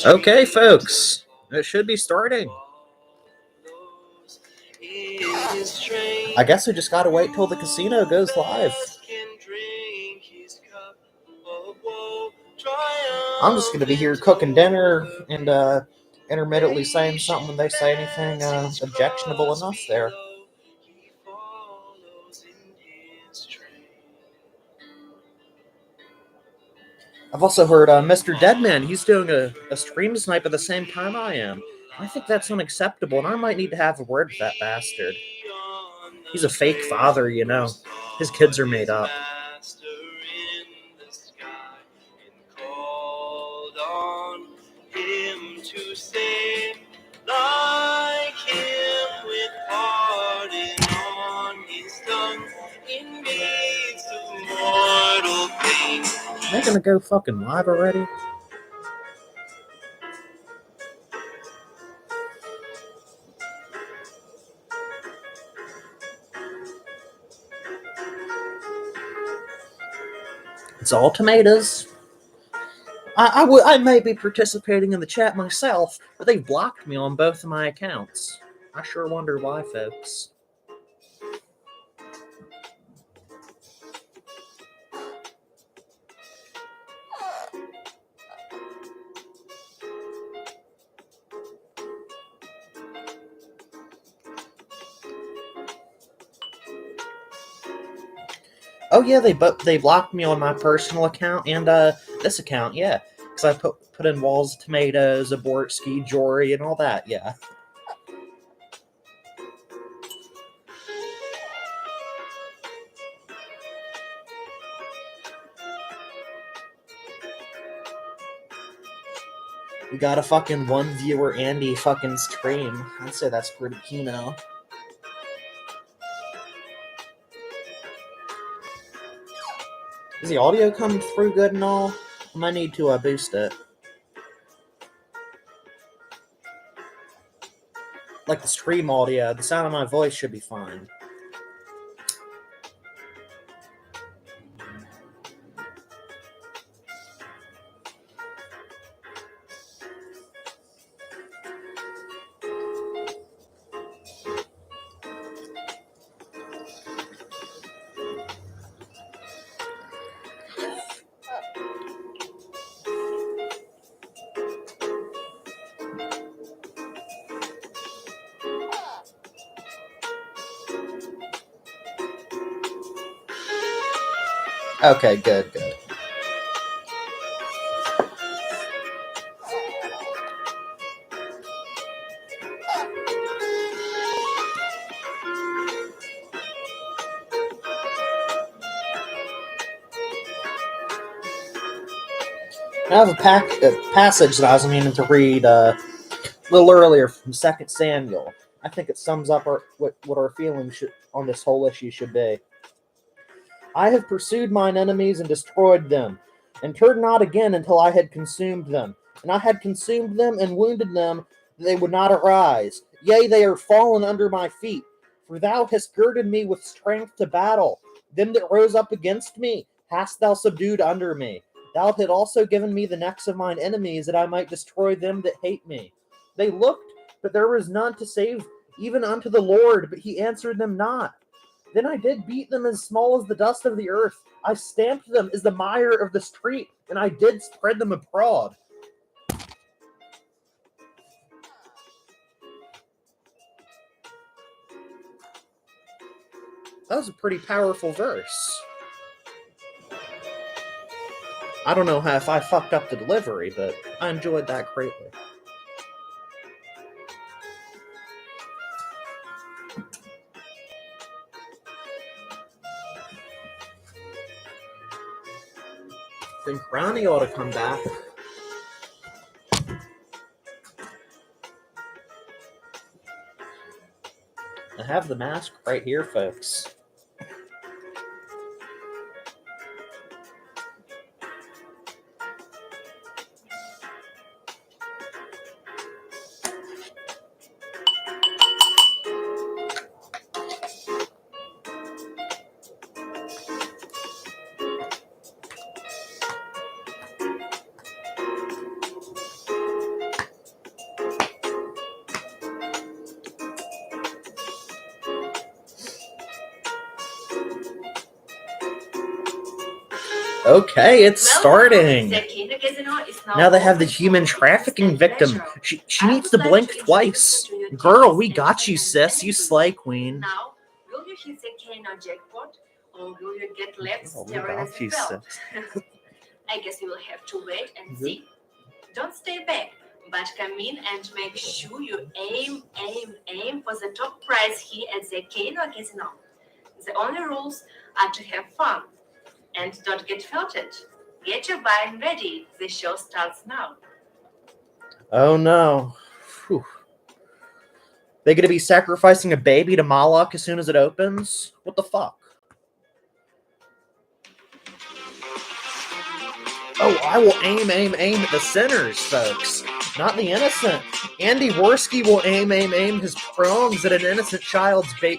Okay, folks, it should be starting. I guess we just gotta wait till the casino goes live. I'm just gonna be here cooking dinner and intermittently saying something when they say anything objectionable enough there. I've also heard Mr. Deadman, he's doing a stream snipe at the same time I am. I think that's unacceptable, and I might need to have a word with that bastard. He's a fake father, you know. His kids are made up. Are they gonna go fucking live already? It's all tomatoes. I may be participating in the chat myself, but they've blocked me on both of my accounts. I sure wonder why, folks. Oh yeah, they blocked me on my personal account and this account, yeah, because I put in Walls Tomatoes, Abortsky, Jory, and all that, yeah. We got a fucking one viewer Andy fucking stream. I'd say that's pretty Kino. Is the audio coming through good and all? I might need to boost it. Like the stream audio, the sound of my voice should be fine. Okay, good. I have a passage that I was meaning to read a little earlier from 2 Samuel. I think it sums up what our feelings on this whole issue should be. I have pursued mine enemies and destroyed them, and turned not again until I had consumed them. And I had consumed them and wounded them, that they would not arise. Yea, they are fallen under my feet. For thou hast girded me with strength to battle. Them that rose up against me hast thou subdued under me. Thou hast also given me the necks of mine enemies, that I might destroy them that hate me. They looked, but there was none to save, even unto the Lord, but he answered them not. Then I did beat them as small as the dust of the earth. I stamped them as the mire of the street, and I did spread them abroad. That was a pretty powerful verse. I don't know if I fucked up the delivery, but I enjoyed that greatly. I think Ronnie ought to come back. I have the mask right here, folks. Okay, it's starting. Now they have the human trafficking victim. She needs to blink twice. Girl, we got you, sis. You slay queen. Now, will you hit the Kino jackpot, or will you get left Girl, we staring got at you, the belt? sis. I guess you will have to wait and see. Don't stay back, but come in and make sure you aim for the top prize here at the Kino Casino. The only rules are to have fun and don't get felted. Get your buy-in ready. The show starts now. Oh no. Whew. They gonna be sacrificing a baby to Moloch as soon as it opens? What the fuck? Oh, I will aim at the sinners, folks. Not the innocent. Andy Worski will aim his prongs at an innocent child's brain.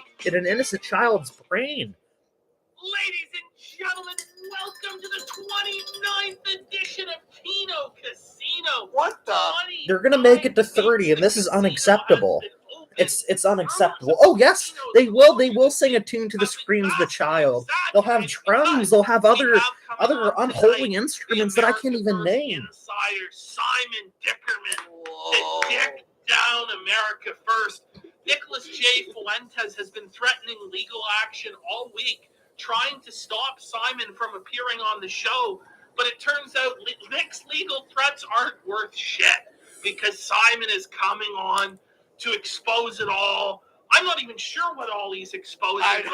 Ladies and gentlemen, welcome to the 29th edition of Kino Casino. What the? They're gonna make it to 30, and this is unacceptable. It's unacceptable. Oh yes, they will. They will sing a tune to the screams of the child. They'll have drums. They'll have other unholy instruments that I can't even name. Insider Simon Dickerman, the Dick Down America First. Nicholas J. Fuentes has been threatening legal action all week, trying to stop Simon from appearing on the show. But it turns out Nick's legal threats aren't worth shit because Simon is coming on to expose it all. I'm not even sure what all he's exposing, but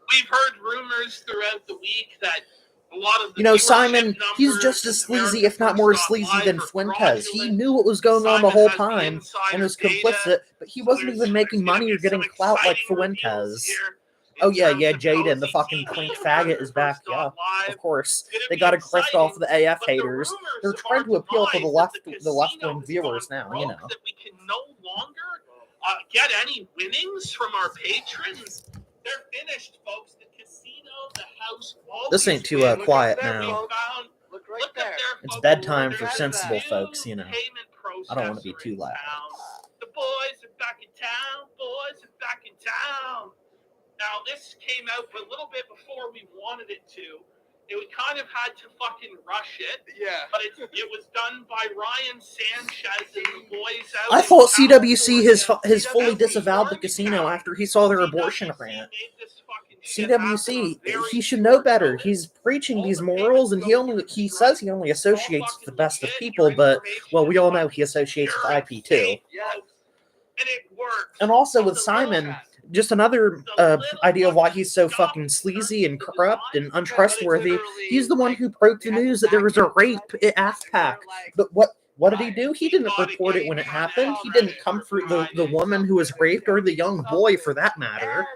we've heard rumors throughout the week that a lot of the Simon, he's just as sleazy, if not more sleazy than Fuentes. He knew what was going on the whole time and was complicit, but he wasn't even making money or getting clout like Fuentes. Oh yeah, Jaden, the fucking clink faggot is back. Yeah, of course. They got to grift off the AF haters. They're trying to appeal to the left-wing viewers now, you know. That we can no longer get any winnings from our patrons. They're finished, folks. The casino, the house. This ain't too quiet now. Look right there. It's bedtime for sensible folks, you know. I don't want to be too loud. The boys are back in town. Now, this came out a little bit before we wanted it to. We kind of had to fucking rush it. Yeah. But it was done by Ryan Sanchez and the boys out. I thought CWC has fully disavowed the casino after he saw their abortion rant. CWC, he should know better. He's preaching these morals, and he says he only associates with the best of people, but, well, we all know he associates with IP too. Yes. And it worked. And also with Simon, just another idea of why he's so fucking sleazy and corrupt and untrustworthy. He's the one who broke the news that there was a rape at AFPAC. But what did he do? He didn't report it when it happened. He didn't comfort the woman who was raped, or the young boy for that matter.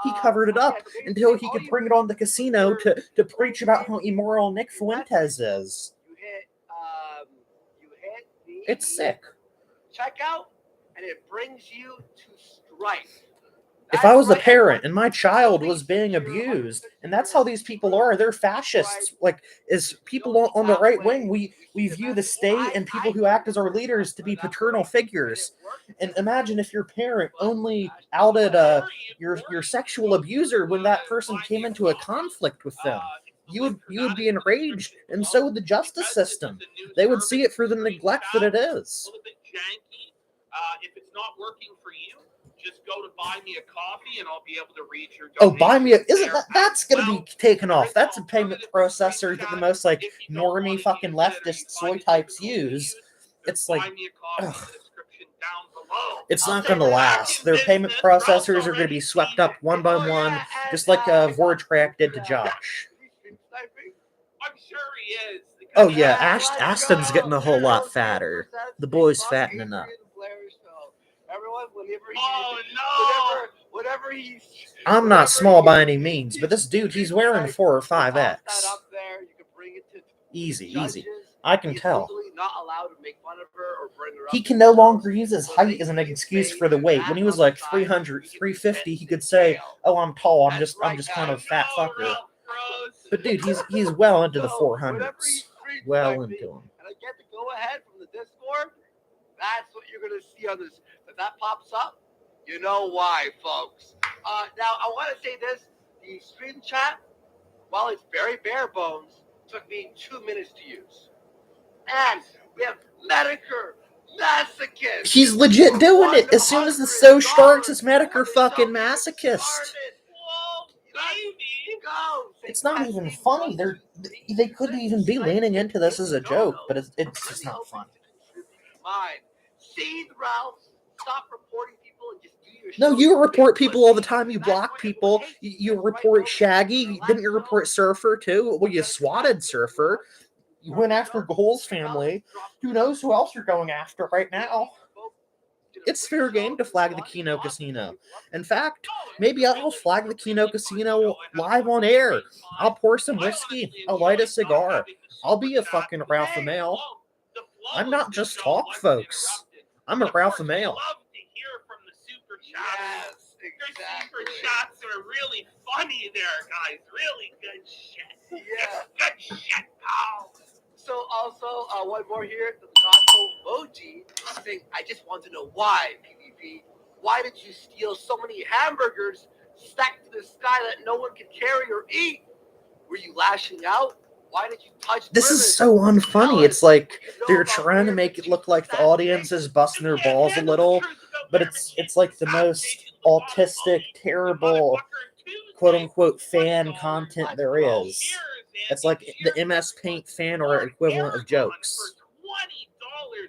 He covered it up until he could bring it on the casino to preach about how immoral Nick Fuentes is. You hit the It's sick. checkout, and it brings you to strike. If I was a parent and my child was being abused, and that's how these people are, they're fascists. Like, as people on the right wing, we view the state and people who act as our leaders to be paternal figures. And imagine if your parent only outed your sexual abuser when that person came into a conflict with them. You would be enraged, and so would the justice system. They would see it for the neglect that it is. A little bit janky. If it's not working for you, just go to buy me a coffee and I'll be able to read your donation. Oh, buy me that's gonna be taken off. That's a payment processor that the most like normie fucking leftist soy types use. It's like it's not gonna last. Their payment processors are gonna be swept up one by one, just like Vortrack did to Josh. I'm sure he is. Oh yeah, Aston's getting a whole lot fatter. The boy's fattening up. Whatever he's. I'm not small by any means, but this dude, he's wearing 4 or 5X. Easy. I can tell. He can no longer use his height as an excuse for the weight. When he was like 300, 350, he could say, "Oh, I'm tall. I'm just kind of a fat fucker." But dude, he's well into the 400s. Well into them. And I get to go ahead from the Discord. That's what you're gonna see on this. If that pops up, you know why, folks. Now I want to say this: the stream chat while it's very bare bones, took me 2 minutes to use. And we have Medicare Masochist. He's legit doing it. As soon as the show starts, it's Medicare fucking masochist. Whoa, baby. Go. It's not even funny. They couldn't even be leaning into this as a joke, but it's just not funny. Mine. See, Ralph, stop reporting people and just do your No, show. you report people all the time. You block people. You report Shaggy. Didn't you report Surfer too? Well, you swatted Surfer. You went after Goal's family. Who knows who else you're going after right now? It's fair game to flag the Kino Casino. In fact, maybe I'll flag the Kino Casino live on air. I'll pour some whiskey. I'll light a cigar. I'll be a fucking Ralph the Mail. I'm not just talk, folks. I'm a Ralph the Mail. Love to hear from the super chats. Yes, Your super exactly. chats are really funny there, guys. Really good shit. Yeah. Good shit, pal. So also, one more here. The Gato Moji saying, I just want to know why, PvP. Why did you steal so many hamburgers stacked to the sky that no one can carry or eat? Were you lashing out? Why did you touch This women? is so unfunny. It's like they're trying to make it look like the audience is busting their balls a little, but it's like the most autistic, terrible, quote unquote fan content there is. It's like the MS Paint fan or equivalent of jokes. $20,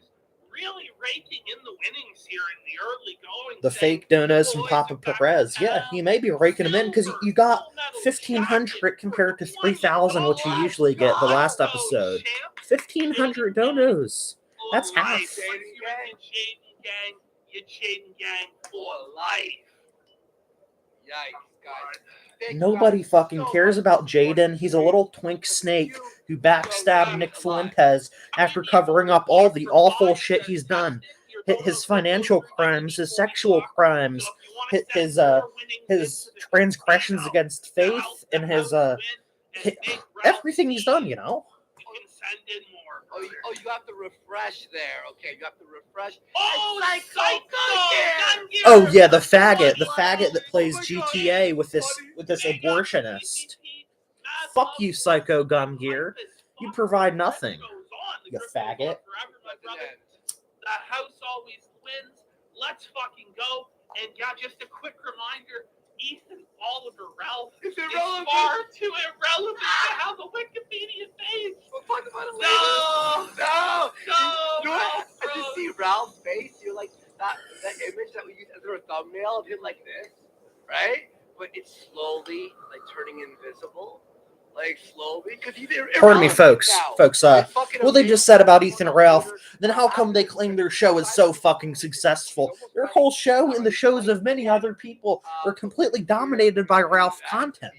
really raking in the winnings here in the early going. The fake donuts from Papa Perez. Yeah, he may be raking them in because you got 1,500 compared to 3,000, which you usually get the last episode. 1,500 donos. That's half. You're Jaden Gang for life. Yikes, guys. Nobody fucking cares about Jaden. He's a little twink snake who backstabbed Nick Fuentes after covering up all the awful shit he's done. His financial crimes, his sexual crimes, his transgressions against faith, and his everything he's done, you know. You can send in more. You have to refresh there. Okay, you have to refresh. Oh, Psycho Gun Gear! Oh yeah, the faggot that plays GTA with this abortionist. Fuck you, Psycho Gun Gear. You provide nothing, you faggot. The house always wins. Let's fucking go. And yeah, just a quick reminder, Ethan Oliver Ralph Is is irrelevant. far too irrelevant to have a Wikipedia page. We'll talk about it No! later. No! You know what? I bro. just see Ralph's face. You're like that image that we use as our thumbnail of him like this, right? But it's slowly like turning invisible. Like slowly, because he's Pardon me, folks. It's fucking What they amazing. just said about Ethan and Ralph, then how come they claim their show is so fucking successful? Their whole show and the shows of many other people are completely dominated by Ralph content.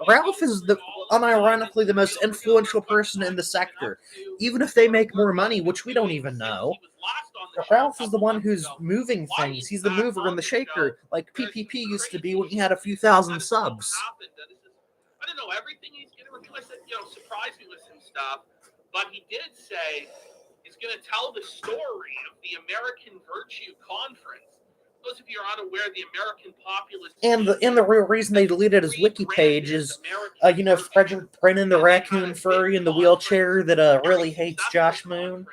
Ralph is unironically the most influential person in the sector, even if they make more money, which we don't even know. Ralph is the one who's moving things. He's the mover and the shaker, like PPP used to be when he had a few thousand subs. I don't know everything he's going to do. I said, surprise me with some stuff. But he did say he's going to tell the story of the American Virtue Conference. Those of you are unaware, the American populace. And the real reason they deleted his wiki page is, Frederick Brennan, the raccoon furry in the wheelchair that really hates Josh Moon.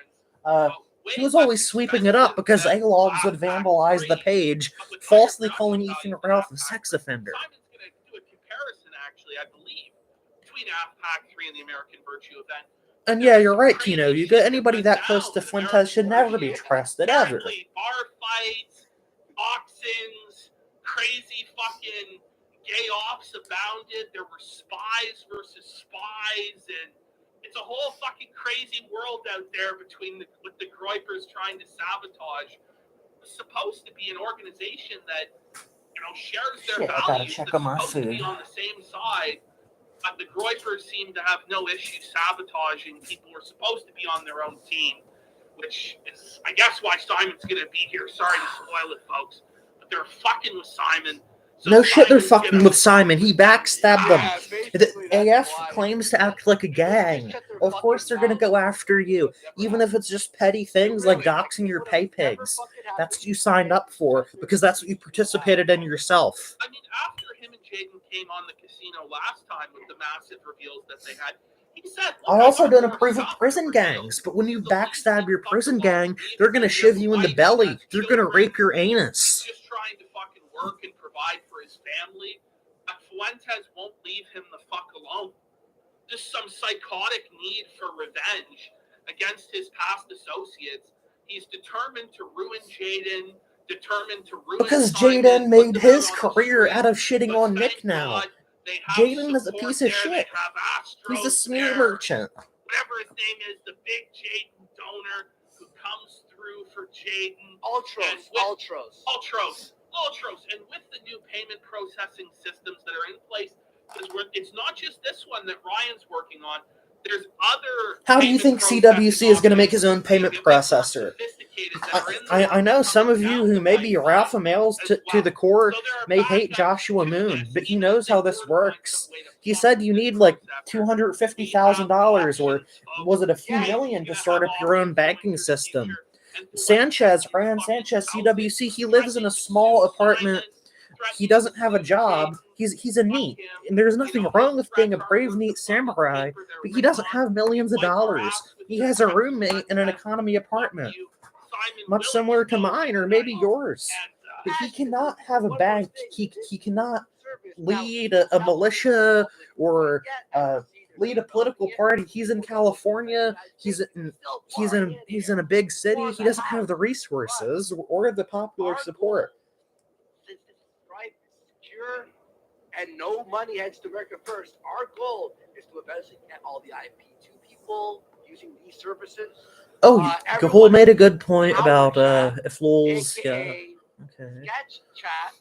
He was always sweeping it up because A-logs would vandalize the page, falsely calling Ethan Ralph a sex offender. Simon's going to do a comparison, actually, I believe, between Pack 3 and the American Virtue event. And yeah, you're right, Kino. You get anybody that close to Fuentes should never be trusted, ever. Bar fights, auctions, crazy fucking gay ops abounded. There were spies versus spies, and it's a whole fucking crazy world out there with the Groypers trying to sabotage. It was supposed to be an organization that shares their I values. gotta check on my It's supposed to food. be on the same side, but the Groypers seem to have no issue sabotaging people who are supposed to be on their own team, which is, I guess, why Simon's going to be here. Sorry to spoil it, folks, but they're fucking with Simon. So No shit, they're Simon's fucking gonna- with Simon. He backstabbed them. The basically, that's AF why. claims to act like a gang. Of course they're gonna go after you, even if it's just petty things like doxing your pay pigs. That's what you signed up for, because that's what you participated in yourself. I mean, after him and Jaden came on the casino last time with the massive reveals that they had. He said, I also don't approve of stuff prison for sale. gangs, but when you The least backstab your motherfucker prison wants gang, to leave they're is gonna that shove their you in the wife belly. has They're gonna children. rape your He's anus. just trying to fucking work and provide for his family. But Fuentes won't leave him the fuck alone. Just some psychotic need for revenge against his past associates. He's determined to ruin Jaden, determined to ruin Because Simon, Jaden put made them his out on the career street. out of shitting But on Nick thank now. God they have Jaden is a support piece of there. shit. They have He's a Astros smear there. merchant. Whatever his name is, the big Jaden donor who comes through for Jaden. Ultros. And with the new payment processing systems that are in place, because it's not just this one that Ryan's working on. There's other. How do you think CWC is going to make his own payment processor? I know some of you who may be alpha males to the core may hate Joshua Moon, but he knows how this works. He said you need like $250,000 or was it a few million to start up your own banking system. Ryan Sanchez, CWC, he lives in a small apartment. He doesn't have a job. He's a NEET. And there's nothing wrong with being a brave NEET samurai, but he doesn't have millions of dollars. He has a roommate in an economy apartment, much similar to mine or maybe yours. But he cannot have a bank. He cannot lead a militia or lead a political party. He's in California. He's in a big city. He doesn't have the resources or the popular support. Since this stripe is secure and no money heads to America first, our goal is to eventually get all the IP2 people using these services. Oh, Gahul made a good point about if LOL's okay. Sketch chat.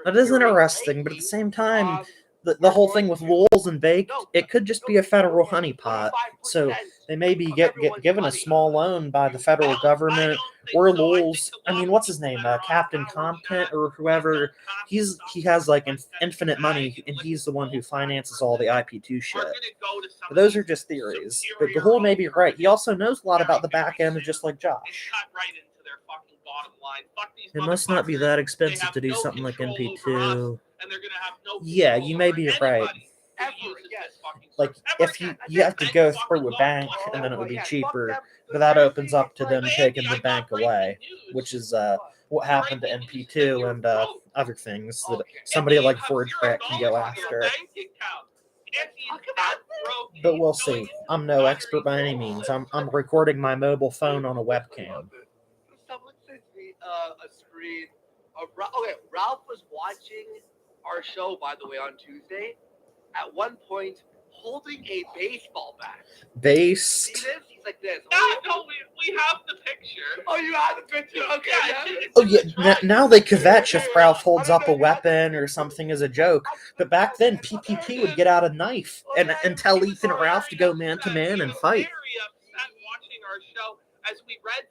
That is interesting, but at the same time, the whole thing with LOLs and Baked, it could just be a federal honeypot. So they may be given a small loan by the federal government or LOLs. I mean, what's his name? Captain Competent or whoever. He has like infinite money, and he's the one who finances all the IP2 shit. But those are just theories. But Gahul may be right. He also knows a lot about the back end, just like Josh. It must not be that expensive to do something like NP2. Yeah, you may be right. Like, if you have to go through a bank, and then it would be cheaper, but that opens up to them taking the bank away, which is what happened to NP2 and other things that somebody like Forgeback can go after. But we'll see. I'm no expert by any means. I'm recording my mobile phone on a webcam. Someone sent me a screen of Ralph was watching our show, by the way, on Tuesday. At one point, holding a baseball bat. Based. See this? He's like this. No, we have the picture. Oh, you have the picture? Okay. Oh yeah. Now they kvetch if Ralph holds up a weapon or something as a joke. But back then, PPP would get out a knife and tell Ethan and Ralph to go man to man and fight. Very upset watching our show as we read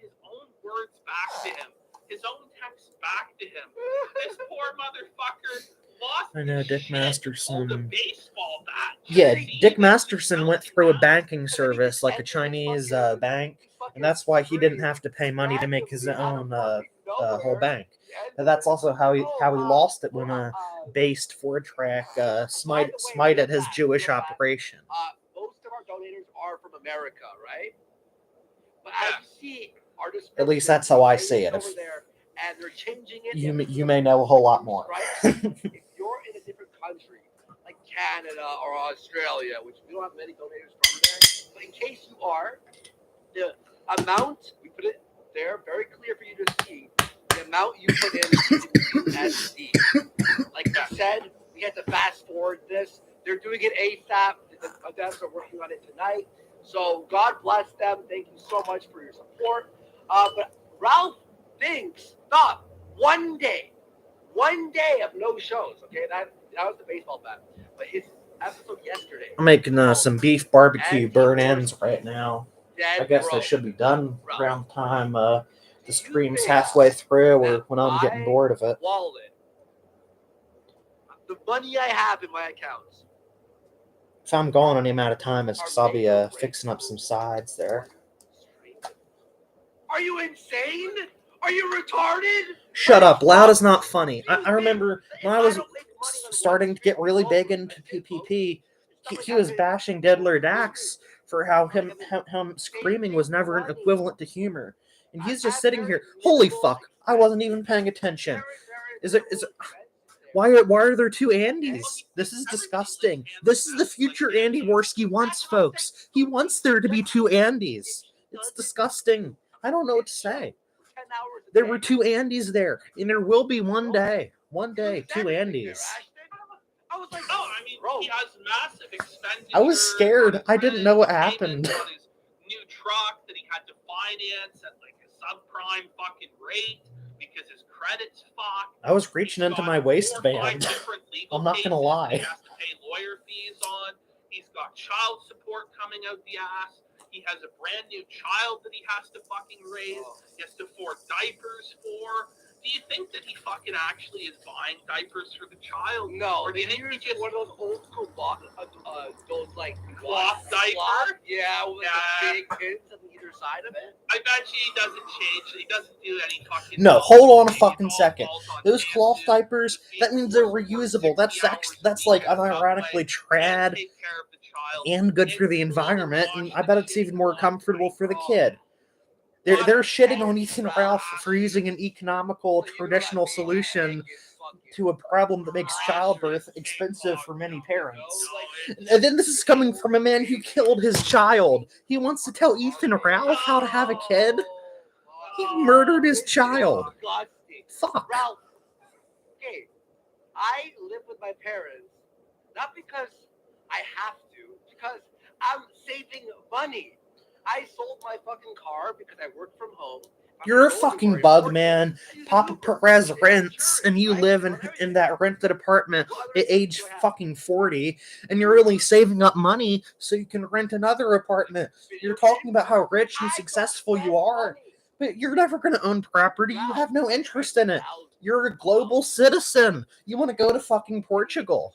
his own words back to him, his own text back to him. This poor motherfucker lost. I know Dick Masterson. A baseball bat. Yeah, Dick Masterson went through a banking service like a Chinese bank, and that's why he didn't have to pay money to make his own whole bank. And that's also how he lost it when Based Forgeback smited his Jewish operation. Most of our donators are from America, right? But as you see, our at least that's how I see it. Over there, and they're changing it. You may know a whole lot more. If you're in a different country, like Canada or Australia, which we don't have many donators from there, but in case you are, the amount, we put it there, very clear for you to see, the amount you put in USD. Like I said, we had to fast forward this. They're doing it ASAP. The devs are working on it tonight. So God bless them. Thank you so much for your support. But Ralph thinks, stop, one day of no shows. Okay, that was the baseball bat. But his episode yesterday. I'm making some beef barbecue burn ends right now. I guess they should be done around the time the stream's halfway through or when I'm getting bored of it. Wallet. The money I have in my accounts. If I'm gone any amount of time, it's because I'll be fixing up some sides there. Are you insane? Are you retarded? Shut up. Loud is not funny. I remember when I was starting to get really big into PPP, he was bashing Diddler Dax for how him screaming was never an equivalent to humor. And he's just sitting here. Holy fuck. I wasn't even paying attention. Is it why are there two Andys? This is disgusting. This is the future Andy Worski wants, folks. He wants there to be two Andys. It's disgusting. I don't know what to say. There were two Andys there, and there will be one day. One day, two Andys. I was like, No, I mean, he has massive expenditure. I was scared. I didn't know what happened. On his new truck that he had to finance at like a subprime fucking rate because his credit's fucked. I was reaching into my waistband. I'm not gonna lie. He has to pay lawyer fees on. He's got child support coming out the ass. He has a brand new child that he has to fucking raise. He has to afford diapers for. Do you think that he fucking actually is buying diapers for the child? No, Or do you think he just one of those old school those like cloth diaper? Yeah, with Yeah. the big pins on either side of it. I bet you he doesn't change. He doesn't do any fucking. No, hold on a He fucking falls second. on Those cloth dances. diapers, that means they're reusable. That's like unironically trad Take care of the child. and good for the environment, and I bet it's even more comfortable for the kid. They're shitting on Ethan Ralph for using an economical, traditional solution to a problem that makes childbirth expensive for many parents. And then this is coming from a man who killed his child. He wants to tell Ethan Ralph how to have a kid? He murdered his child. Fuck. Ralph, okay, I live with my parents, not because I have to, because I'm saving money. I sold my fucking car because I work from home. You're a fucking bug, man. Papa Perez rents, and you live in that rented apartment at age fucking 40, and you're really saving up money so you can rent another apartment. You're talking about how rich and successful you are, but you're never going to own property. You have no interest in it. You're a global citizen. You want to go to fucking Portugal.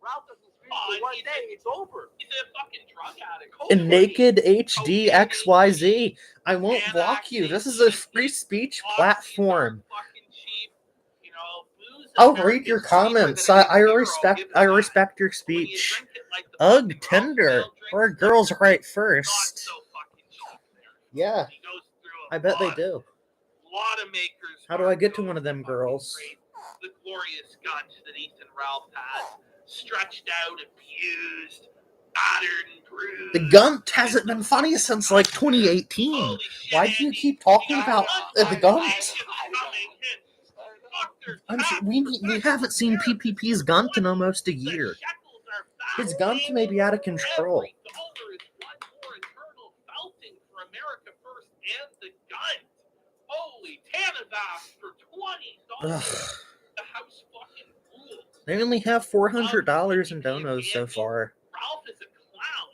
Ralph doesn't scream for one day, it's over. He's a fucking drug addict. And Naked HD XYZ. I won't block you. This is a free speech platform. I'll read your comments. I respect your speech. Ugh, Tinder. Where girls right first. Yeah, I bet they do. How do I get to one of them girls? The glorious guns that Ethan Ralph has, stretched out, abused, battered, and bruised. The Gunt hasn't been funny since like 2018. Why do you keep talking about the Gunt? We haven't seen PPP's Gunt in almost a year. His Gunt may be out of control. Holy Tanavas for $20. The house fucking rules. They only have $400 in donos so far. Ralph is a clown.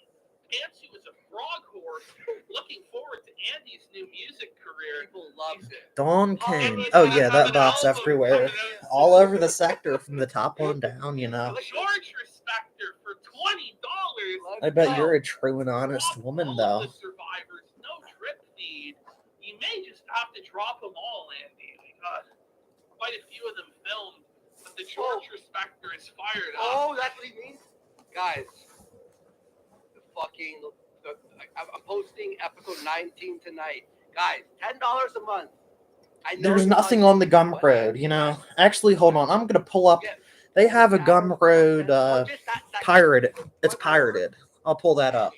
Pantsu is a frog horse. Looking forward to Andy's new music career. People love it. Dawn King. Oh yeah, that bot's everywhere. All over the sector from the top on down, you know. George Respecter for $20. I bet you're a true and honest woman, All though. of the survivors, no drip feed. You may just have to drop them all, Andy. Quite a few of them filmed, but the George Respecter is fired up. Oh, that's what he means? Guys, I'm posting episode 19 tonight. Guys, $10 a month. I know There's it's nothing not- on the Gumroad, you know. Actually, hold on. I'm gonna pull up. They have a Gumroad pirated. It's pirated. I'll pull that up.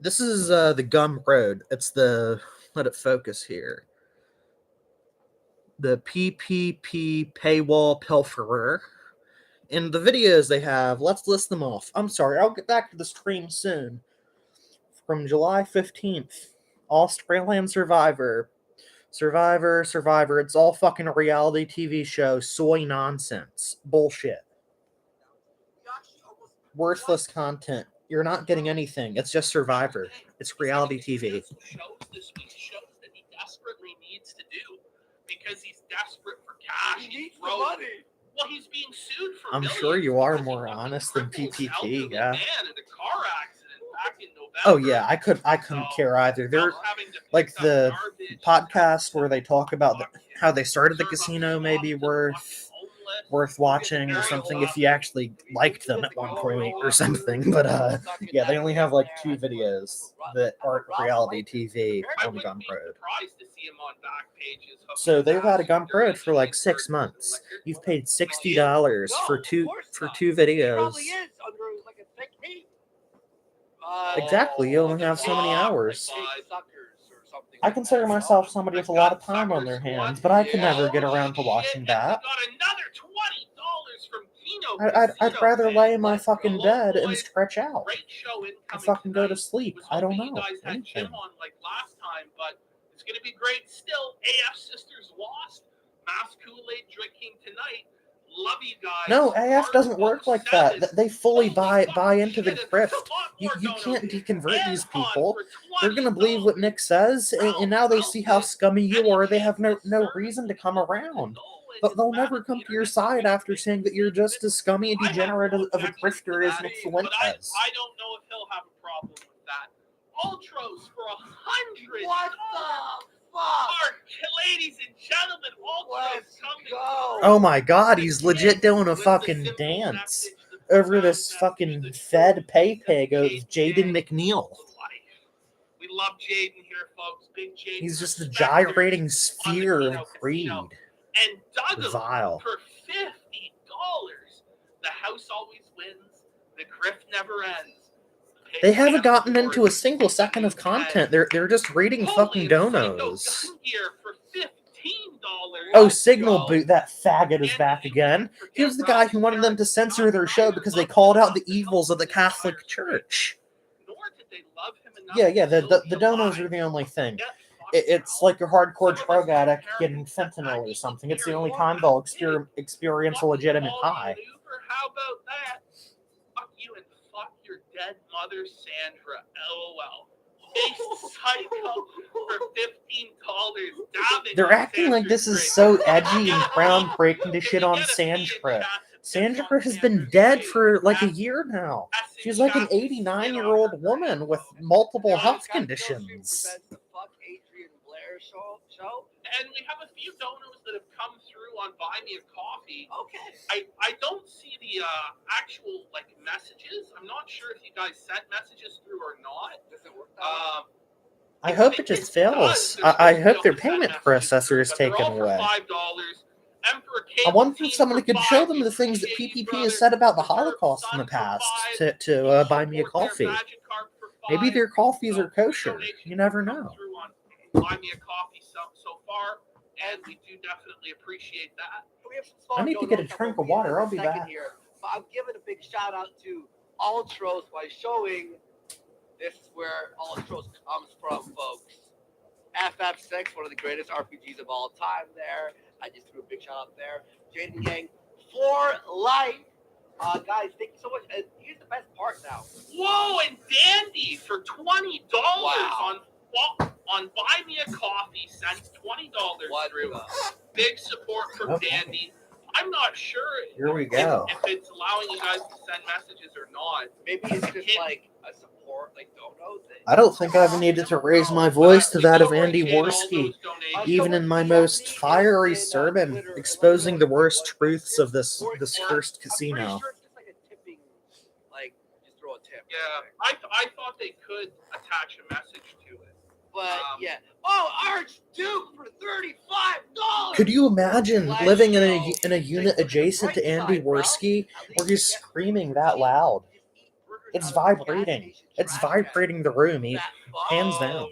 This is the Gumroad. It's the, let it focus here. The PPP paywall pilferer. And the videos they have, let's list them off. I'm sorry, I'll get back to the stream soon. From July 15th, Australian Survivor. Survivor. It's all fucking a reality TV show. Soy nonsense. Bullshit. Worthless content. You're not getting anything. It's just Survivor. It's reality TV. This week shows that he desperately needs to do because he's desperate for cash. He needs the money. Well, he's being sued for I'm millions sure you are because he more fucking honest than crippled PPP, elderly yeah. man in a car accident back in November. Oh yeah, I couldn't care either. They're Us having to like pick up the garbage, podcast where they talk about fuck how they started the serve up casino, slop maybe to the worth fucking homeless. watching or something if you actually liked them at one point or something. But yeah, they only have like 2 videos that aren't reality TV I on wouldn't be Gump Road. surprised to see him on back pages. So they've had a Gump Gump Road for like 6 months. You've paid $60 for two videos. Probably is under like a thick meat. Exactly, you only have so many hours. I consider myself somebody with a lot of time on their hands, but I can never get around to watching that. Got another $20 from Kino. I'd rather lay in my fucking bed and stretch out. Great show And incoming fucking go to tonight. sleep. Was I don't hoping know. You guys had Jim Anything. on like last time, but it's gonna be great still. AF Sisters lost. Mass Kool-Aid drinking tonight. Love you guys. No, AF doesn't work like that. They fully buy into the grift. You can't deconvert these people. They're gonna believe what Nick says, and now they see how scummy you are. They have no reason to come around. But they'll never come to your side after saying that you're just as scummy and degenerate of a grifter as Nick Fuentes. I don't know if he'll have a problem with that. Ultros for 100. What the fuck? Ladies and gentlemen, Ultros coming. Oh my god, he's legit doing a fucking dance over this fucking fed pay pig of Jaden McNeil. We love Jaden here, folks. Big Jaden. He's just a gyrating sphere of greed. And Doug Vile. for $50. The house always wins. The grift never ends. They haven't gotten into a single second of content. They're just reading fucking donos. Oh, Signal Boot, that faggot is back again. He was the guy who wanted them to censor their show because they called out the evils of the Catholic Church. Yeah, the donos are the only thing. It's like a hardcore drug addict getting fentanyl or something. It's the only time they'll experience a legitimate high. How about that? Fuck you and fuck your dead mother, Sandra. LOL. Face Psycho for $15. They're acting like this is so edgy and groundbreaking to shit on Sandra. Sandra has been dead for like a year now. She's like an 89-year-old woman with multiple health conditions. And we have a few donors that have come through on Buy Me a Coffee. Okay. I don't see the actual like messages. I'm not sure if you guys sent messages through or not. Does it work? I hope it just fails. I hope their payment processor is taken away. $5. I wonder if somebody could show them the things that PPP has said about the Holocaust in the past to buy me a coffee. Maybe their coffees are kosher. You never know. Buy Me a Coffee so far, and we do definitely appreciate that. I need to get a drink of water. I'll be back. But I'm giving a big shout out to Ultros by showing this is where Ultros comes from, folks. FF6, one of the greatest RPGs of all time there. I just threw a big shout out there. Jaden Yang for life. Guys, thank you so much. And here's the best part now. Whoa, and Dandy for $20 on Buy Me a Coffee sends $20 through. Big support from Dandy. I'm not sure Here we go. If it's allowing you guys to send messages or not. Maybe it's just like a support, like dono thing. I don't think I've needed to raise my voice to that of Andy Worski, even in my most fiery sermon, exposing the worst truths of this cursed casino. Yeah, I thought they could attach a message to it. But yeah. Oh, Archduke for $35. Could you imagine living in a unit adjacent to Andy Worski where he's screaming that loud? It's vibrating. It's vibrating the room. Hands down.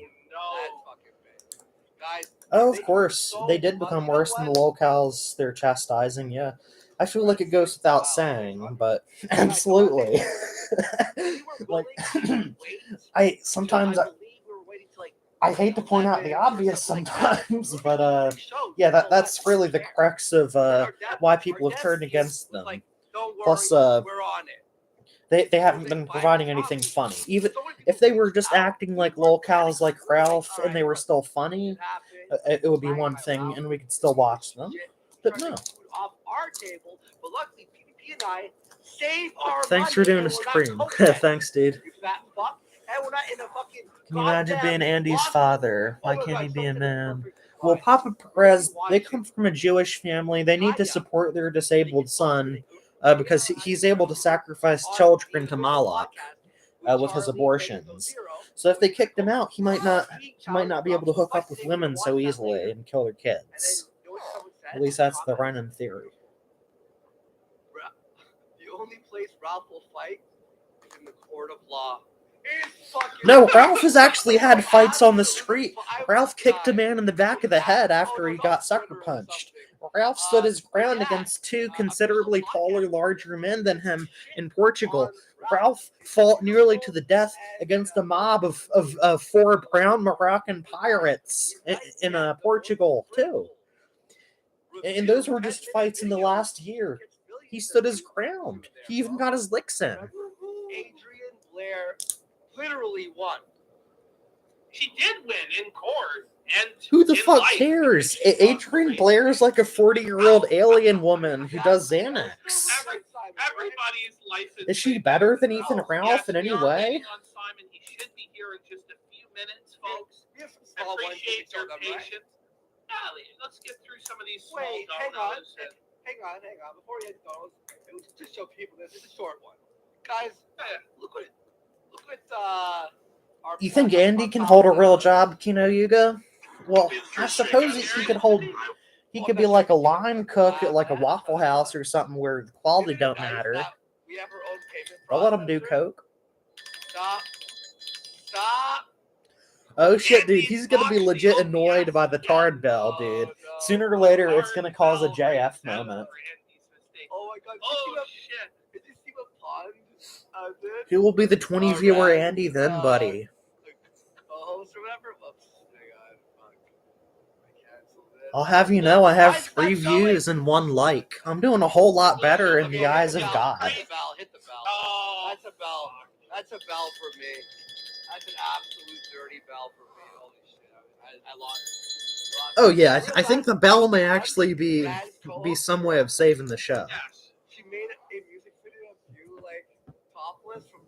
Oh, of course. They did become worse than the locales they're chastising, yeah. I feel like it goes without saying, but absolutely. Like, I hate to point out the obvious sometimes, but yeah, that's really the crux of why people have turned against them. Plus, they haven't been providing anything funny. Even if they were just acting like locales like Ralph and they were still funny, it would be one thing and we could still watch them. But no. Off our table, But luckily, PvP and I save our Thanks for money doing and a we're not stream. cokeheads, Thanks, dude. you fat fuck. And we're not in a fucking Can you imagine goddamn being Andy's lost- father? Oh Why my can't God, he be a something man? perfect. Well, Fine. Papa You're Perez, gonna they watch come it. from a Jewish family. They need to support their disabled son because he's able to sacrifice children to Moloch with his abortions. So if they kicked him out, he might not be able to hook up with women so easily and kill their kids. At least that's the running theory. The only place Ralph will fight is in the court of law. It's fucking No, Ralph has actually had fights on the street. Ralph kicked a man in the back of the head after he got sucker punched. Ralph stood his ground against two considerably taller, larger men than him in Portugal. Ralph fought nearly to the death against a mob of 4 brown Moroccan pirates in Portugal, too. And those were just fights in the last year. He stood his ground. He even got his licks in. Adrian Blair literally won. She did win in court. And Who the in fuck life. cares? She Adrian lost Blair is like a 40-year-old alien woman who does Xanax. Everybody's life Is she better than Ethan Ralph in any we are way? waiting on Simon. He should be here in just a few minutes, folks. We have some I small ones appreciate to your show them, right? patience. Let's get through some of these small Wait, hang on. donos. and- Hang on. Before we get to those, it was to show people this. It's a short one. Guys, look what our You think Andy can hold a real job, Kino Yuga? Well, I suppose he could hold. He could be like a line cook at like a Waffle House or something where the quality don't matter. We have our own payment Don't let him do processor. coke. Stop. Oh shit, dude, he's gonna be legit annoyed by the Tard Bell, dude. Sooner or later, it's gonna cause a JF moment. Oh my God. Oh shit. Did you see what Pond did? Who will be the 20 viewer Andy then, buddy? Co-host or whatever? Whoops. Hang on. Fuck. I canceled it. I'll have you know I have 3 views and 1 like. I'm doing a whole lot better in the eyes of God. Hit the bell. Hit the bell. Oh, That's a bell. That's a bell for me. That's an absolute dirty bell for me. Holy shit. I lost. Oh yeah, I think the bell may actually be some way of saving the show. yes. She made a music video of you like topless from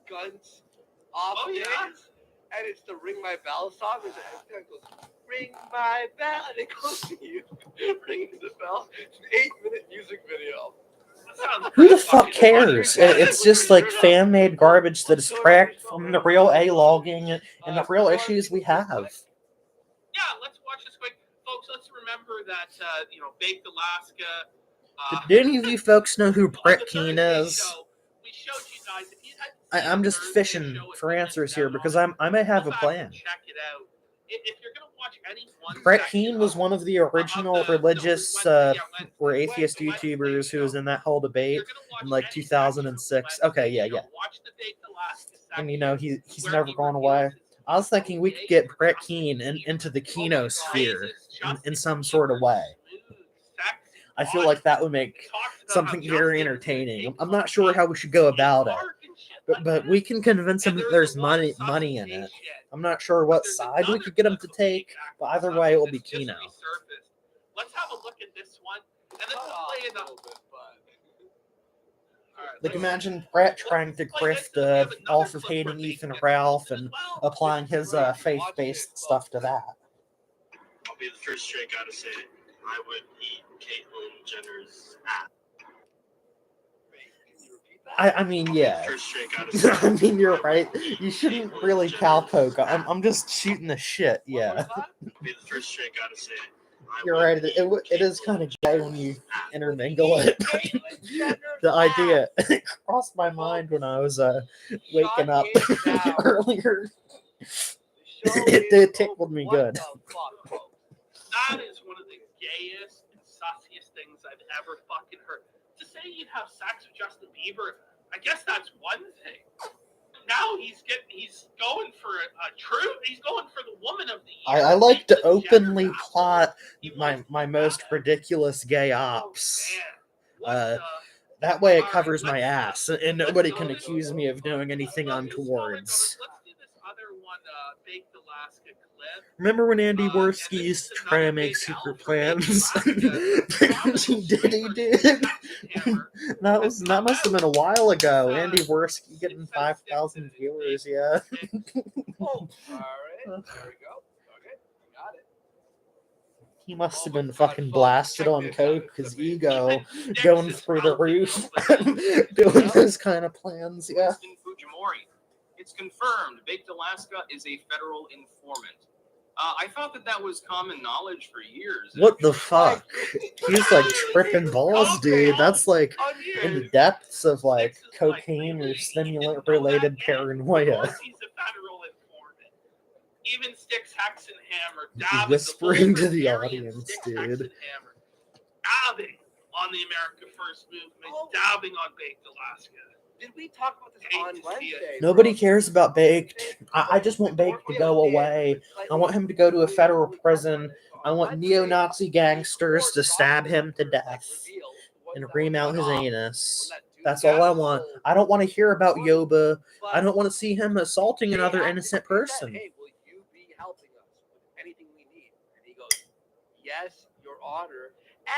guns off Oh, stage, yeah. and it's the "Ring My Bell" song. It goes "Ring My Bell," and it goes to you ringing the bell. It's an 8-minute music video. That sounds Who the pretty fuck fucking cares? funny. It's just like fan-made garbage that is cracked from the real A-logging and the real issues we have. Yeah, let's watch this quick, folks. Let's remember that Baked Alaska. Did any of you folks know who on Brett the Keane Thursday is? show, we showed you guys. If you hadn't seen I'm the just Thursday fishing show, for if you answers missed here out because on it, I may have go a back plan. and check it out. If you're gonna watch any one Brett section Keane was of- one of the original the religious Wednesday or atheist Wednesday YouTubers who was show. in that whole If debate you're gonna watch in like any section 2006. of the Okay, yeah. Wednesday show, watch the Baked Alaska And section he's where never he gone reveals away. his I was thinking we could get Brett Keane into the Kino sphere in some sort of way. I feel like that would make something very entertaining. I'm not sure how we should go about it, but we can convince him that there's money in it. I'm not sure what side we could get him to take, but either way, it will be Kino. Let's have a look at this one, and then we'll play it up. Like imagine Brett trying to grift off of hating Ethan Ralph and applying his faith-based stuff to that. I'll be the first straight guy to say it. I would eat Caitlyn Jenner's ass. I mean, yeah. First straight guy to say it. I mean, you're right. You shouldn't really cowpoke. I'm just shooting the shit. Yeah, I'll be the first straight guy to say it. I you're would right. It is kind of gay when you intermingle it. The idea it crossed my mind when I was waking up earlier. It tickled me good. That is one of the gayest and sussiest things I've ever fucking heard. To say you'd have sex with Justin Bieber, I guess that's one thing. Now he's going for he's going for the woman of the year. I like to Caitlyn openly Jenner. plot He my wants most that. ridiculous gay Oh, ops. man. What That way it All covers right, my let's- ass, and let's nobody go can this- accuse me of doing anything let's do this untowards. Let's do this other one, Baked Alaska clip. Remember when Andy And Worski this used is to try another and make big secret L for plans? Baked Alaska. He did. Hammer That has must come have been a out. while ago. It's, Andy Worski getting it says 5,000 sticks and viewers. it Yeah. sticks. Oh, all right. There we go. Okay, got it. He must Oh have my been God, fucking folks, blasted check on this out. coke, It's his amazing. ego Even Sticks going is through the helping roof, Yoba. doing Yeah. those kind of plans. Yeah. Winston Fujimori. It's confirmed Baked Alaska is a federal informant. I thought that was common knowledge for years. What the actually. fuck? He's like tripping balls, dude. That's like in the depths of like Sticks is like, cocaine really? or You stimulant didn't know that related yet? paranoia. Of course he's a federal informant. Even Sticks Hexenhammer dabbing Whispering the to the libertarian audience, Sticks dude. Hexenhammer dabbing on the America First movement, dabbing on Baked Alaska. Did we talk about this Hate on to see Wednesday? it. Nobody bro? cares about Baked. I Like, just want the Baked to work go we did away. was slightly- I want him to go to a federal we talked prison. about it. So I on want Wednesday, neo-Nazi the gangsters court to stab him to documents were, death revealed was and that ream was out his cut off anus. from that dude's That's all I want. asshole. I don't want to hear about Yoba. But I don't want to see him assaulting they another asked innocent him, he said, person. hey, will you be helping us with anything we need? And he goes, yes, Your Honor.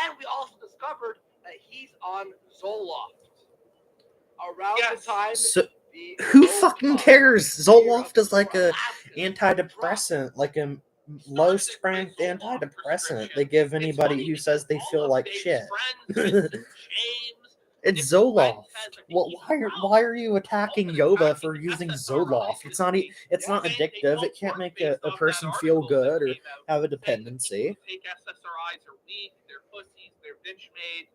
And we also discovered that he's on Zoloft. Around Yes. the time So, the who Zoloft fucking cares? Zoloft is like a Alaska antidepressant, like a low strength antidepressant they give anybody who says they feel like shit. It's Zoloft. Well, why are you attacking Yoba for using Zoloft? It's not addictive. It can't make a person feel good or have a dependency. Fake SSRIs are weak, they're pussies, they're bitch made.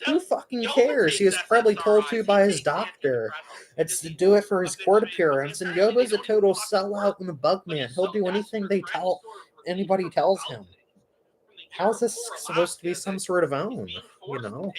Who fucking cares? He was probably told to by his doctor. It's to do it for his court appearance, and Yoba's a total sellout and a bug man. He'll do anything anybody tells him. How's this supposed to be some sort of own? You know?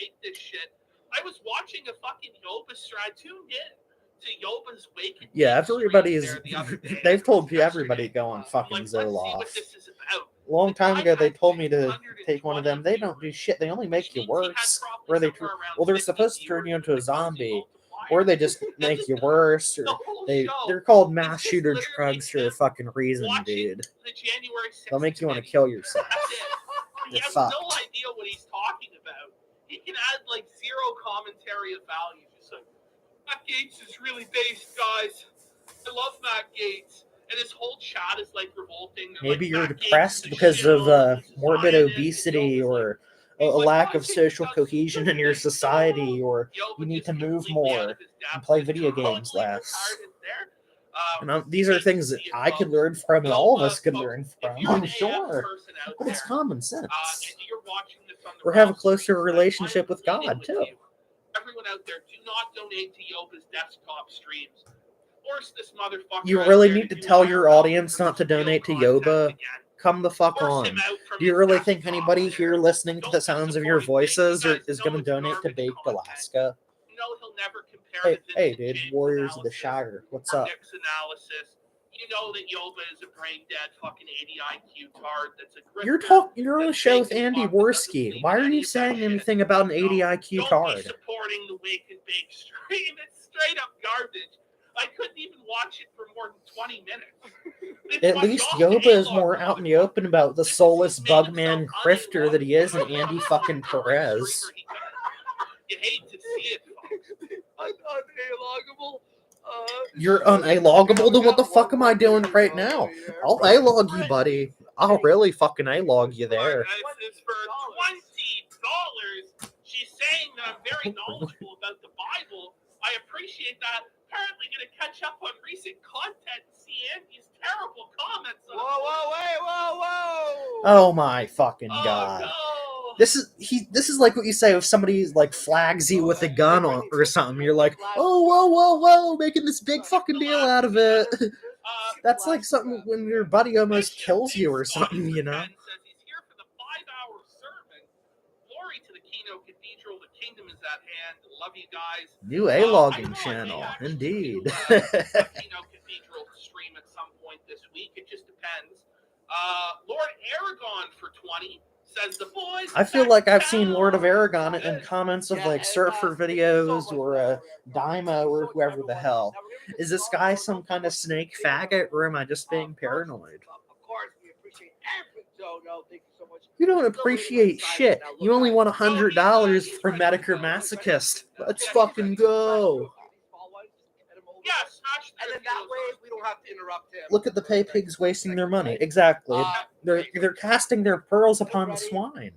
I was watching a fucking Yoba strat tuned in to Yoba's Wake and Yeah, Bake stream everybody's. there the other day. They've told Yesterday. everybody to go on I'm fucking like, let's see what Zoloft. this is about. A long The time guy ago, they had told me to 220 take one of them. They don't do shit. They only make which you means he had worse. probably Or they, somewhere around well, they're 50 supposed to turn you viewers into a because he zombie, multiplied or they it. just And make this you is worse. the Or whole they're show. called mass It's just shooter literally drugs for a him fucking reason, watching dude. the January 6th They'll make you want to committee. kill yourself. That's it. He You're has fucked. no idea what he's talking about. He can add like zero commentary of value. Just like, Matt Gates is really based, guys. I love Matt Gates. And his whole chat is like revolting. They're Maybe like, you're Matt Gates depressed is a because of shithole, he's a morbid Zionist, and obesity Yoba's or like, a he's like, lack "Oh, of I think social that's cohesion in your society, or Yoba you need just to move completely out more of his depth and play and video games totally less. retarded there. And these are hate to things that see it, I could folks. learn from, and all of Yoba, us could folks, learn if from, you're an I'm AF sure. person out But it's there, common sense. and you're watching this on the Or have a raw closer streams, relationship I with am pleading God, with too. you. Everyone out there, do not donate to Yoba's desktop streams. Force this motherfucker You out really there need to do tell your IRL audience not to real donate to content Yoba. again. Come the fuck Force on. him out from Do you his really think desktop anybody there. here listening to Don't the be sounds of your supporting Baked. You voices guys is know going to it's donate to garbage Baked content. Alaska? You know he'll never compare to Hey, Vincent dude, James' Warriors of the analysis Shire. What's or up? Nick's analysis. You know that Yoba is a brain dead fucking 80 IQ tard that's a grifter. You're on a that's show with fake as Andy fuck, that doesn't Worski. believe Why in are any you of that saying shit. anything about an 80 No, IQ don't be tard? supporting the Wake and Bake stream. It's straight up garbage. I couldn't even watch it for more than 20 minutes. It's At my least job to Yoba is analog more the out in the motherfucker. open about the Since soulless he's made bugman himself grifter that he is, and unalogous, Andy fucking Perez. You hate to see it, folks. Unalogable. You're unalogable? Then what the fuck am I doing right now? I'll A-log you, buddy. I'll really fucking A-log you there. This is for $20. She's saying that I'm very knowledgeable about the Bible. I appreciate that. Apparently gonna catch up on recent content and see Andy's terrible comments on Whoa. Oh my fucking Oh, god. no. This is like what you say if somebody like flags you with a gun or something. You're like, oh, whoa, making this big fucking deal out of it. That's like something when your buddy almost kills you or something, you know? Says he's here for the 5-hour sermon. Glory to the Kino Cathedral. The kingdom is at hand. Love you guys. New I A-logging don't know, I may channel, actually indeed. do, a Kino Cathedral stream at some point this week. It just depends. Lord Aragon for 20 Says the boys. I feel back like in I've seen town. Lord of Aragon in comments of Yeah, like and, surfer thank you so videos much, or Dymo or so whoever the everyone. hell. Now we're gonna Is do this some guy songs. some kind of snake faggot, or am I just being paranoid? Of course, we appreciate every dono. Thank you so much. You don't Still waiting on appreciate Simon. shit. Now, look, You only guys, want No, $100 he's for ready to Medicare go. Masochist. Let's Yeah, fucking he's go. Yeah, smash And then that way we don't have to interrupt him. Look at the pay pigs wasting their money. Exactly. They're casting their pearls upon the swine.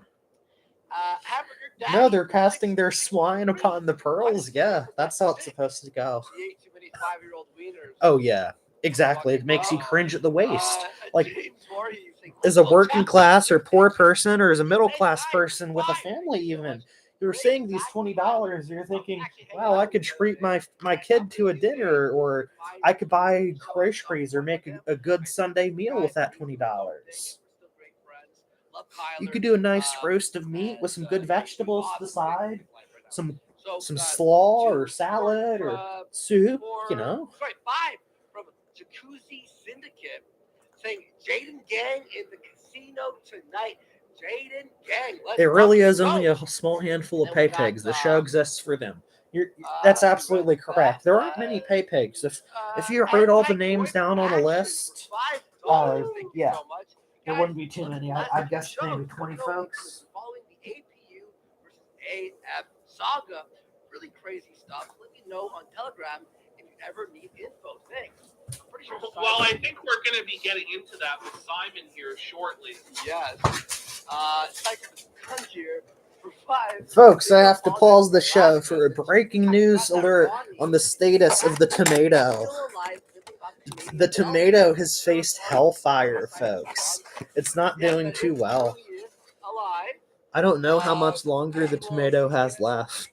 Hamburger Daddy No, they're for casting their 663. swine upon the pearls. Yeah, that's how it's supposed to go. He ate too many 5-year-old wieners. Oh yeah, exactly. It makes you cringe at the waist. Like, James Voorhees saying, as a "Let's go, working champ." class or poor person or as a middle Hey, class guys, person with a why? family, Thank you so even, much. you're seeing these $20. You're thinking, wow, I could treat my kid to a dinner, or I could buy groceries or make a good Sunday meal with that $20. You could do a nice roast of meat with some good vegetables to the side, some slaw or salad or soup, you know. Sorry, 5 from Jacuzzi Syndicate saying Jaden Gang in the casino tonight. Jaden Gang, let's It really is go. only a small handful of Then pay we got, pigs. The show exists for them. That's absolutely correct. There aren't many pay pigs. If you heard all the names down on a list, yeah, there wouldn't be too many. I'd guess maybe 20 folks. Following the APU versus AF saga, really crazy stuff. Let me know on Telegram if you ever need info. Thanks. I'm pretty sure Well, I think we're going to be getting into that with Simon here shortly. Yes. Here for 5. Folks, I have to pause the show for a breaking news alert on the status of the tomato. The tomato has faced hellfire, folks. It's not doing too well. I don't know how much longer the tomato has left.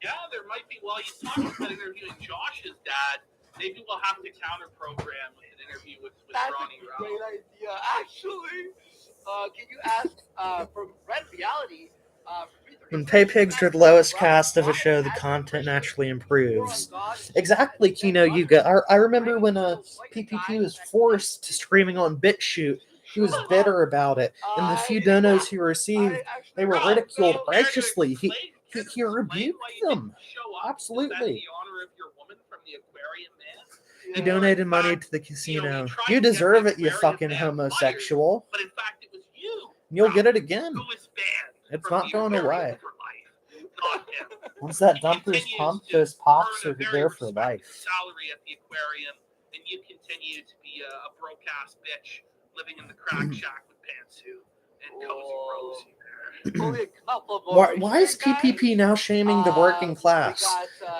Yeah, there might be. Well, he's talking about interviewing Josh's dad. Maybe we'll have to counter program with an interview with That's Ronnie a Rao. great idea, actually. Can you ask from Red Reality? When pay pigs are the lowest cast of a show, the content naturally improves. Exactly, Kino Yuga. I remember when PPP was forced to streaming on BitChute, he was bitter about it, and the few donos he received, they were ridiculed righteously. He rebuked them. Absolutely. He donated money to the casino. You deserve it, you fucking homosexual. But in fact, it was you. You'll get it again. Who was banned. It's from not the going aquarium away. for life. Not him. Once that He dumper's continues pumped, to those pops earn are a very there for respected life. Salary at the aquarium, and you continue to be a broke ass bitch living in the crack shack with Pantsu and Cozy Rosie there. Only a couple more. Why is PPP now shaming the working class?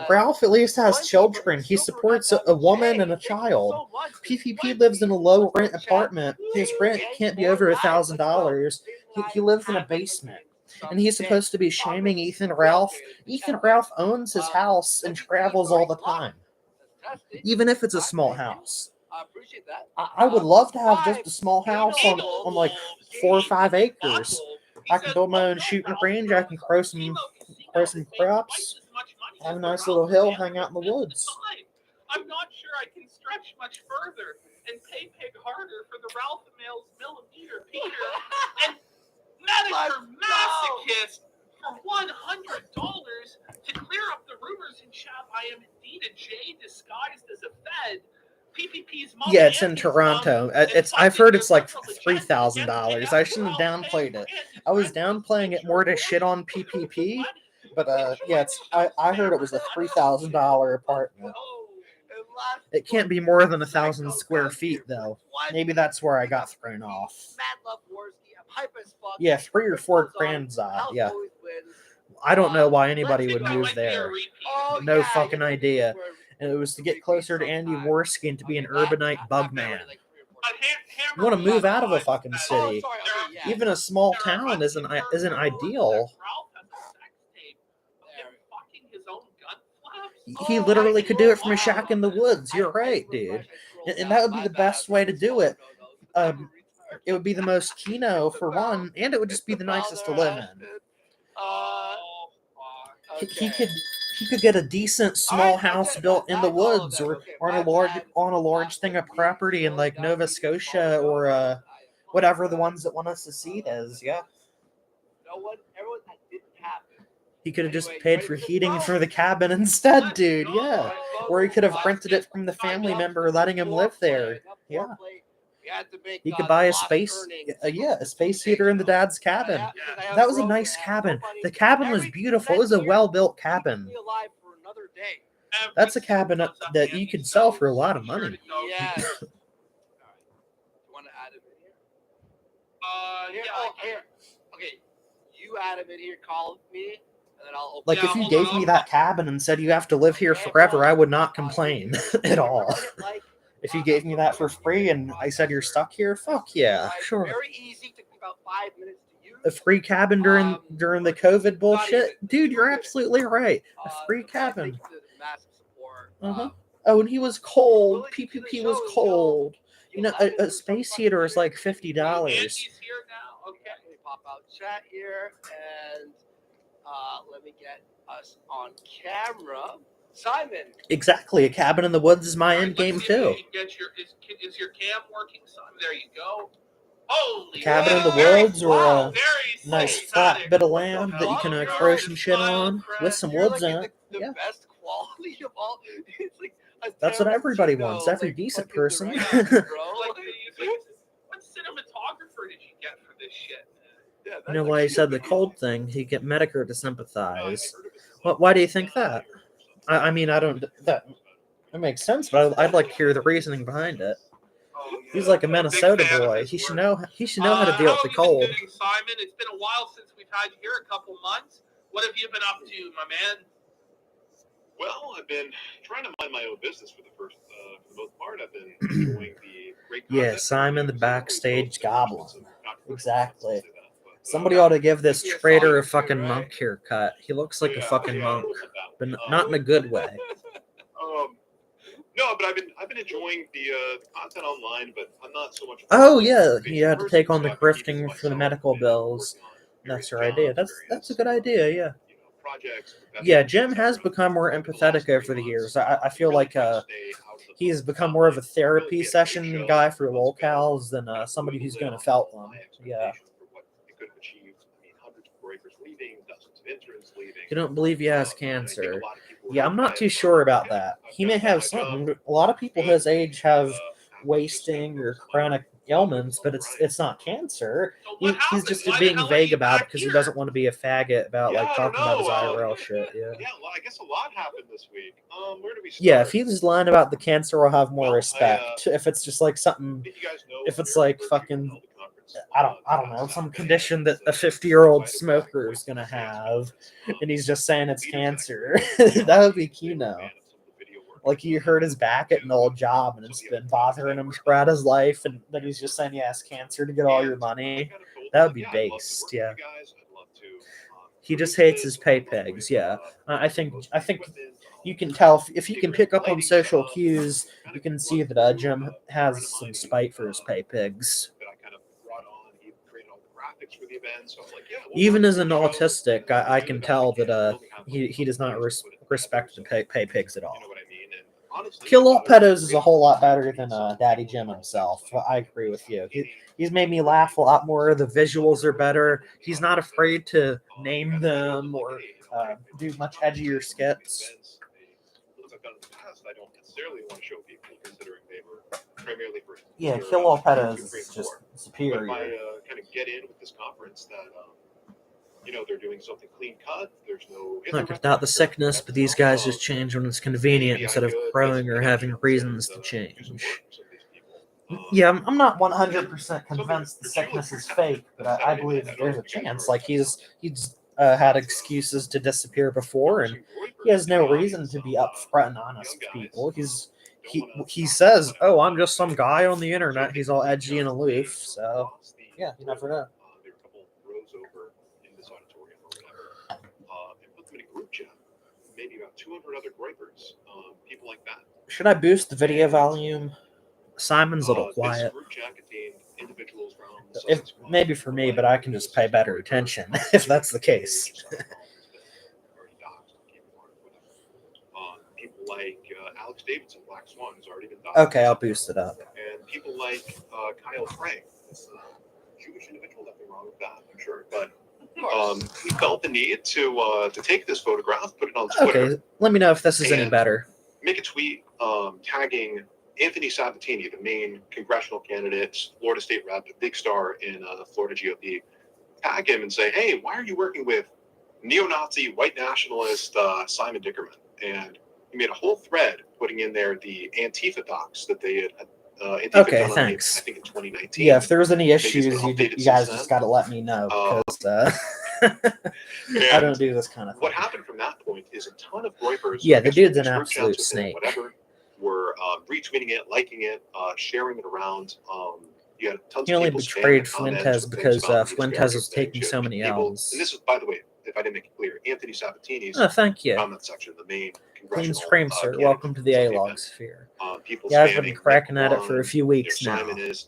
Ralph at least has children. He supports a woman and a child. PPP lives in a low rent apartment. His rent can't be over $1,000. He lives in a basement. And he's supposed to be shaming Ethan Ralph. Ethan Ralph owns his house and travels all the time, even if it's a small house. I would love to have just a small house on like 4 or 5 acres. I can build my own shooting range. I can grow some crops. Have a nice little hill, hang out in the woods. I'm not sure I can stretch much further and pay pig harder for the Ralph Mails millimeter Peter and Medicare Masochist for $100 to clear up the rumors in chat. I am indeed a J disguised as a Fed. PPP's mom. Yeah, it's in Toronto. I've heard it's like $3,000. I shouldn't have downplayed it. I was downplaying it more to shit on PPP, but yeah, I heard it was a $3,000 apartment. It can't be more than 1,000 square feet though. Maybe that's where I got thrown off. Yeah, 3 or 4 grand. Yeah. I don't know why anybody would move there. No fucking idea. And it was to get closer to Andy Worski and to be an urbanite bug man. You want to move out of a fucking city. Even a small town isn't ideal. He literally could do it from a shack in the woods. You're right, dude. And that would be the best way to do it. It would be the most Kino for one, and it would just be the nicest to live in. He could get a decent small house built in the woods or on a large thing of property in like Nova Scotia or whatever the ones that want us to see it is. Yeah, Everyone that didn't happen. he could have just Anyway, paid ready for for heating go? for the cabin instead, Let's dude. go. Yeah, or he could have rented it from the family member, letting him live there. Yeah. We had to make He could buy a lost space, earnings. a space heater in the dad's cabin. Yeah, because I have That was a growth nice and I have no cabin. money. The cabin was Every beautiful. It was a cent here well-built keeps cabin. me alive for another day. That's a cabin that you could sell for a lot of money. Yes. All right. You want to add him in here? Here, here. Okay. You add him in here. Call me, and then I'll open. Like, Yeah, if you hold gave on, me that cabin and said you have to live here forever, I would not complain at all. If you gave me that for free and I said you're stuck here, fuck yeah, sure. Very easy. Took me about 5 minutes to use. A free cabin during the COVID bullshit, dude. You're absolutely right. A free cabin. Massive support. Oh, and he was cold. PPP was cold. You know, a space heater is like $50. Andy's here now. Okay. Let me pop out chat here and let me get us on camera. Simon. Exactly. A cabin in the woods is my All right, end game let's see if too. we can get is your cam working, son? There you go. Holy Cabin in the very- woods or wow, a very nice safe. flat That bit of is- land that you can You're throw some shit smiling, on Fred. with some You're woods like in in it. the Yeah. best quality of all. It's like a That's what everybody wants. Every like, decent fucking person. director, bro. Like, what cinematographer did you get for this shit? Yeah, You know why he said the cold thing? He get Medicare to sympathize. Why do you think that? I mean, I don't. That makes sense, but I'd like to hear the reasoning behind it. He's like a Minnesota Big fan of boy. his He should work. know. He should know how to deal with the have you cold. been doing, Simon? It's been a while since we've had you here. A couple months. What have you been up to, my man? Well, I've been trying to mind my own business for the most part. I've been enjoying the great Yeah, content. Simon the backstage goblin. Some controversial Exactly. thoughts to say that, but, Somebody ought to give this traitor a fucking monk haircut. He looks like a fucking monk, but not in a good way. No, but I've been enjoying the content online, but I'm not so much. Oh yeah, he had to take on the grifting for the medical bills. That's your idea. That's a good idea. Yeah. Yeah, Jim has become more empathetic over the years. I feel like he's become more of a therapy session guy for locals than somebody who's going to felt them. Yeah. You don't believe he has cancer? Yeah, I'm not too sure about that. He may have something. A lot of people his age have wasting or chronic ailments, but it's not cancer. He's just being vague about it because he doesn't want to be a faggot about like talking about his IRL shit. Yeah. Yeah, well, I guess a lot happened this week. Where do we start? Yeah, if he's lying about the cancer, I'll have more respect. If it's just like something, if it's like fucking, I don't know, some condition that a 50-year-old smoker is gonna have, and he's just saying it's cancer, that would be Kino. Like he hurt his back at an old job, and it's been bothering him throughout his life, and then he's just saying he has cancer to get all your money. That would be based, yeah. He just hates his pay pegs, yeah. I think you can tell if you can pick up on social cues, you can see that Jim has some spite for his pay pigs. Even as an autistic, I can tell that he does not respect the pay pigs at all. Kill All Pedos is a whole lot better than Daddy Jim himself. I agree with you. He's made me laugh a lot more. The visuals are better. He's not afraid to name them or do much edgier skits. Yeah, Kill All Pedos is just superior. But if I kind of get in with this conference that they're doing something clean cut. There's no. Look, it's not the sickness, but these guys just change when it's convenient instead of growing or having reasons to change. Yeah, I'm not 100% convinced the sickness is fake, but I believe that there's a chance. Like he's had excuses to disappear before, and he has no reason to be upfront and honest with people. He says, "Oh, I'm just some guy on the internet." He's all edgy and aloof. So yeah, you never know. There are a couple rows over in this auditorium or whatever, and put them in a group chat. Maybe about 200 other gripers, people like that. Should I boost the video volume? Simon's a little quiet. Maybe for me, but I can just pay better attention if that's the case. People like Alex Davidson, Black Swan, has already been doxxed. Okay, I'll boost it up. And people like Kyle Frank, Jewish individual, nothing wrong with that, I'm sure. But he felt the need to take this photograph, put it on Twitter. Okay, let me know if this is any And better. make a tweet tagging Anthony Sabatini, the main congressional candidate, Florida State Rep, a big star in Florida GOP. Tag him and say, hey, why are you working with neo-Nazi, white nationalist Simon Dickerman? And he made a whole thread putting in there the Antifa docs that they had Antifa Okay, done on thanks. I think in 2019. Yeah, if there was any Maybe it's issues, been you updated guys since just then. got to let me know, because I And don't do this kind of thing. what happened from that point is a ton of Groypers, Yeah, I the guess, dude's with an these group absolute chats with him, snake. whatever, were retweeting it, liking it, sharing it around. You had tons He of only people betrayed spamming comments Fuentes with because things about the Fuentes Australian was thing. taking You so had many people, L's. and this is, by the way, if I didn't make it clear, Anthony Sabatini's Oh, thank you. comment section, the main Clean congressional stream, sir. candidate Welcome to the for A-Log event. sphere. People Yeah, I've spamming been Nick cracking at it for a Malone, few weeks they're now. Simonist,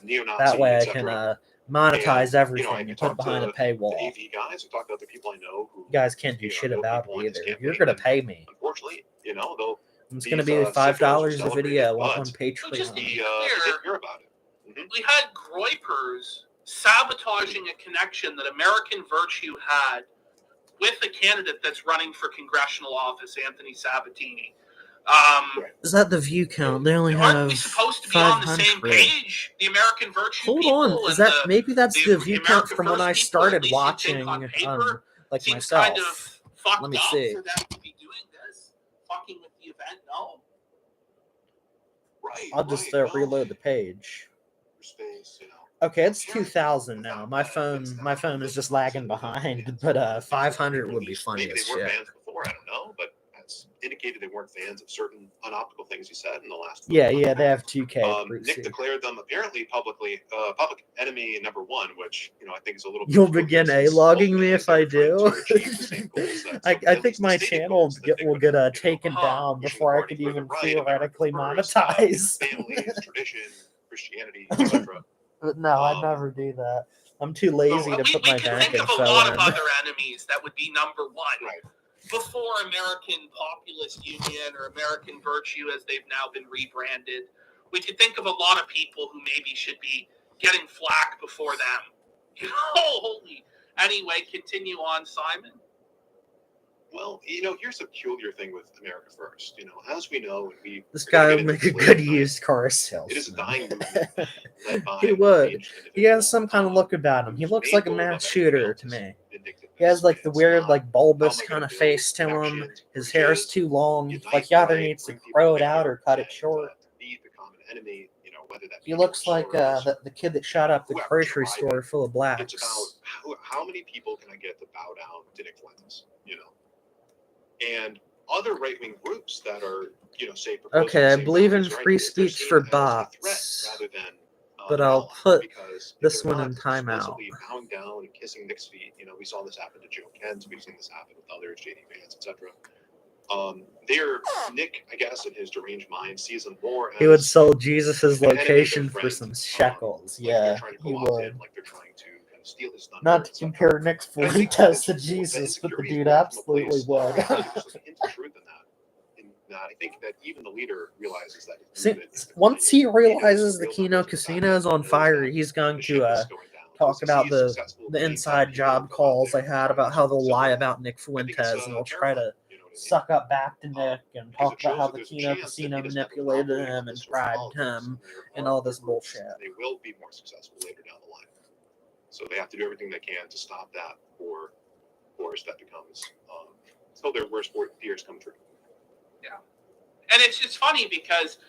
neo-Nazi, That way I etc. can monetize And, everything I and can put it talk behind a to paywall. the AV guys. I talk to other people I know who You guys can't do know shit about people it in his either. campaign, You're gonna and pay me. unfortunately, It's gonna these be sickos are $5 a celebrated, video on but So just Patreon. to be they clear, didn't hear about it. we had Groypers sabotaging a connection that American Virtue had with a candidate that's running for congressional office, Anthony Sabatini. Right. Is that the view count? They only Aren't have we supposed to be on the same 500. page? The American Virtue Hold people on, is and that maybe that's the view count America from when First I people, started at least you'd watching, think on paper, like seems myself. kind of fucked Let me up see. for them to be doing this, fucking with the event. No. Right. I'll just right. Well, reload the page. space, Okay, it's 2,000 now. My phone is just lagging behind, but 500 would be funny Maybe as they were shit. fans before. I don't know, but that's indicated they weren't fans of certain unoptical things he said in the last. Yeah, they have 2K. Nick declared them apparently public enemy number one, which I think is a little. You'll bit begin ridiculous, A-logging me as if they're I trying do. to achieve the same goals that I some, at think least the my stated channel goals that will Nick get would, taken down pushing before the I party could further even right, theoretically America first, monetize. families, tradition, Christianity, etc. But no, I'd never do that. I'm too lazy to put we my can bank think of a info lot in. of other enemies that would be number one. Right. Before American Populist Union or American Virtue, as they've now been rebranded, we could think of a lot of people who maybe should be getting flack before them. Holy. Anyway, continue on, Simon. Well, here's the peculiar thing with America First. As we know, and This guy would make a good used car salesman. it is a dying movement led by He would. He has some kind of individual, look about him. He whose looks main like a goal mass above shooter everything to else is me. vindictiveness. He has like the It's weird, not, like bulbous how am I kind gonna of build face to him. connections, His hair is bridges, too long. unite, Like he either right, needs to bring people grow it out together, or cut it and, short. defeat the common enemy, whether that be He looks George like Soros, the kid that shot up the whoever, grocery Joe store Biden. full of blacks. It's about how many people can I get to bow down to Nick Fuentes, and other right-wing groups that are, say, proposing Okay, the I same believe in values or free ideas, they're speech seen for as a threat bots, rather than but an I'll ally, put because if this they're one not in timeout. explicitly bowing down and kissing Nick's feet, we saw this happen to Joe Kent, we've seen this happen with others, JD Vance, etc. Nick, I guess, in his deranged mind, sees them more as He would sell Jesus' an enemy location than for friend. some shekels. Like they're Yeah, trying to he co-opt him, would. like they're trying to kind of steal his thunder. Not to etc. compare Nick And I think Fuentes to that Jesus, but the insecurity is dude born from a absolutely place would. of, there's just a hint of truth in that. I think that even the leader realizes that. Once he realizes the Kino casino is on fire, he's going to talk about the inside job calls I had about how they'll lie about Nick Fuentes, and they'll try to suck up back to Nick and talk about how the Kino casino manipulated him and bribed him and all this bullshit. They will be more successful later down the line. So they have to do everything they can to stop that, or worse, that becomes until their worst fears come true. Yeah. And it's just funny because,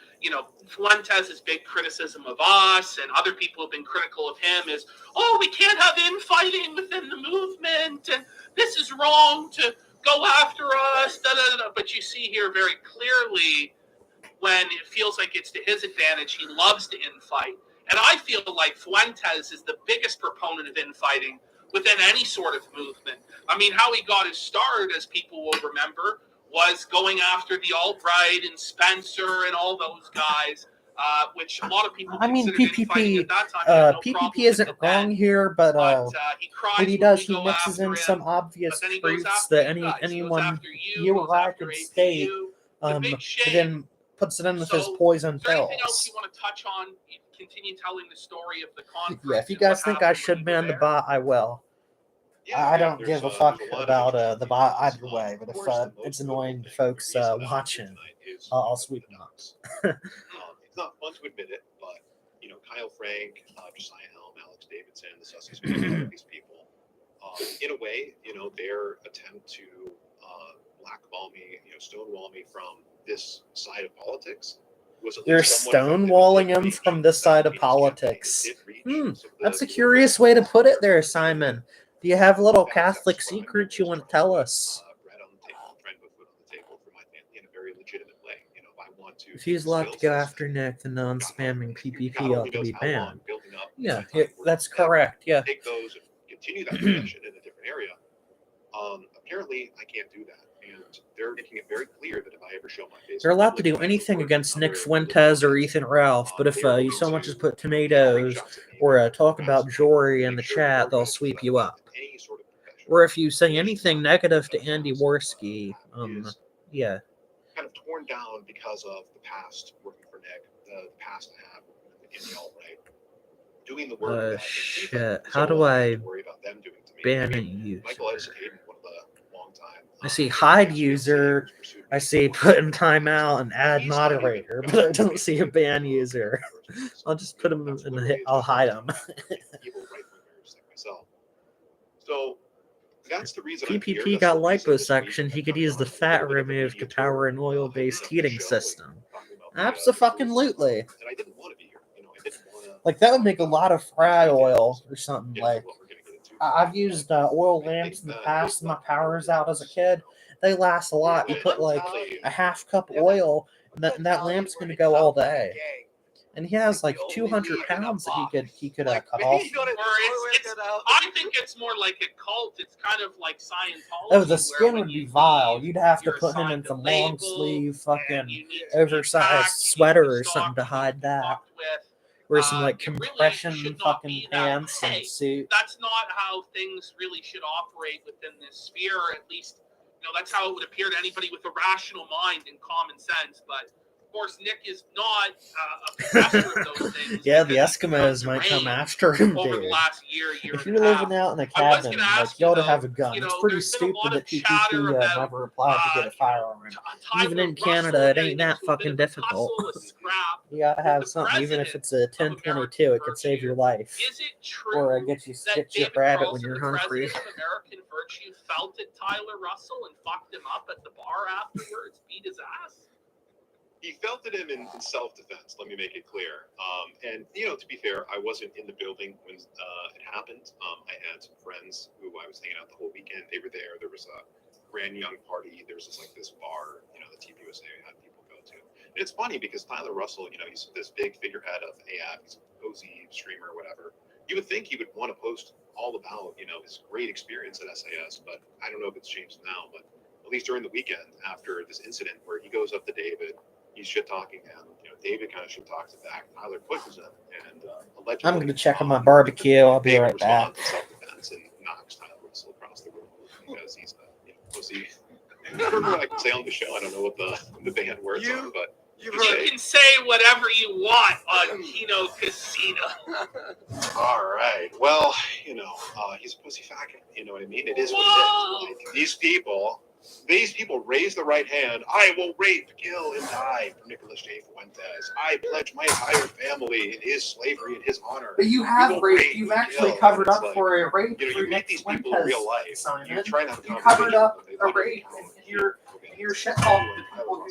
Fuentes' big criticism of us and other people have been critical of him is, we can't have infighting within the movement and this is wrong to go after us. Da, da, da. But you see here very clearly when it feels like it's to his advantage, he loves to infight. And I feel like Fuentes is the biggest proponent of infighting within any sort of movement. I mean, how he got his start, as people will remember, was going after the alt-right and Spencer and all those guys, which a lot of people PPP, at that time. PPP isn't wrong here, but what he does, he mixes in some obvious truths that anyone you or I could state, but then puts it in with his poison Is there anything else pills. you want to touch on, continue telling the story of the conference. Yeah, if you and what guys think I happened should when you ban were the there. bot, I will. I don't give a fuck about the bot either way, but if it's annoying to folks watching, I'll sweep them up. It's not fun to admit it, but Kyle Frank, Josiah Helm, Alex Davidson, the Sussex family, these people, in a way, their attempt to blackball me, stonewall me from this side of politics was at You're least somewhat effective. stonewalling him from this side of politics. That's a curious way to put it there, Simon. Do you have little Catholic secrets you want to tell us? Bread on the table, trying to put food on the table for my family in a very legitimate way. If I want to, If he's allowed to go after Nick, the non-spamming PPP ought to be banned. Yeah, that's correct. Yeah. Take those and continue that discussion in a different area. Apparently, I can't do that, and they're making it very clear that if I ever show my face, They're allowed to do anything against Nick Fuentes or Ethan Ralph, but if you so much as put tomatoes or talk about Jory in the chat, they'll sweep you up. Or if you say anything negative to Andy Worski, yeah. Kind of torn down because of the past working for Nick, the past I have in the alt-right, doing the work that shit. How do I worry about them doing to me. ban a user? Michael Edison Hayden, one of the long time. I see hide user. I see put in timeout and add moderator, but I don't see a ban user. I'll just put him in the. I'll hide him. So that's the reason PPP got liposuction. He could use the fat removed to power an oil-based heating system. Absolutely. Like that would make a lot of fry oil or something. Like I've used oil lamps in the past. My power's out as a kid. They last a lot. You put like a half cup oil, and that lamp's gonna go all day. And he has like 200 pounds that he could cut off. I think it's more like a cult. It's kind of like Scientology. Oh, the skin would be vile. You'd have to put him in some long sleeve, fucking oversized sweater or something to hide that. Or some like compression fucking pants and suit. That's not how things really should operate within this sphere. At least, that's how it would appear to anybody with a rational mind and common sense. But of course, Nick is not a professor of those things. Yeah, the Eskimos might come after him, over dude. the last year If you're living out in a cabin, like you ought to have a gun. It's pretty stupid that PPP never applied to get a firearm. Even in Canada, it ain't that fucking difficult. You gotta have something, even if it's a 1022, it could save your life. Is it true or get you rabbit when you're hungry. The president of American Virtue felt at Tyler Russell and fucked him up at the bar afterwards, beat his ass? He felt it in self-defense. Let me make it clear. And to be fair, I wasn't in the building when it happened. I had some friends who I was hanging out the whole weekend. They were there. There was a Grand Young party. There was this bar, the TV USA had people go to. And it's funny because Tyler Russell, he's this big figurehead of AF, he's a cozy streamer, whatever. You would think he would want to post all about, his great experience at SAS, but I don't know if it's changed now. But at least during the weekend after this incident where he goes up to David. He's shit talking him. David kind of shit talks it back. Tyler pushes him, and allegedly. I'm gonna check on my barbecue. I'll be right back. Self-defense and knocks Tyler Russell across the room because he's a pussy. Whatever I can say on the show. I don't know what the band words are, but you can say whatever you want on Kino Casino. All right. Well, he's a pussy faggot. You know what I mean? It is what it is. Like, these people raise the right hand. I will rape, kill, and die for Nicholas J. Fuentes. I pledge my entire family in his slavery and his honor. But you have raped. You've actually covered up for a rape. You meet these people in real life. Simon. You try not to covered up a rape, and you're shit talking to people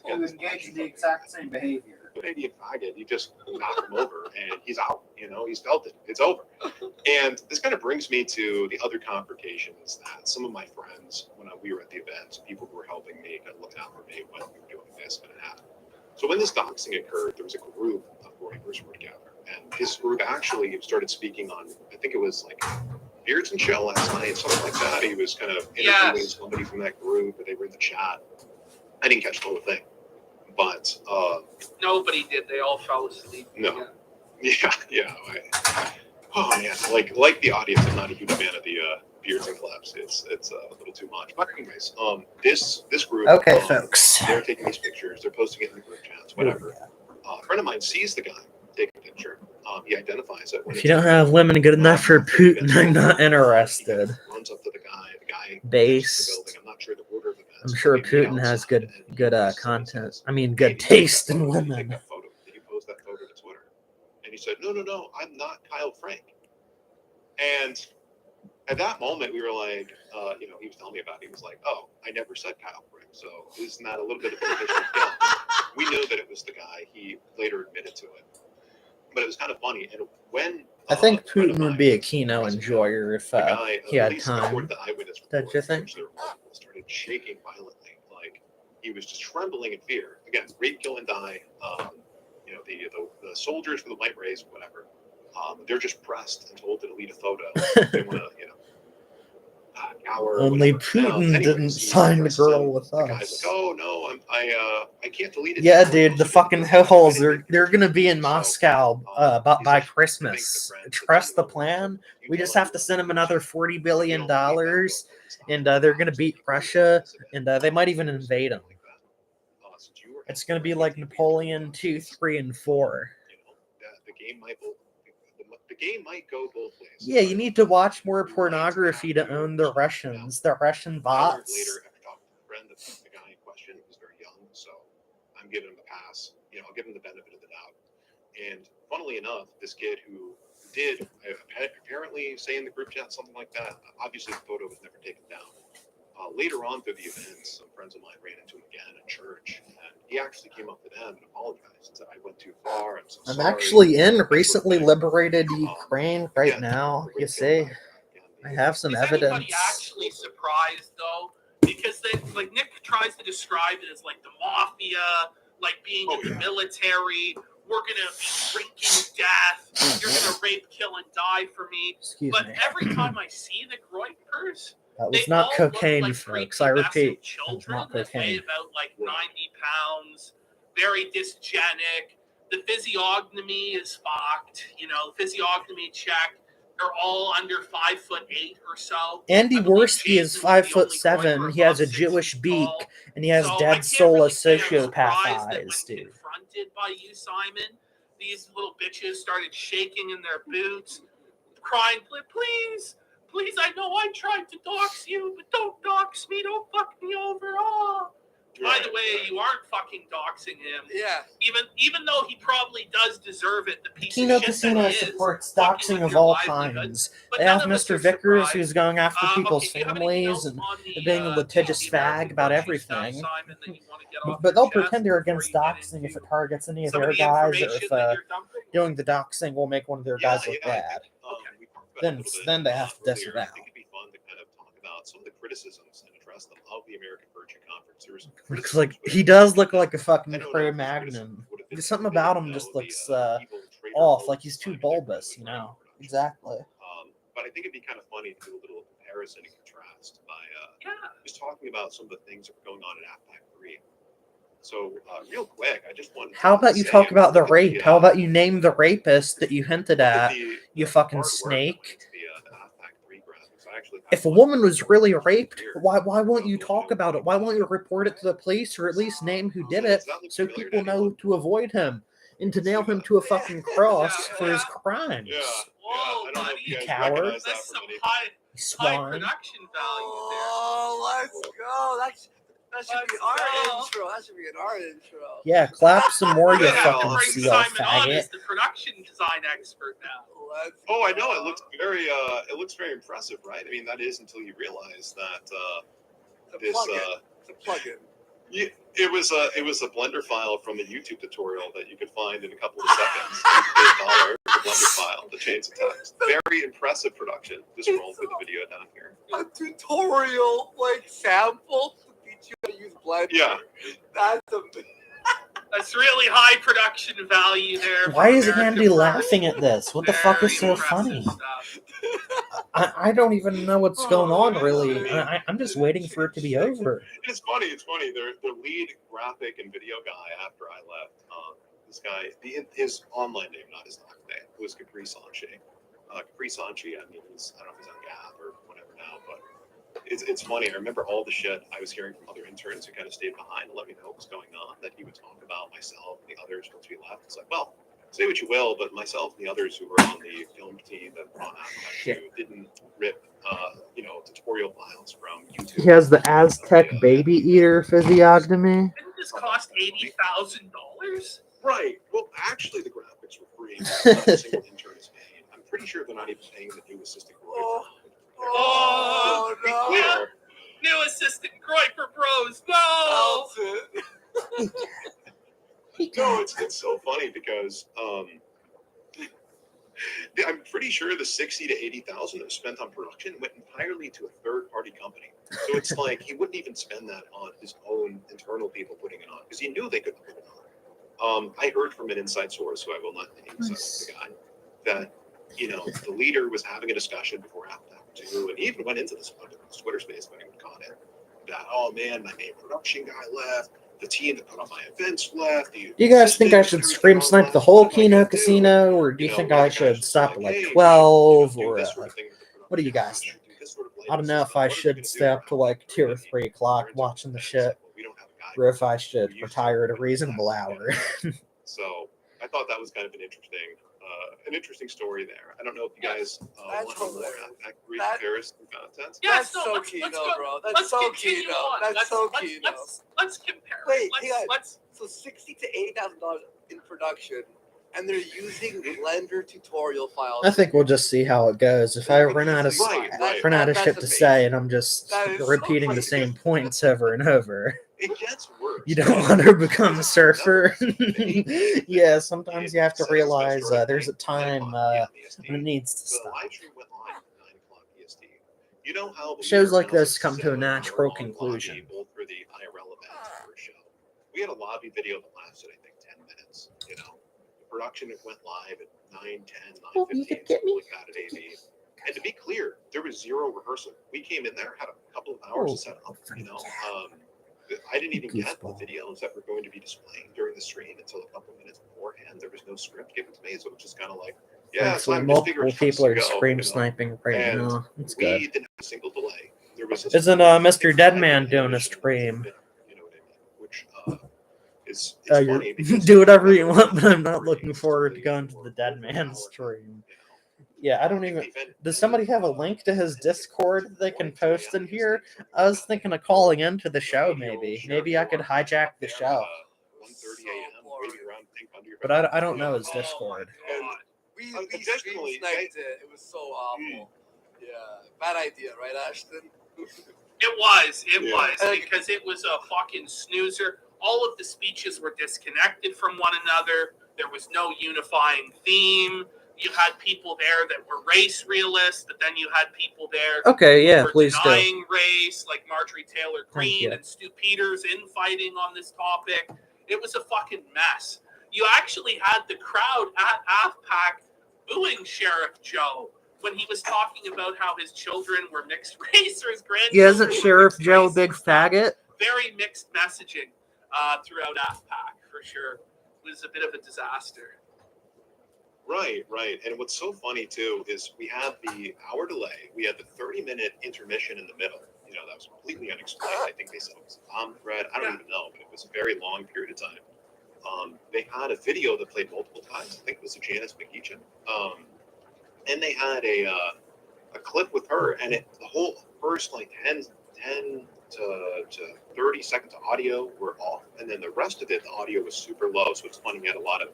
who engage in the exact same behavior. Canadian faggot, you just knock him over and he's out. He's felt it. It's over. And this kind of brings me to the other confrontations that some of my friends, when we were at the event, people who were helping me, kind of looking out for me when we were doing this and that. So when this doxing occured, there was a group of 40ers who were together. And this group actually started speaking on, I think it was like Beards and Shell last night, something like that. He was kind of interviewing somebody from that group, but they were in the chat. I didn't catch the whole thing. But nobody did. They all fell asleep. No. Yeah. Oh man, like the audience, I'm not a huge fan of the Beards and Collapse. It's a little too much. But anyways, this group. Folks. They're taking these pictures. They're posting it in the group chats. Whatever. A friend of mine sees the guy take a picture. He identifies it. When If you don't have women good enough for Putin, I'm not interested. He runs up to the guy. The guy Based. enters the building. I'm not sure the order of events. I'm sure but we meet Putin has outside, good and he content. says, I mean, "Hey, good did you take taste that in photo? Did you take women. that photo? Did you post that photo to Twitter?" And he said, No, I'm not Kyle Frank. And at that moment, we were like, he was telling me about it. He was like, "Oh, I never said Kyle Frank." So isn't that a little bit of an additional guilt? We knew that it was the guy. He later admitted to it. But it was kind of funny. And when I think a friend of Putin would mine be a was Kino pressing him, enjoyer if the guy, he at had least time. according to eyewitness Don't you reports, think? which there were multiple, started shaking violently, like he was just trembling in fear. Again, rape, kill, and die. The soldiers for the white race, whatever. They're just pressed and told to delete a photo. They want to, cower. Only whatever. Putin didn't sign the girl with The guy's us. like, "Oh no, I can't delete it." Yeah, anymore. dude, the Also, fucking because I holes, didn't they're gonna be in so, Moscow he's by just Christmas. thanks to friends, Trust the and plan. you We tell just have to everyone send them in the another chat, $40 you billion, don't delete that photo. It's not and gonna they're gonna happen. beat It's gonna Russia, be and they might even invade them. like that. Since you were It's gonna be like Napoleon 2, 3, and 4. The game might the game might go both ways. Yeah, you need to watch more pornography to own the Russians, the Russian I learned bots. later after talking to a friend that the guy in question was very young, so I'm giving him a pass. I'll give him the benefit of the doubt. And funnily enough, this kid who did apparently say in the group chat something like that, obviously the photo was never taken down. Later on through the events, some friends of mine ran into him again at church, and he actually came up to them and apologized and said, "I went too far. I'm so I'm sorry." actually in recently liberated Ukraine right again, now. the You rape, kill, see, and die. I have some Is evidence. anybody actually surprised though? Because Nick tries to describe it as like the mafia, like being in the military. We're gonna be drinking death. You're gonna rape, kill, and die for me. Excuse But me. every time I see the groypers, That they was not all look cocaine, like folks. prepubescent I repeat, that was children not that weigh cocaine. about like 90 pounds, very dysgenic. The physiognomy is fucked. Physiognomy check. They're all under 5'8" or so. Andy I believe Worski is Jason was the only 5'7". groyper He has a above 6 Jewish feet beak, tall. and he has So I dead can't soul really of say I'm sociopath surprised that eyes, when dude. confronted by you, Simon, these little bitches started shaking in their boots, crying, please, I know I tried to dox you, but don't dox me, don't fuck me over. Oh. By the way, you aren't fucking doxing him. Yeah. Even though he probably does deserve it, the piece Kino of shit Casino that he is, supports fucking doxing with of your all livelihood. kinds. But They none have of us Mr. are Vickers, surprised. who's going after people's Okay, do you have anything families else and on the, being a litigious the American fag about virtue stuff, everything. Simon, that you want to get off But your they'll chest pretend they're before against you get doxing if into it targets any of some their of the guys, or information if that you're dumping? doing the doxing will make one of their guys look bad. We talked about it a Then little bit, then they have to earlier. disavow. I think it'd be fun to kind of talk about some of the criticisms and address them of the American Virtue Conference. There was some Looks like criticisms, he does look like a I fucking don't know Cro if these Magnum. criticisms would have been There's something if they about didn't him know just the, looks evil traitor off, cult like he's too Simon Dickman bulbous, was you running know. the production. Exactly. But I think it'd be kind of funny to do a little comparison and contrast by just talking about some of the things that were going on at AFPAC 3. So, real quick, I just wanted to How about you say, talk about the look at rape? How about you name the rapist that you hinted look at at, the you hard fucking work that snake? went into the AFPAC 3 graphics. I actually If a had woman one was really for raped, years. why won't you Let me talk know about it? Why won't you report it to the police, or at least name who did it, Does that look so familiar to people know anyone? to avoid him and to Let's nail do him that. to a fucking cross Yeah, for his yeah. crimes? Whoa, I don't know if buddy. you guys Coward. recognize that That's from some any. high You swine. production value there. Oh, let's go. That should be our Let's go. intro. That should be an our intro. Yeah, clap some more, you Yeah, fucking Bring seal Simon on faggot. as the production design expert now. Let's Oh, I know. go. It looks very impressive, right? I mean, that is until you realize that It's a this plugin. It's a plugin. it was a Blender file from a YouTube tutorial that you could find in a couple of seconds. You pay $1 for the Blender file to change the text. Very impressive production. Just roll through the video down here. A tutorial sample to teach you how to use Blender. Yeah. That's amazing. That's really high production value there. Why from is American Andy Virtue. laughing at this? What the fuck is Very so impressive funny? stuff. I don't even know what's going on, really. I mean, I'm just waiting for it to be over. It's funny. The lead graphic and video guy after I left, this guy, his online name, not his live name, was Capri Sanchi. Capri Sanchi, I mean, I don't know if he's on Gap or whatever now, but it's funny. I remember all the shit I was hearing from other interns who kind of stayed behind and let me know what was going on, that he would talk about myself and the others once we left. It's like, well, say what you will, but myself and the others who were on the film team that brought out Shit. didn't rip, tutorial files from YouTube. He has the Aztec baby eater physiognomy. Didn't this cost $80,000? Right. Well, actually, the graphics were free. Not a single intern is paid. I'm pretty sure they're not even paying the new assistant. Oh, Be no. clear, New assistant Groiper Bros. No. no, it's so funny because I'm pretty sure the 60 to 80,000 that was spent on production went entirely to a third-party company. So it's like he wouldn't even spend that on his own internal people putting it on because he knew they couldn't put it on. I heard from an inside source, who I will not name, the guy, that the leader was having a discussion before Apple 2, and he even went into this Twitter space when he caught it. That, oh man, my main production guy left. The team that put on my events left. Do you guys think I should stream snipe the whole Kino casino, or do you think I should stop at like 12, or what do you guys think? I don't know if I should stay up to like 2 or 3 o'clock watching the shit, or if I should retire at a reasonable hour. So I thought that was kind of an interesting story there. I don't know if you guys want to know more about comparison content. Yeah, That's so Kino, bro. That's let's so continue Kino. on. That's so Kino. Let's compare. Wait, Let's so $60,000 to $80,000 in production, and they're using Blender tutorial files. I think we'll just see how it goes. If I run out of shit to say, and I'm just repeating the same points over and over. It gets worse. You don't want to become a surfer. Yeah, sometimes you have to realize there's a time when it needs to stop. Shows like this come to a natural conclusion. For the IRL event for a show. We had a lobby video that lasted, I think, 10 minutes. The production went live at 9:10, 9:15, something like that at AV. And to be clear, there was zero rehearsal. We came in there, had a couple of hours to set up. I didn't even get the videos that were going to be displaying during the stream until a couple of minutes beforehand. There was no script given to me, so it was just kind of like, yeah, so multiple people are scream sniping right now. It's good. We didn't have a single delay. There was Isn't Mr. Deadman doing a stream? You know what I mean? Which is funny because do whatever you want, but I'm not looking forward to going to the Deadman stream. Yeah, I don't even. Does somebody have a link to his Discord that they can post in here? I was thinking of calling into the show. Maybe I could hijack the show. 1:30 a.m. waiting around But I don't know his Discord. We stream sniped it. It was so awful. Yeah, bad idea, right, Ashton? It was because it was a fucking snoozer. All of the speeches were disconnected from one another. There was no unifying theme. You had people there that were race realists, but then you had people there who were please denying race, like Marjorie Taylor Greene and Stu Peters infighting on this topic. It was a fucking mess. You actually had the crowd at AFPAC booing Sheriff Joe when he was talking about how his children were mixed race or his grandchildren. Yeah, isn't Sheriff Joe a big faggot? Very mixed messaging throughout AFPAC, for sure. It was a bit of a disaster. Right. And what's so funny, too, is we had the hour delay. We had the 30-minute intermission in the middle. That was completely unexplained. I think they said it was a bomb threat. I don't even know, but it was a very long period of time. They had a video that played multiple times. I think it was a Janice McEachin. And they had a clip with her, and the whole first 10 to 30 seconds of audio were off, and then the rest of it, the audio was super low. So it's funny, we had a lot of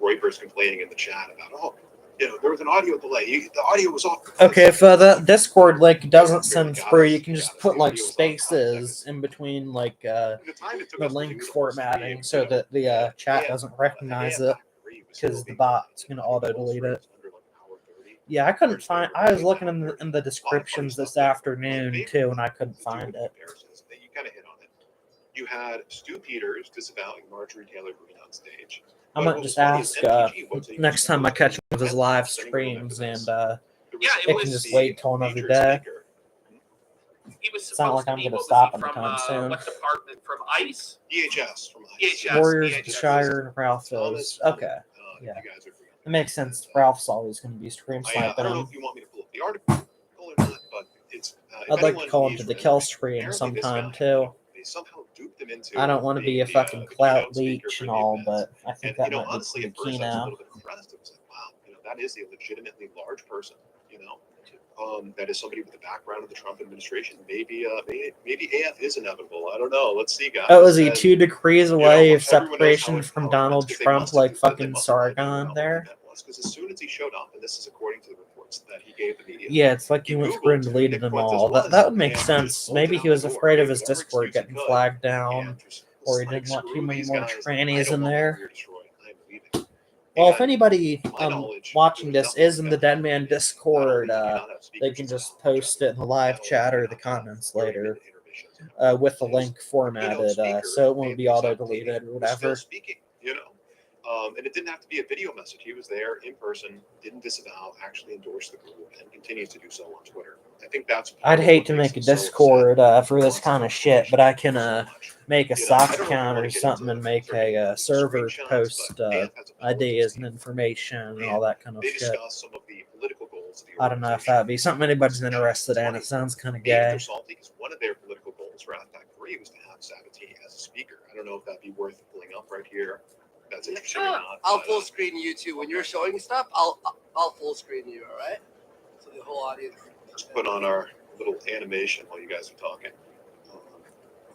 Reuters complaining in the chat about, there was an audio delay. The audio was off. Okay, if the Discord link doesn't send through, you can just put spaces in between the link formatting so that the chat doesn't recognize it, because the bot's gonna auto delete it. Yeah, I couldn't find. I was looking in the descriptions this afternoon too, and I couldn't find it. You kind of hit on it. You had Stu Peters disavowing Marjorie Taylor Greene on stage. I might just ask next time I catch one of his live streams, and it can just wait till another day. He was It's not like supposed to I'm be gonna what stop was he anytime from, soon. what department? From ICE? DHS. From DHS. Warriors, DHS. the Shire, and Ralph is okay. Yeah, it makes sense. Ralph's always going to be stream I sniping don't know him. if you want me to pull up the article or not, but it's. I'd like to call him to the kill stream sometime too. They somehow duped him into. I don't want to be a being fucking the clout keynote speaker leech for and the all, event. but I think And that you know, might be honestly, pretty at first I was a Kino. little bit impressed. It was like, wow, you know, that is a legitimately large person. You know, that is somebody with the background of the Trump administration. Maybe AF is inevitable. I don't know. Let's see, guys. Oh, was he And, 2 degrees you know, away of everyone knows separation from how it Donald went, 'cause they Trump, must like have- they fucking must have let you know Sargon what there? the event was, because as soon as he showed up, and this is according to the reports that he gave the media. Yeah, it's like he He went through and Googled who deleted Nick them Fuentes all. was, That would make and he sense. just Maybe bolted he out was the door, afraid of gave his whatever Discord excuse he getting could, flagged down, and just or he like, didn't want too screw many these more guys. I trannies don't in want my there. career destroyed. I'm leaving. Well, if And anybody to my knowledge, watching there was this nothing is in like the that. Dead Man Not Discord, only did we not have they speakers can as just well, post it in the live not only chat did we or the not have comments 30-minute later intermissions, with the his link formatted, speaker so it won't made be things auto on TV, deleted or was still whatever. speaking, you know. And it didn't have to be a video message. He was there in person, didn't disavow, actually endorsed the group, and continues to do so on Twitter. I think that's part I'd of hate what to makes make a him so upset. Discord for He this wants kind of the shit, but I can so much. make a You know, I sock don't know if you account wanna or get something into and make 30 a server to screenshots, post but AF has a politics ideas and team, information and and all that kind of they shit. discuss some of the political goals of the I don't know if organization. that'd be something anybody's Since interested in. It 2020. sounds kind of Maybe they're gay. salty because one of their political goals for Attack 3 was to have Sabatini as a speaker. I don't know if that'd be worth pulling up right here. If that's interesting or not. I'll but, full screen you too. When you're showing stuff, I'll full screen you. All right. So the whole audience. just put on our little animation while you guys are talking.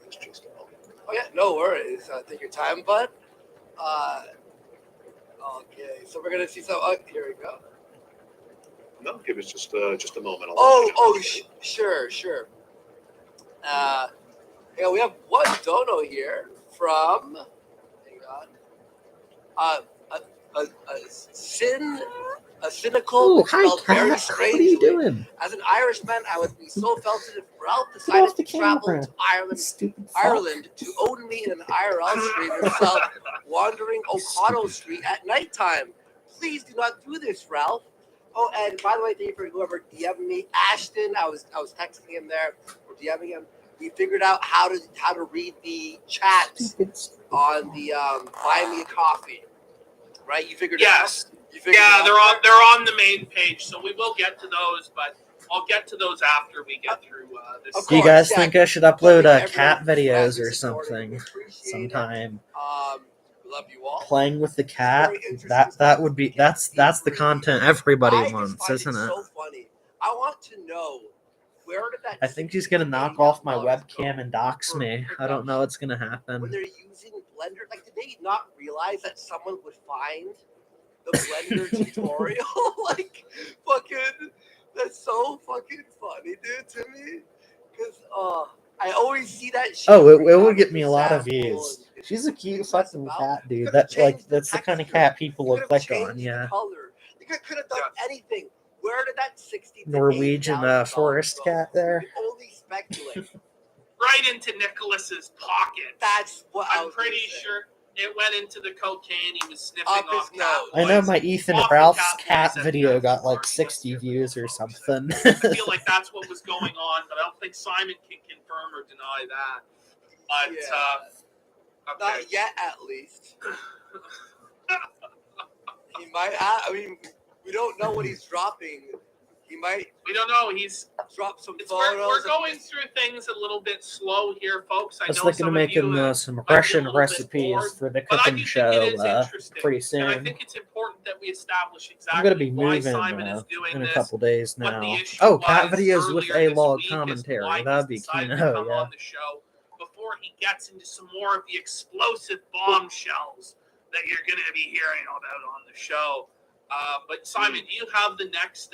It's just a moment. Oh yeah, no worries. Take your time, bud. Okay, so we're gonna see some. Here we go. No, give us just a moment. I'll Sure. Yeah, we have one dono here from. Hang on. A cynical, Ooh, but hi, spelled very Kat. What are strangely. you doing? As an Irishman, I would be so felted if Ralph Get decided off the to travel camera. to Ireland Stupid fuck. Ireland to own me in an IRL stream himself, wandering O'Connell Street at nighttime. Please do not do this, Ralph. Oh, and by the way, thank you for whoever DM'd me, Ashton. I was texting him there or DMing him. We figured out how to read the chats on the Buy Me a Coffee. Right? You figured it out. Yes. You figured it Yeah, out. they're on the main page, so we will get to those, but I'll get to those after we get through this. Of Do you course, guys yeah. think I should upload Everyone cat videos gladly or supporting. something We appreciate sometime? it. Love you all. Playing with the cat. Very interesting That stuff. would be that's the content everybody I just wants, find isn't it? So funny. I want to know where did that. I think she's gonna knock off my $60 webcam go and dox for me. I don't know what's gonna happen. when they're using Blender. Like, did they not realize that someone would find the Blender tutorial? Like, fucking, that's so fucking funny, dude, to me. Because I always see that shit. Oh, it every will time get it's me a a lot of sample views. and She's a cute mess fucking about. cat, You dude. could've That's changed the kind of texture. cat people You will could've click changed on. the Yeah. color. You could have done anything. Where did that 60 to Norwegian $80,000 forest go? cat there. We can only speculate. Right into Nicholas's pocket. That's what I I'm was pretty gonna say. sure it went into the cocaine. He was sniffing Up his off cat nose. I know boys. my Ethan Often Ralph's cat cat boys at video the got like party. 60 views or something. I feel like that's what was going on, but I don't think Simon can confirm or deny that. But Yeah. okay. Not yet, at least. He might have. I mean, we don't know what he's dropping. He might We don't know. He's drop some we're photos. going through things a little bit slow here, folks. I I was know looking some to make of you him some might be a Russian little bit recipes bored, for the but I cooking do show think it is interesting. pretty And I soon. think it's important that we establish I'm gonna exactly be why moving Simon is doing in a this. couple days What the now. issue Oh, cat was videos with earlier a this log week as to commentary. why That'd he's be decided to Kino, come yeah. on the show before he gets into some more of the explosive bombshells that you're going to be hearing about on the show. But Simon, do you have the next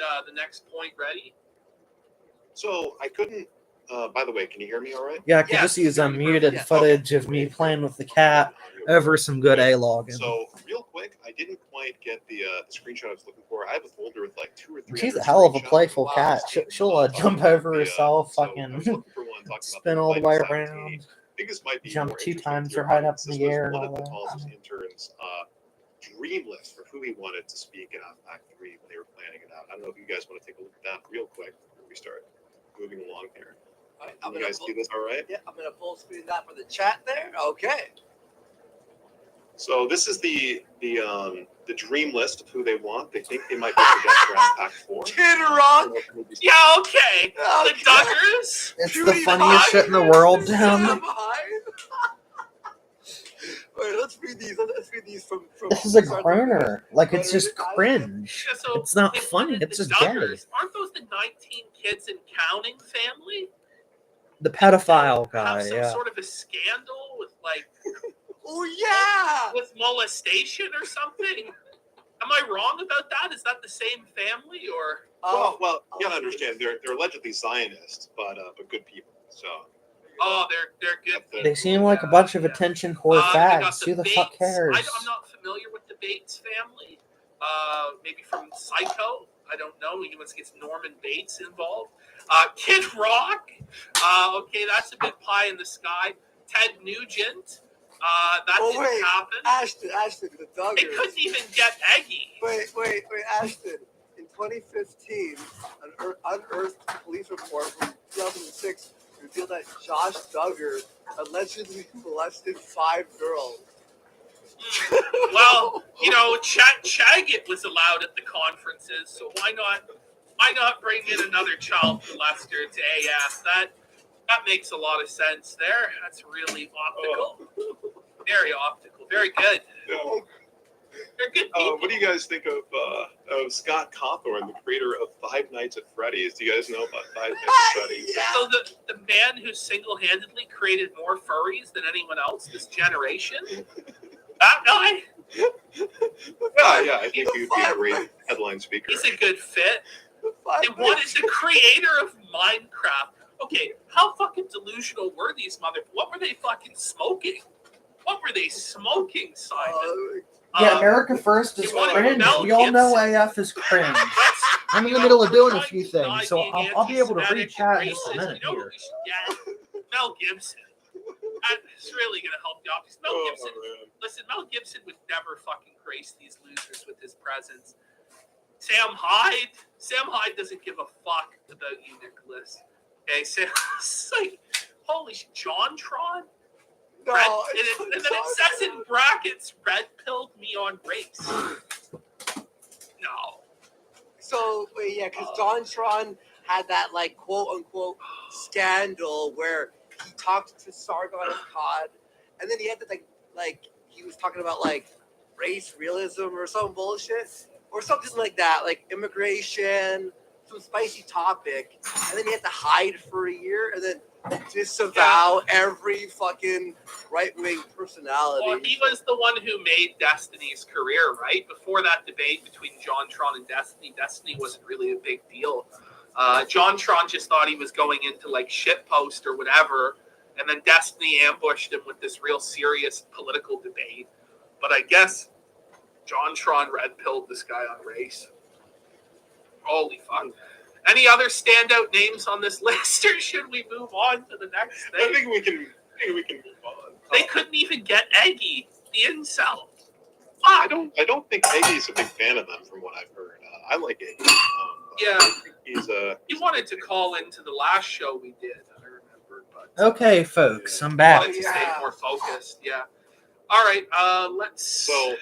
point ready? So I couldn't. By the way, can you hear me all right? Yeah, I could Yes, just use very unmuted perfect. footage of me playing with the cat over some good A-logging. So real quick, I didn't quite get the screenshot I was looking for. I have a folder with like 2 or 3. She's a hell of a playful Wow. cat. She'll jump over herself, so I fucking was looking for one talking spin about all the way lighting around, Sabatini. I think this might be jump more 2 interesting times to your her height up audience. in This the was air and one all of that. Natal's interns' dream list for who he wanted to speak in Act 3 when they were planning it out. I don't know if you guys want to take a look at that real quick before we start moving along here. All right, Can you guys see this all right? Yeah, I'm gonna full screen that for the chat there. Okay. So this is the dream list of who they want. They think they might be able to get for Act 4. Kid Rock. Yeah, okay. The Duggars. It's the PewDiePie funniest shit in the world, versus Sam Tim. Hyde. let's read these. Let's read these from. This is a start to finish. groaner. Like, it's Wanna read just it, Ashton? cringe. Yeah, so It's not they funny. wanted It's the just gay. Duggars. Aren't those the 19 kids and counting family? The pedophile Have guy, some yeah. sort of a scandal with like Oh yeah. with molestation or something. Am I wrong about that? Is that the same family or? Well, you gotta understand they're allegedly Zionists, but good people. So Oh, they're good. They They seem like a bunch of attention whore They got fags. the Who the fuck Bates. cares? I'm not familiar with the Bates family. Maybe from Psycho. I don't know. He once gets Norman Bates involved. Kid Rock. Okay, that's a bit pie in the sky. Ted Nugent. That didn't happen. Ashton, the They Duggars. couldn't even get Eggy. Wait, Ashton. In 2015, an unearthed police report from 2006 revealed that Josh Duggar allegedly molested 5 girls. Well, you know, Chaggett was allowed at the conferences, so why not bring in another child molester to AF? That makes a lot of sense there. That's really optical. Very optical. Very good. They're good people. what do you guys think of Scott Cawthorn, the creator of Five Nights at Freddy's? Do you guys know about Five Nights at Freddy's? Yeah. So the man who single-handedly created more furries than anyone else this generation? That guy? Yeah, I think he would be a great headline speaker. He's a good fit. Five They wanted the creator of Minecraft. Okay, how fucking delusional were these What were they fucking smoking? What were they smoking, Simon? Yeah, America First is you wanted cringe. Mel We all know Gibson. AF is cringe. I'm in You the know, middle of we're doing a trying few to deny things, so being I'll be able to read anti-Semitic chat and in just a racist. minute You know here. what we should get? Mel Gibson. That's really going to help you out. Because Mel Gibson, listen, Mel Gibson would never fucking grace these losers with his presence. Sam Hyde doesn't give a fuck about you, Nicholas. Okay, so it's like, holy shit, JonTron? No, And then it says in brackets, red pilled me on race. No. So wait, yeah, because JonTron had that like quote unquote scandal where he talked to Sargon of Akkad, and then he had to like he was talking about like race realism or some bullshit or something like that, like immigration, some spicy topic, and then he had to hide for a year and then disavow every fucking right-wing personality. Well, he was the one who made Destiny's career, right? Before that debate between JonTron and Destiny wasn't really a big deal. JonTron just thought he was going into like shitpost or whatever, and then Destiny ambushed him with this real serious political debate. But I guess JonTron red-pilled this guy on race. Holy fuck. Any other standout names on this list, or should we move on to the next thing? I think we can move on. They couldn't even get Eggy, the incel. I don't think Eggy's a big fan of them, from what I've heard. I like Eggy. Yeah. He's He wanted to call into the last show we did, I remember. But Okay, folks, I'm back. wanted to stay more focused. Yeah. All right. Let's. So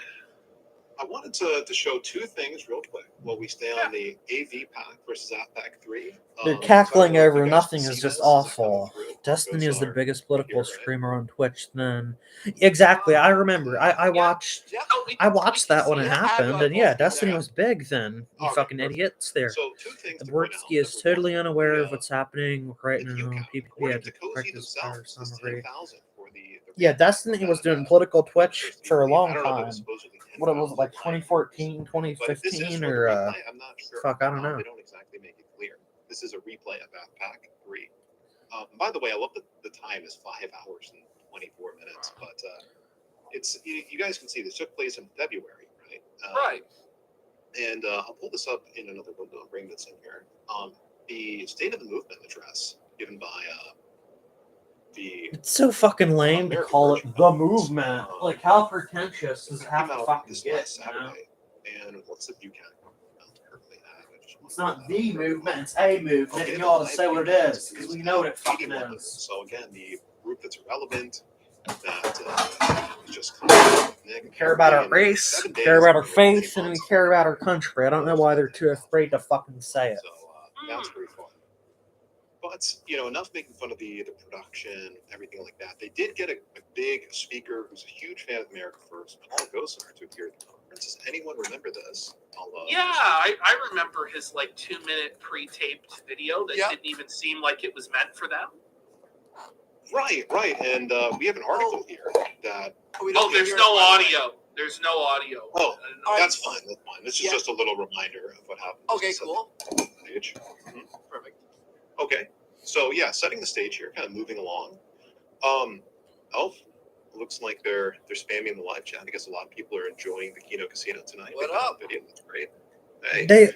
I wanted to show two things real quick while we stay on the AV pack versus AF pack 3. They're cackling so I don't know if over you guys nothing can is see just this. awful. Through. Destiny Those is the are biggest political here, right? streamer on Twitch. Then exactly, I remember. I watched. I watched that when it happened, and yeah, Destiny was big then. You Okay, fucking perfect. idiots there. So two things The to point out Borgsky is as we totally walk unaware through of what's happening right the view now. count. PvP According had to to Cozy practice fire themselves, it's summary. 10,000 for the Yeah, Destiny was doing political Twitch for a long I don't know if it time. was supposedly What it was 10,000 like live 2014, But if this is 2015, for the or replay, I'm not sure. fuck, I don't know. They don't exactly make it clear. This is a replay of that pack 3. By the way, I love that the time is 5 hours and 24 minutes, but it's you guys can see this took place in February, right? Right. And I'll pull this up in another window and bring this in here. The State of the Movement address given by the it's so fucking lame to call it the movement. Like, how pretentious does it have came to out fucking this get? last You know? Saturday. And what's the view count currently at? I just It's want not to- the movement, it's a movement. Okay, And you ought to the say what it live is, because we know what it fucking 81. is. So again, the group that's irrelevant, that is just We care about our race, 7 we care days, about our and faith, and we months. care about our country. I don't know why they're too afraid to fucking say it. So that's pretty fun. But enough making fun of the production, everything like that. They did get a big speaker who's a huge fan of America First, Paul Gosar, to appear at the conference. Does anyone remember this? Yeah, I remember his like 2-minute pre-taped video that didn't even seem like it was meant for them. Right. And we have an article here that. There's no audio. There's no audio. Oh, that's fine. That's fine. This is just a little reminder of what happened. Okay, cool. Page. Perfect. Okay, so setting the stage here, kind of moving along. Elf, looks like they're spamming the live chat. I guess a lot of people are enjoying the Kino Casino tonight. What up? Video. That's great. Hey. The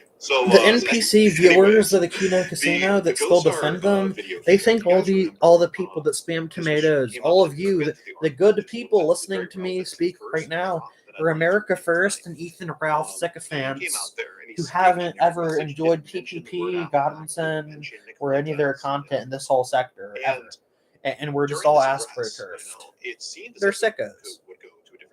anyway, NPC viewers of the Kino Casino that still defend them, they think all the people that spam tomatoes, all of you, the good people listening to me speak right now, are America First and Ethan Ralph sycophants who haven't ever enjoyed PPP, Godwinson, or any of their content in this whole sector ever. And we're just all astroturfed. They're sickos.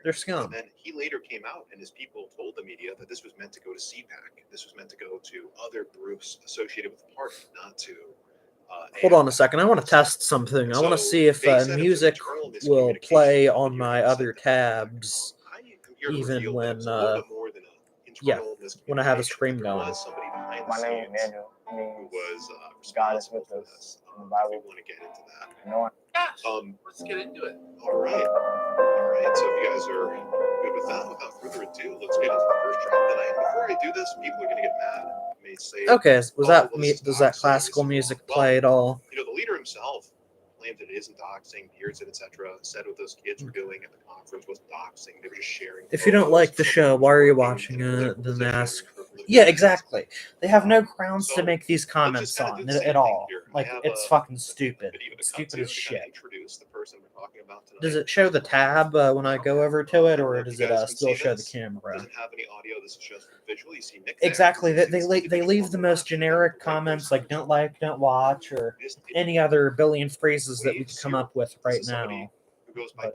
They're scum. And then he later came out, and his people told the media that this was meant to go to CPAC. This was meant to go to other groups associated with the party, not to. Hold on a second. I want to test something. I want to see if music will play on my other tabs, even when when I have a stream going. My name is Daniel. Who was responsible for this. We want to get into that. Let's get into it. All right. So if you guys are good with that, without further ado, let's get into the first drop tonight. Before I do this, people are going to get mad. May say, okay, does that classical music play at all? The leader himself claimed that it isn't doxing, hears it, etc. Said what those kids were doing at the conference wasn't doxing. They were just sharing. If you don't like the show, why are you watching it? Then ask. Yeah, exactly. They have no grounds to make these comments on at all. Like, it's fucking stupid. Stupid as shit. Does it show the tab when I go over to it, or does it still show the camera? Doesn't have any audio. This is just visual. You see Nick exactly. They leave the most generic comments like "don't like," "don't watch," or any other billion phrases that we could come up with right now. But,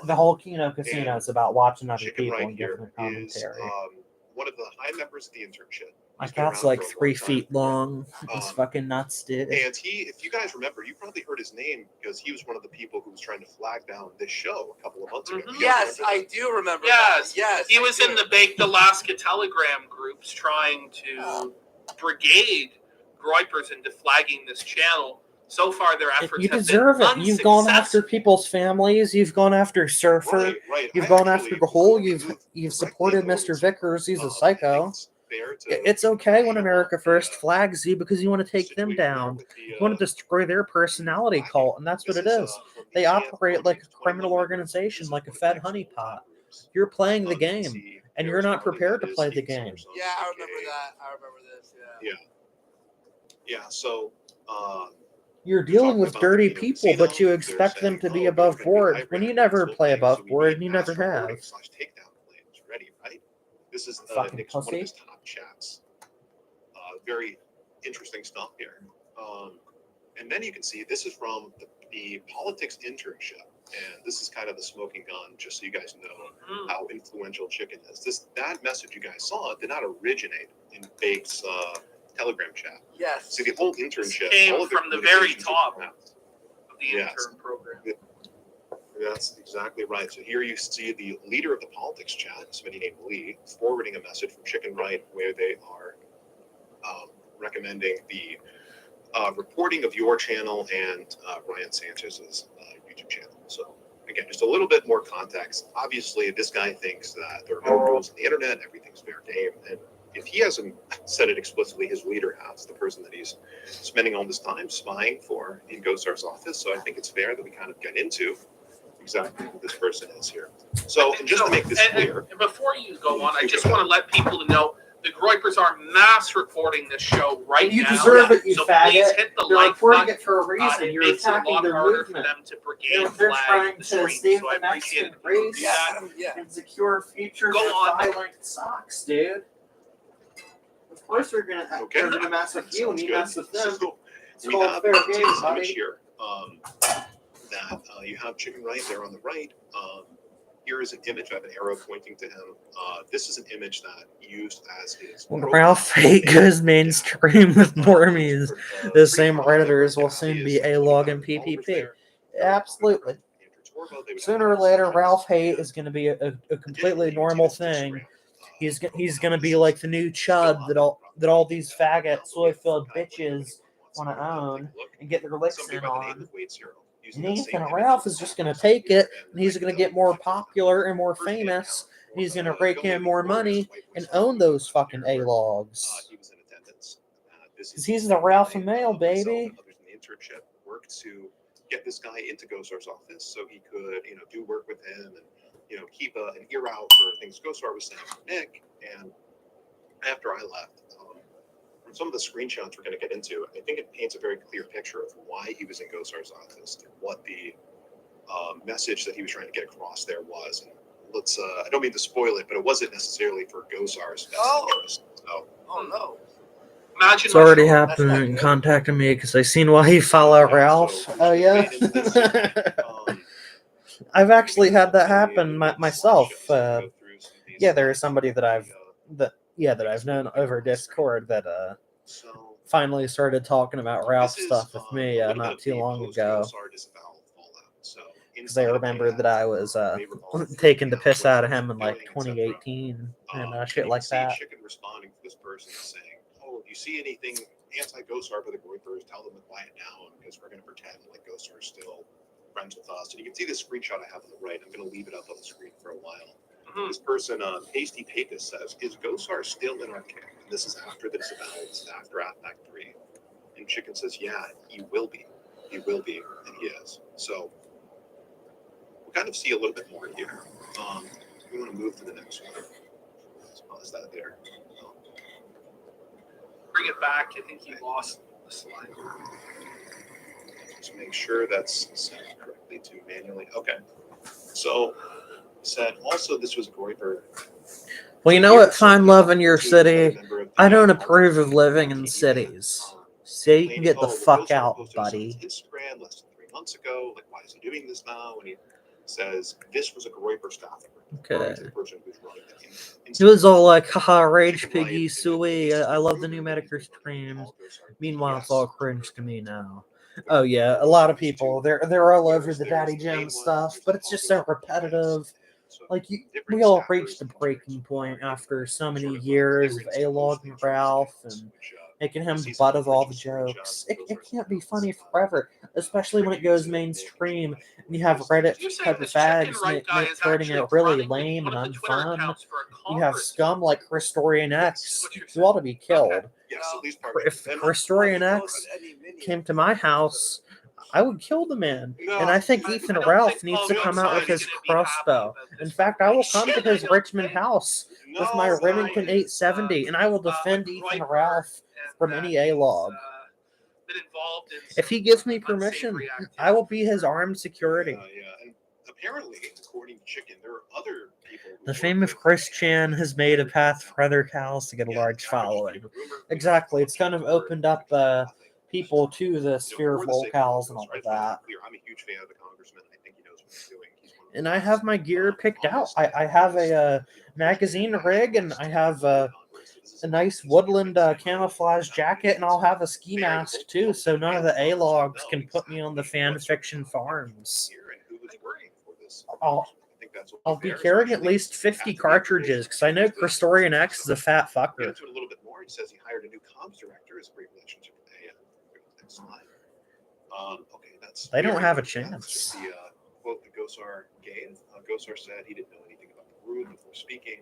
the whole Kino Casino is about watching other people and giving them commentary. One of the high members of the internship. My cat's like 3 feet long. He's fucking nuts, dude. And if you guys remember, you probably heard his name because he was one of the people who was trying to flag down this show a couple of months ago. Yes, I do remember. Yes, yes. He was in the Baked Alaska Telegram groups trying to brigade Groypers into flagging this channel. So far, their efforts you have deserve been it. You've gone after people's families. You've gone after Surfer. Right. You've gone after the whole. You've supported Mr. Vickers. He's a psycho. It's okay when America First flags you because you want to take them down. You want to destroy their personality cult, and that's what it is. They operate like a criminal organization, like a fed honeypot. You're playing the game, and you're not prepared to play the game. Yeah, I remember that. I remember this. Yeah. So. You're dealing with dirty people, but you expect them to be above board when you never play above board, and you never have. Ready, right? This is Nick's one of his top chats. Very interesting stuff here. And then you can see this is from the politics internship, and this is kind of the smoking gun, just so you guys know how influential Chicken is. That message you guys saw did not originate in Bake's Telegram chat. Yes. See, the whole internship came from the very top of the intern program. That's exactly right. So here you see the leader of the politics chat, somebody named Lee, forwarding a message from Chicken Right where they are recommending the reporting of your channel and Ryan Sanchez's YouTube channel. So again, just a little bit more context. Obviously, this guy thinks that there are no rules on the internet, everything's fair game, and if he hasn't said it explicitly, his leader has, the person that he's spending all this time spying for in Gosar's office. So I think it's fair that we kind of get into exactly who this person is here. So, and just to make this clear. And before you go on, I just want to let people know the Groypers are mass reporting this show right now. You deserve it, you so faggot. please hit the They're like reporting button. it for a reason. It You're makes it a attacking lot their harder for movement. them to brigade They're flag trying the to stream, save so I the appreciate Mexican it. race Yeah. and secure future Go on. violent socks, dude. Of course they're gonna mess with you and you mess with them. It's We called have fair this game, image buddy. here that you have Chicken Right there on the right. here is an image. I have an arrow pointing to him. This is an image that used as his. When Ralph Hate goes mainstream with normies, the same Redditors will soon be A-Log and PPP. Absolutely. Sooner or later, Ralph Hate is going to be a completely normal thing. He's going to be like the new Chud that all these faggot, soy-filled bitches want to own and get their licks in on. And Ethan Ralph is just going to take it, and he's going to get more popular and more famous. And he's going to rake in more money and own those fucking A-Logs. Because he's the Ralph and Mail, baby. Worked to get this guy into Gosar's office so he could, do work with him and, keep an ear out for things Gosar was saying to Nick. And after I left, from some of the screenshots we're going to get into, I think it paints a very clear picture of why he was in Gosar's office and what the message that he was trying to get across there was. And let's, I don't mean to spoil it, but it wasn't necessarily for Gosar's best interest. So, no. Imagine It's already myself- happened and contacted me because I seen why he follow Ralph. So Oh yeah. we made it this, I've actually had that happen myself. go through some of these Yeah, there is slides. somebody that I've known over Discord that So finally started talking about Ralph this is, stuff with me a little bit not of too the long ago. post-Gosar disavowal fallout. So Because they inside of remembered that I was they revolved taking the around piss out of Gosar him in like doing, et cetera. 2018 and You shit can like see that. Chicken responding to this person saying, "Oh, if you see anything anti-Gosar by the Goipers, tell them to quiet down because we're going to pretend like Gosar is still friends with us." And you can see this screenshot I have on the right. I'm going to leave it up on the screen for a while. This person, Pasty Papist, says, "Is Gosar still in our camp?" And this is after the disavowal. This is after Act 3. And Chicken says, "Yeah, he will be. He will be, and he is." So we'll kind of see a little bit more here. We want to move to the next one. Let's pause that there. Bring it back. I think he lost the slide. Just make sure that's set correctly to manually. Okay. So said also this was Goiper. Well, you know what? Find love in your city. I don't approve of living in cities. So you can get the fuck out, buddy. Instagram less than 3 months ago. Like, why is he doing this now? And he says this was a Goiper staffer. Okay. The person who's running the It was all like, haha, rage piggy, suey. I love the new Medicare streams. Meanwhile, it's all cringe to me now. Oh yeah, a lot of people they're all over the Daddy Jim stuff, but it's just so repetitive. Like we all reached a breaking point after so many years of A-Log and Ralph and making him the butt of all the jokes. It can't be funny forever, especially when it goes mainstream and you have Reddit You're saying type of this chicken fags right guy is turning actually it really running lame one and of the Twitter unfun. accounts for a You have Congress. scum like Christorian X, What you're who ought to be killed. Okay. Yes, at least If Christorian X came to my house, I would kill the man. And I think Ethan I don't Ralph think needs Paul to come out with Wheel's his gonna be happy crossbow. about In this fact, I will one. come to his Richmond house with my Remington 870, and I will defend Ethan Ralph from any A-Log. If he gives me permission, I will be his armed security. Yeah. And apparently, according to Chicken, there are other people. The fame of Chris Chan has made a path for other cows to get a large following. Exactly, it's kind of opened up people to the sphere of locales and all of that. I'm a huge fan of the congressman. I think he knows what he's doing. And I have my gear picked out. I have a magazine rig, and I have a nice woodland camouflage jacket, and I'll have a ski mask too, so none of the A-Logs can put me on the fan fiction farms. I'll be carrying at least 50 cartridges, because I know Christorian X is a fat Get fucker. into it a little bit more. He says he hired a new comms director. Has a great relationship with next slide. Okay, that's. They don't have a That's chance. just the quote that Gosar gave. Gosar said he didn't know anything about the room before speaking.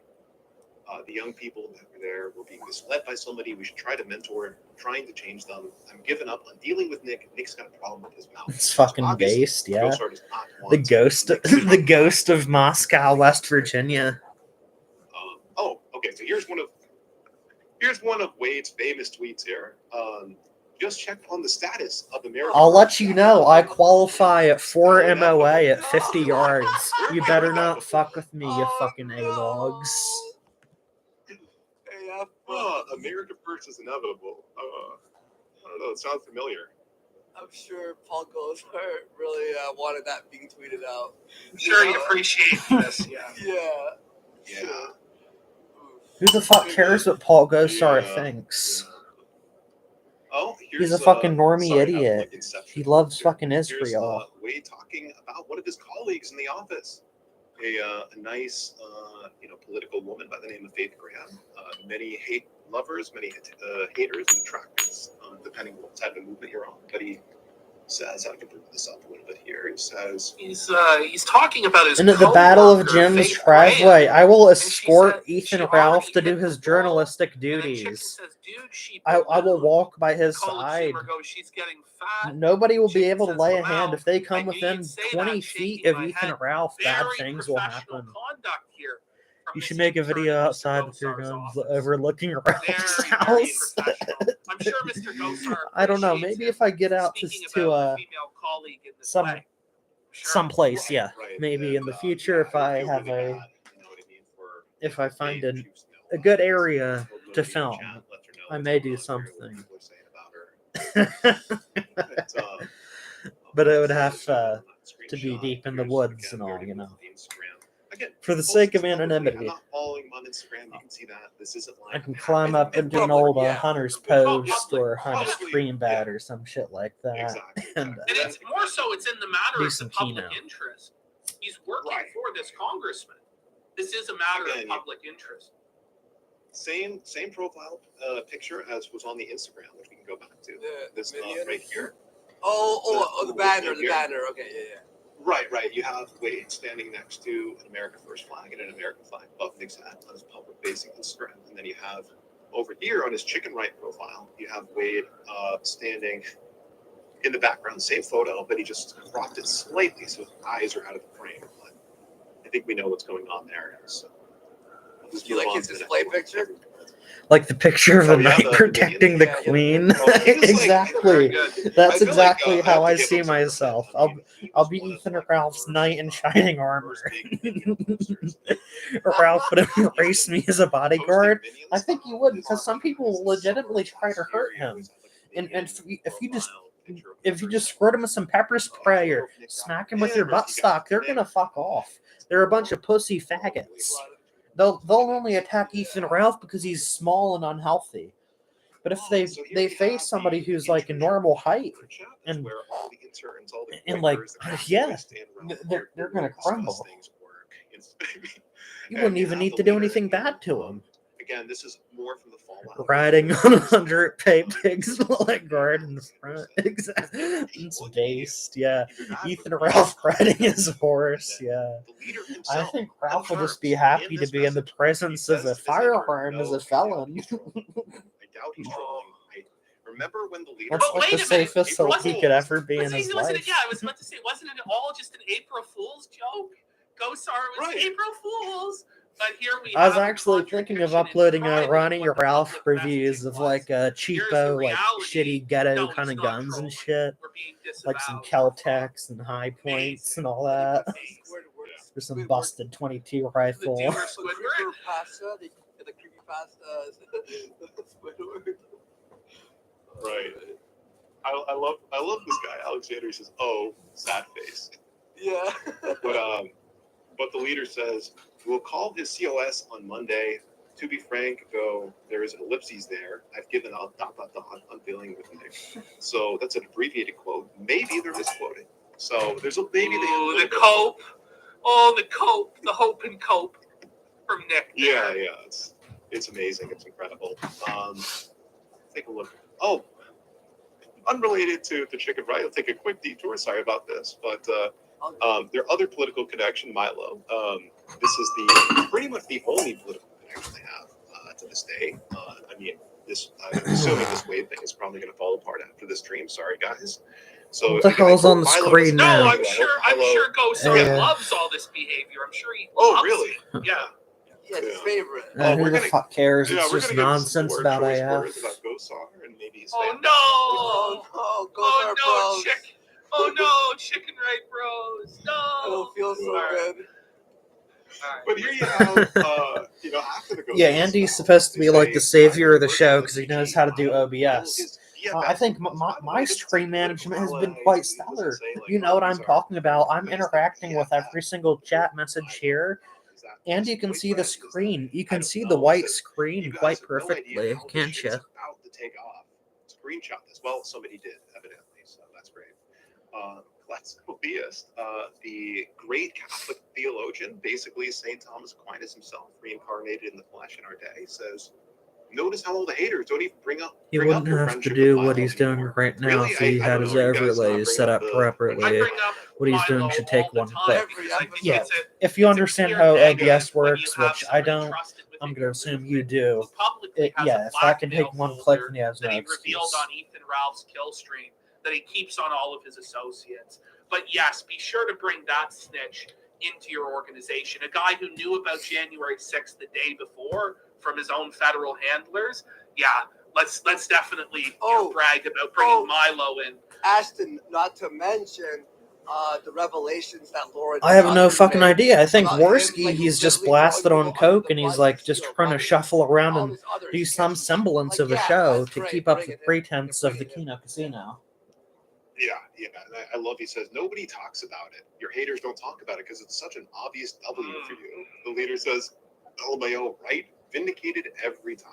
The young people that were there were being misled by somebody. We should try to mentor, trying to change them. I'm giving up on dealing with Nick. Nick's got a problem with his mouth. It's fucking Obviously, based, yeah. Gosar does not want The ghost, Nick to the ghost of Moscow, West Virginia. Okay. So here's one of Wade's famous tweets here. Just check on the status of America. I'll let you know, I qualify at 4 MOA at 50 yards. You better not fuck with me, you fucking A-Logs. America first is inevitable. I don't know. It sounds familiar. I'm sure Paul Gosar really wanted that being tweeted out. I'm sure he appreciates this. Yeah. Yeah. Yeah. Sure. Who the fuck cares what Paul Gosar thinks? Yeah. Oh, He's a fucking normie sorry, I have, idiot. like, Inception He loves here. fucking Here's Israel. Wade talking about one of his colleagues in the office, a nice, political woman by the name of Faith Graham. Many hate lovers, many haters and detractors, depending on what type of movement you're on. But he says, I can bring this up a little bit here. He says He's talking about his And at the Battle of coworker, Jim's Faith driveway, Graham. I will And she escort said Ethan she Ralph already to do hit his the wall. journalistic And then Chicken duties. says, dude, she I will ballooned. walk by his College side. humor goes, she's getting fat. Nobody will be Chicken able to says, lay a "Wow, hand if they I come knew within you'd say 20 that," feet shaking of my Ethan head. Ralph. Bad Very things will professional happen. conduct here from You this should make a intern video in Mr. outside with your Gosar's guns office. overlooking Ralph's Very, very house. professional. I'm sure Mr. Gosar I don't know. appreciates Maybe him if I get out speaking to about a female colleague in this some way. Sure. someplace, yeah. right, Maybe in and, the future, if I feel have really a, bad, you know what I mean, for if I find Dave, she was, a good area told to nobody in the film, chat, let her know I what's may going do on here, what something. people are saying about her. But it would have on that to be screenshot. deep in the Here's, woods again, and we all, already you know. moved the Instagram. Again, For the post sake of this publicly. anonymity. I'm not following him on Instagram. You can see that. This isn't like I can climb up In into an public, old yeah. Hunter's Public, Post or Hunter's publicly, Green Bat yeah. or some shit like that. Exactly. And And it's more so it's in the matter Do of some the public Kino. interest. He's working Right. for this congressman. This is a matter Again, of public interest. same profile picture as was on the Instagram, which we can go back to. This Minion? right here. The banner, the banner. Okay, yeah. Right. You have Wade standing next to an America First flag and an American flag above Nick's head on his public-facing Instagram, and then you have over here on his Chicken Right profile, you have Wade standing in the background, same photo, but he just cropped it slightly so his eyes are out of the frame. But I think we know what's going on there. So we'll just Do you move like on his to the display next one. picture? like the picture of the Oh, yeah, knight the protecting the minion. queen. Oh, it's like- Exactly. Very good. That's I feel exactly like, how have I to give see him some myself. credit. I mean, he I'll was be one of, Ethan like, Ralph's the knight in first, shining armor. first big Minion posters. Ralph would embrace me as a bodyguard. Posting Minions I think he on would, this because some people this will legitimately summer try to last hurt year, he him. always had, like, a And Minion if you just profile picture of if you him. just squirt them with some pepper spray or Nick got smack them with him your or butt if he got stock, they're Nick. gonna fuck off. They're a bunch of pussy faggots. They'll only attack Ethan Ralph because he's small and unhealthy. But if they So here they we face have somebody the who's like a internship normal height, workshop. That's and- where all the interns, all the and, like, workers, the craft yeah, boys stand around the they're whiteboard gonna and discuss crumble. things at work. you And wouldn't you even have need the to do leader, anything you know, bad to him. Again, this is more from the fallout. Riding on 100 pay pigs like guard in the front. Exactly. It's based, yeah. Ethan Ralph riding his horse, yeah. The leader I himself think Ralph would just be confirms happy in to this be in the message, presence he of says a to this intern, firearm as "No, a felon. I doubt he's trolling. I remember when the leader. That's But like wait the a minute, safest April hope he Fools. could ever be in Wasn't his it- life. Yeah, I was about to say, wasn't it all just an April Fool's joke? Gosar was Right. April Fools. But here we I was have a actually thinking of contradiction in uploading private Ronnie what the Ralph public reviews messaging of was. like Here's the cheapo, like reality. shitty ghetto No, kind he's of not guns and trolling. shit. We're being Like some disavowed. Caltex and High Points and all that. Or some busted 22 The rifle. doer The Squidward. creepypasta, the creepypasta, Squidward. Right. I love this guy, Alexander. He says, "Oh, sad face." Yeah. But the leader says, "We'll call his COS on Monday. To be frank, though, there is an ellipses there. I've given up ... I'm dealing with Nick." So that's an abbreviated quote. Maybe they're misquoting. So there's a maybe they have a Ooh, little the bit of cope. Oh, the cope. The hope and cope from Nick. Yeah, it's amazing. It's incredible. Take a look. Oh, unrelated to the Chicken Right. I'll take a quick detour. Sorry about this, but their other political connection, Milo. This is pretty much the only political connection they have to this day. I mean, I'm assuming this Wade thing is probably going to fall apart after this stream. Sorry, guys. So What the hell's on the Milo screen doesn't- No, now? I'm sure Gosar Yeah. loves all this behavior. I'm sure he Oh, loves really? it. Yeah. Yeah, his favorite. Who we're the gonna- fuck cares? Yeah, It's we're just gonna give nonsense some about choice AF. words about Gosar and maybe his Oh family. no! Oh, go Oh bros. no, Oh no, Chicken Right Bros. No. I don't feel so All right. good. All right. But here you have, after the Gosar Yeah, Andy's stuff, supposed to they be like say, the savior of the "Milo show works because he at knows LPG. how to do Milo OBS. is Yeah, I think my stream management has been quite stellar. You know what I'm talking about. I'm interacting with every single chat message here, and you can see the screen. You can see the white screen quite perfectly, can't you? About to take off. Screenshot this. Well, somebody did, evidently, so that's great. Classical theist, the great Catholic theologian, basically St. Thomas Aquinas himself, reincarnated in the flesh in our day, says, notice how all the haters don't even bring up He bring up wouldn't your have to friendship do with what Milo he's doing anymore. right now Really? if he I had don't his know, you guys overlays bring set up up the- I properly. bring up What he's doing Milo should take all the one time click. because I think Yeah, it's a- if you it's a understand clear how negative OBS when you works, have which I somebody don't, trusted within I'm your gonna assume you movement do. who publicly has Yeah, a if I can blackmail take one click, folder then he has no that he revealed excuse. on Ethan Ralph's kill stream that he keeps on all of his associates. But yes, be sure to bring that snitch into your organization. A guy who knew about January 6th the day before from his own federal handlers. Yeah, let's definitely brag about bringing Milo in. Ashton, not to mention the revelations that Lauren. I have no Tucker fucking made idea. I think about him, Worski, like, he's just literally blasted throwing on people under coke the and he's bus like to just steal trying to money shuffle around all and this other do some sketchy- semblance like, of a yeah, show that's to great, keep up the bringing him, pretense of the bringing him. Kino Casino. Yeah, and I love he says nobody talks about it. Your haters don't talk about it because it's such an obvious W for you. The leader says, LMAO, right? Vindicated every time.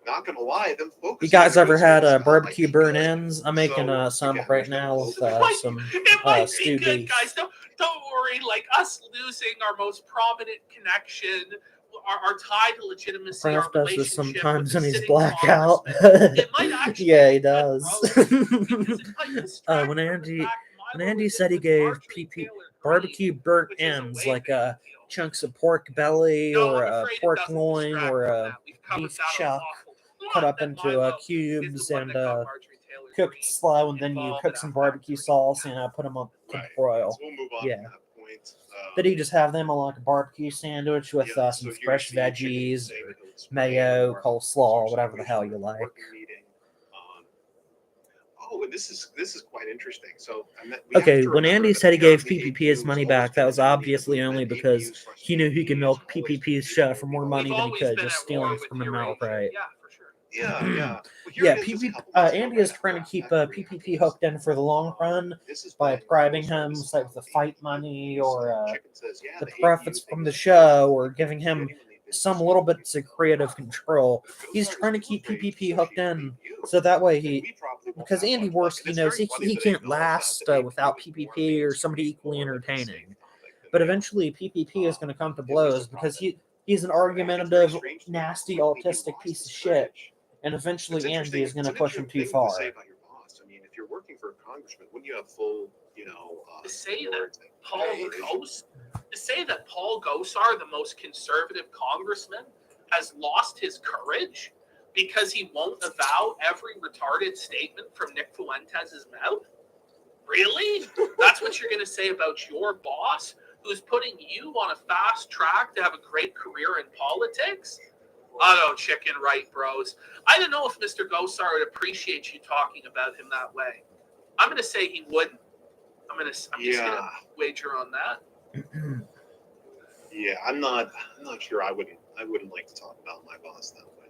Not gonna lie, them focus. You guys ever had barbecue burn-ins? I'm making some again, right now with some It might be stewed good, beef. guys. Don't worry. Like us losing our most prominent connection, our tie to legitimacy, Frank our does this relationship sometimes with the in his sitting blackout. congressman, it might actually Yeah, he be good, does. bro, because it might distract when from the Andy fact when Milo Andy is said he with gave Marjorie PP Taylor Greene, barbecue burnt which is a ends way like bigger deal. chunks of pork belly No, or I'm a afraid it pork doesn't loin distract or from a that. We've covered beef that an chuck awful cut lot, up that into Milo is cubes the one and that got Marjorie Taylor cooked Greene slow, and then you involved cook in some that barbecue factory. sauce and put them up to Right. broil. So we'll move on Yeah. from that point. Did he just have them on like a barbecue sandwich with Yeah, some so here fresh you see chicken veggies, steak or with oats, mayo, or coleslaw, sausage whatever the hell sandwich, you like? pork meeting. And this is quite interesting. So we have Okay, to when remember Andy that said he gave apparently PPP his APU money has always back, been that was an enemy of the obviously only movement. because APU's frustrated he knew he could APU milk has always been PPP's used show for for more illegal money We've than he always could, been just at stealing war with from him Eurasia. outright. Yeah, for sure. Yeah. Well, here Yeah, it is, just a PP, couple months ago, Andy right is after trying to that keep factory PPP happened. hooked in for the long run This is by when bribing Ghost him Artist like the fight APU money said, or Chicken says, yeah, the APU profits thing from is the serious. show or giving him Genuinely been some pursuing little bits people of for a creative while. control. But if Ghost He's Artist trying to was keep raised PPP hooked associated in with APU, so that way then he, we probably won't because have Andy much luck. Worski And it's knows very funny he that can't acknowledge last that APU without is more PPP or somebody mainstream equally or like a safe entertaining. topic than But they are. eventually PPP is going to come to At least blows a because profit. he's an It's very argumentative, strange to me how nasty, quickly he autistic lost piece his of shit. courage. And It's eventually Andy interesting. is going It's to an push him interesting too thing to say far. about your boss. I mean, if you're working for a congressman, wouldn't you have full, To say that boards and Paul evaluations? Gosar, the most conservative congressman, has lost his courage because he won't avow every retarded statement from Nick Fuentes' mouth? Really? That's what you're going to say about your boss, who's putting you on a fast track to have a great career in politics? I don't chicken right, bros. I don't know if Mr. Gosar would appreciate you talking about him that way. I'm going to say he wouldn't. I'm just going to wager on that. Yeah, I'm not sure. I wouldn't like to talk about my boss that way.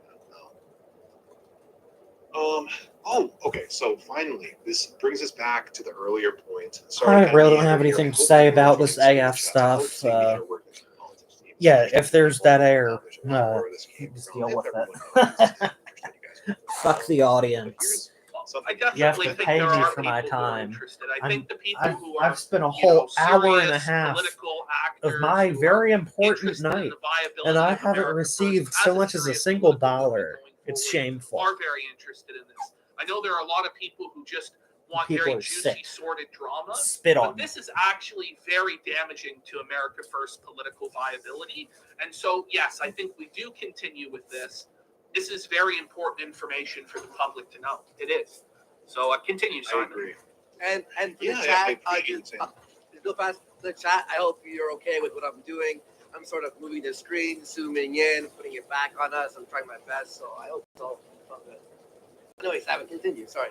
No. Okay. So finally, this brings us back to the earlier point. Sorry, I kind of really don't meander have here. anything I to hope say people about enjoy this the super AF chats. I hope stuff. seeing that you're working in the politics team. Yeah, if there's People dead air, establish a lot more of this game just from deal if with everyone it. knows it's interesting, you guys. Fuck the But audience. here's something I You have definitely to think pay there me are for my people who are time. interested. I think the people who I've are spent a whole hour and a serious half political of actors my who very are important interested in night, the viability and I of haven't America received first so much as a serious single political movement dollar. going It's forward shameful. are very interested in this. I know there are a lot of people who just want People very are juicy, sick. sordid drama. Spit on But me. this is actually very damaging to America First political viability. And so, yes, I think we do continue with this. This is very important information for the public to know. It is. So continue, I Simon. agree. And for Yeah, the chat, I appreciate it, Sam. real fast, the chat. I hope you're okay with what I'm doing. I'm sort of moving the screen, zooming in, putting it back on us. I'm trying my best, so I hope it's all good. Anyways, Simon, continue. Sorry.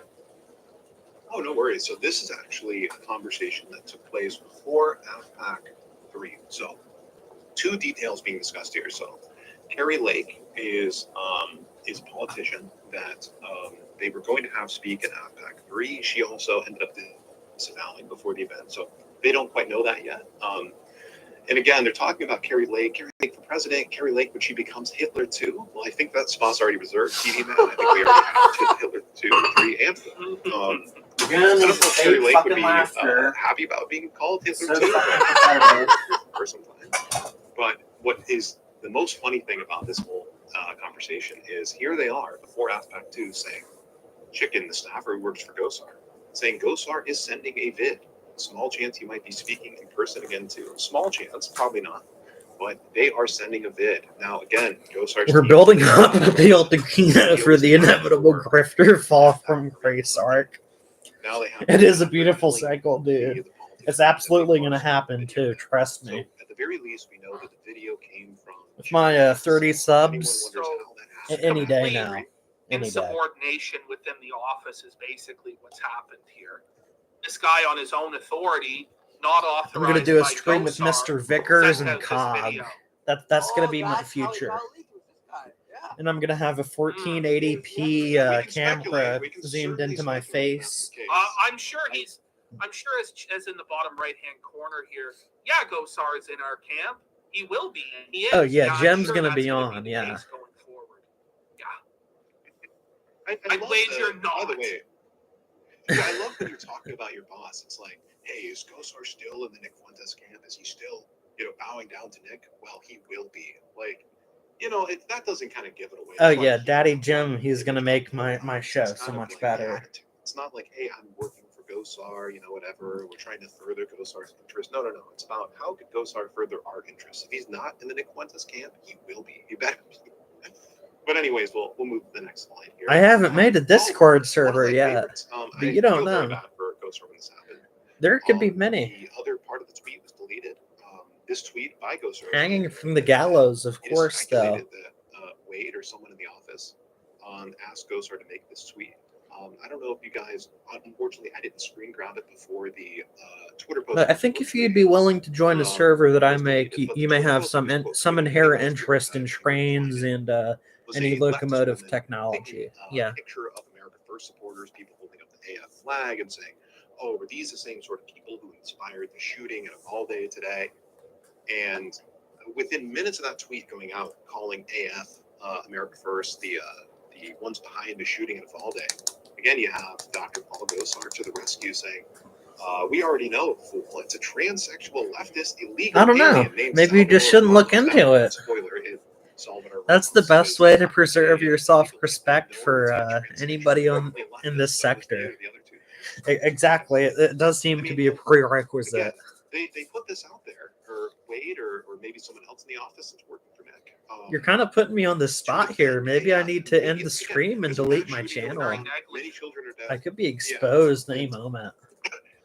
Oh, no worries. So this is actually a conversation that took place before AFPAC 3. So two details being discussed here. So Kerry Lake is a politician that they were going to have speak in APAC 3. She also ended up disavowing before the event, so they don't quite know that yet. And again, they're talking about Carrie Lake for president. Carrie Lake, when she becomes Hitler too. Well, I think that spot's already reserved. TV man, I think we already have Hitler 2, 3, and 4. I don't know if Carrie Lake would be happy about being called Hitler 2 for some time. But what is the most funny thing about this whole conversation is here they are before Aspect 2 saying, Chicken, the staffer who works for Gosar, saying Gosar is sending a vid. Small chance he might be speaking in person again too. Small chance, probably not. But they are sending a vid. Now again, Gosar's We're building up to build the Kino for the inevitable grifter fall from Grace Arc. Now they have It is a beautiful cycle, dude. It's absolutely going to happen too, trust me. So at the very least, we know that the video came from With my 30 subs, any day Complete now. Any day. Insubordination within the office is basically what's happened here. This guy on his own authority, not authorized. I'm going to do a by stream with Gosar, Mr. Vickers sent and out this Cog. video. That's going to be my God, future. how leaked was this guy? Yeah. And I'm going to have a 1480p We can camera speculate. We can zoomed certainly into my speculate face. that's the case. I'm sure as in the bottom right hand corner here, yeah, Gosar is in our camp. He will be. He is. Oh, yeah, I'm Jem's sure gonna that's be gonna on, the yeah. case going forward. I I'd love wager the, not. By the way, yeah, I love when you're talking about your boss. It's like, hey, is Gosar still in the Nick Fuentes camp? Is he still, bowing down to Nick? Well, he will be. Like, that doesn't kind of give it away. Oh, It's yeah, like, Daddy Jim, he's going to make my show it's so kind of much like better. the attitude. It's not like, hey, I'm working for Gosar, whatever. We're trying to further Gosar's interest. No. It's about how could Gosar further our interests. If he's not in the Nick Fuentes camp, he will be. He better be. But anyways, we'll move to the next slide here. I haven't made a Discord One of server my yet, favorites, but I you don't feel very know. bad for Gosar when this happened. There could be many. The other part of the tweet was deleted. This tweet by Gosar Hanging from the gallows, of it is course, though. speculated that Wade or someone in the office asked Gosar to make this tweet. I don't know if you guys, unfortunately, I didn't screen grab it before the Twitter post. But I think if you'd be willing to join a server that I make, you may have some inherent interest in trains and any locomotive technology. Yeah. A picture of America First supporters, people holding up the AF flag and saying, "Oh, were these the same sort of people who inspired the shooting at Uvalde today?" And within minutes of that tweet going out, calling AF America First the ones behind the shooting at Uvalde, again you have Dr. Paul Gosar to the rescue saying, "We already know, fool. It's a transsexual leftist illegal." I don't know. Maybe you just shouldn't look into it. Spoiler: if Salvador That's the Ramos best is way to not preserve a your illegal self-respect immigrant, for nor is he anybody transsexual in this leftist, but sector. the other two. Exactly. It does seem to be a prerequisite. Again, they put this out there, or Wade, or maybe someone else in the office that's working for Nick. You're kind of putting me on the spot here. Maybe I need to end the stream and delete my channel. Many children are dead. I could be exposed any moment.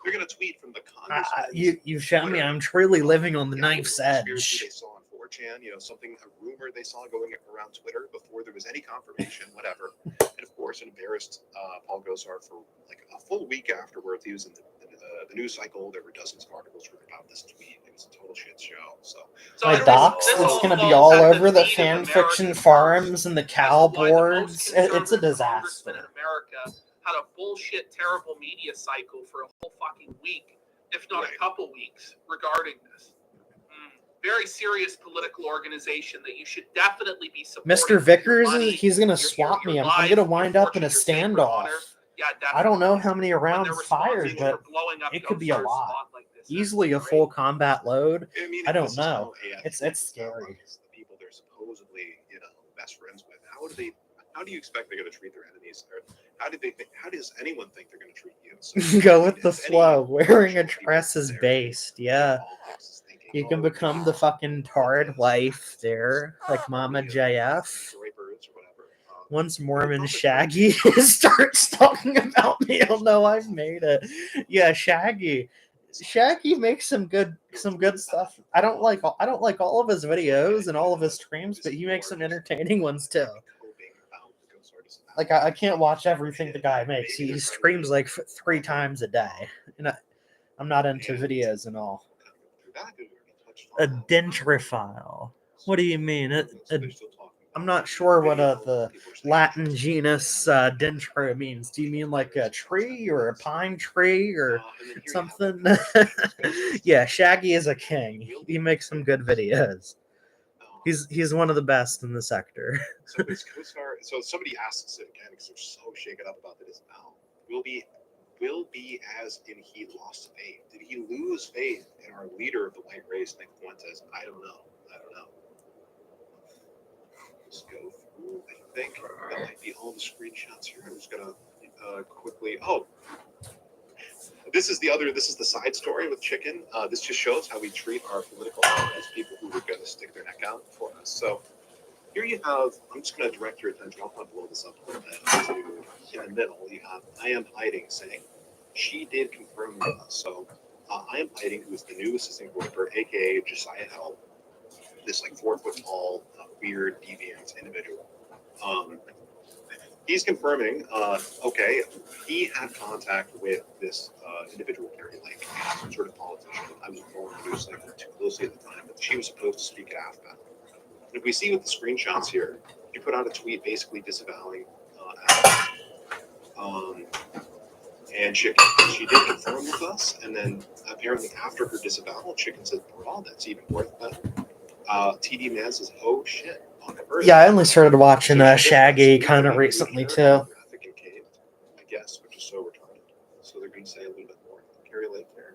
They're gonna tweet from the congressman. You've shown me I'm truly living on the knife's edge. They saw on 4chan, a rumor they saw going around Twitter before there was any confirmation, whatever. And of course, it embarrassed Paul Gosar for like a full week afterwards. He was in the news cycle. There were dozens of articles written about this tweet. It was a total shit show. So My docs, it's going to be all over the fan fiction forums and the cow boards. It's a disaster. In America had a bullshit, terrible media cycle for a whole fucking week, if not a couple weeks, regarding this. Very serious political organization that you should definitely be supporting. Mr. Vickers, he's going to swap me. I'm going to wind up in a standoff. Yeah, I don't know how many rounds fired, but it could be a lot. Easily a full combat load. I don't know. It's scary. The people they're supposedly, best friends with. How do you expect they're going to treat their enemies? Or how does anyone think they're going to treat you? So, go with the flow. Wearing a dress is based. Yeah. You can become the fucking tarred wife there, like Mama JF. Once Mormon Shaggy starts talking about me, he'll know I've made it. Yeah, Shaggy makes some good stuff. I don't like all of his videos and all of his streams, but he makes some entertaining ones too. Like I can't watch everything the guy makes. He streams like 3 times a day, and I'm not into videos and all. A dentrophile. What do you mean? I'm not sure what the Latin genus dendro means. Do you mean like a tree or a pine tree or something? Yeah, Shaggy is a king. He makes some good videos. He's one of the best in the sector. So his co-star. So somebody asks it again because they're so shaken up about the disavowal. Will be as in he lost faith. Did he lose faith in our leader of the white race, Nick Fuentes? I don't know. Let's go through. I think that might be all the screenshots here. I'm just gonna quickly. Oh, this is the side story with Chicken. This just shows how we treat our political allies, people who are going to stick their neck out for us. So here you have. I'm just going to direct your attention. I'll blow this up a little bit. To, in the middle, you have I am hiding saying she did confirm with us. So I am hiding, who is the new assistant coordinator, aka Josiah Hell, this like 4 foot tall, weird deviant individual. He's confirming, okay, he had contact with this individual, Carrie Lake, some sort of politician. I was informed he was like too closely at the time, but she was supposed to speak at AFPA. And if we see with the screenshots here, she put out a tweet basically disavowing AFPA. And Chicken, she did confirm with us, and then apparently after her disavowal, Chicken said, "Bro, that's even worth that." TD Man says, "Oh shit." Yeah, I only started watching Shaggy kind of recently too. I guess, which is so retarded. So they're going to say a little bit more. Carrie Lake there.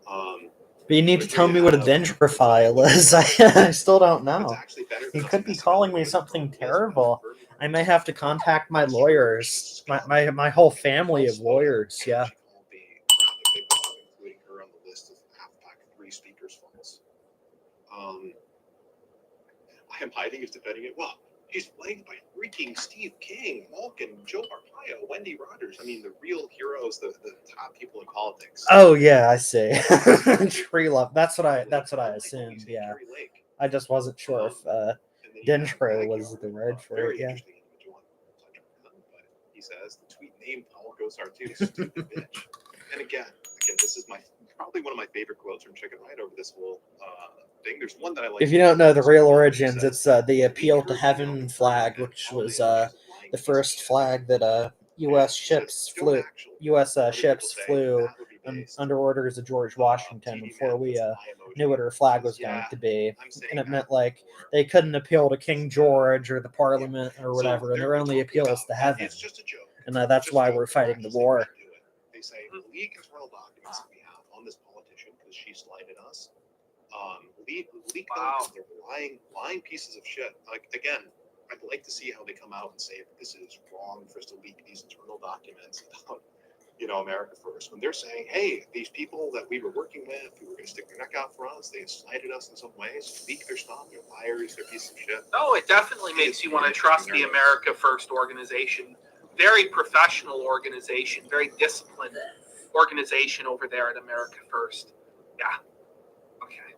But you need to tell me what a dendrophile is. I still don't know. He could be calling me something terrible. I may have to contact my lawyers. My whole family of lawyers, yeah. Including her on the list of AFPAC 3 speakers false. I am hiding is defending it. Well, he's played by freaking Steve King, Malkin, Joe Arpaio, Wendy Rogers. I mean, the real heroes, the top people in politics. Oh yeah, I see. Tree love. That's what I assumed. Yeah, I just wasn't sure if dendro was the word for it. Yeah. He says the tweet name Paul Gosar too. Stupid bitch. And again, this is probably one of my favorite quotes from Chicken Ride over this whole thing. There's one that I like. If you don't know the real origins, it's the Appeal to Heaven flag, which was the first flag that U.S. ships flew under orders of George Washington before we knew what our flag was going to be, and it meant like they couldn't appeal to King George or the Parliament or whatever, and their only appeal is to heaven, and that's why we're fighting the war. They say the leak internal documents that we have on this politician because she slighted us. Leak them. They're lying pieces of shit. Like again, I'd like to see how they come out and say that this is wrong for us to leak these internal documents about, America First. When they're saying, hey, these people that we were working with, who were going to stick their neck out for us, they slighted us in some ways, leak their stuff, they're liars, they're pieces of shit. Oh, it definitely makes you want to trust the America First organization. Very professional organization, very disciplined organization over there at America First. Yeah. Okay.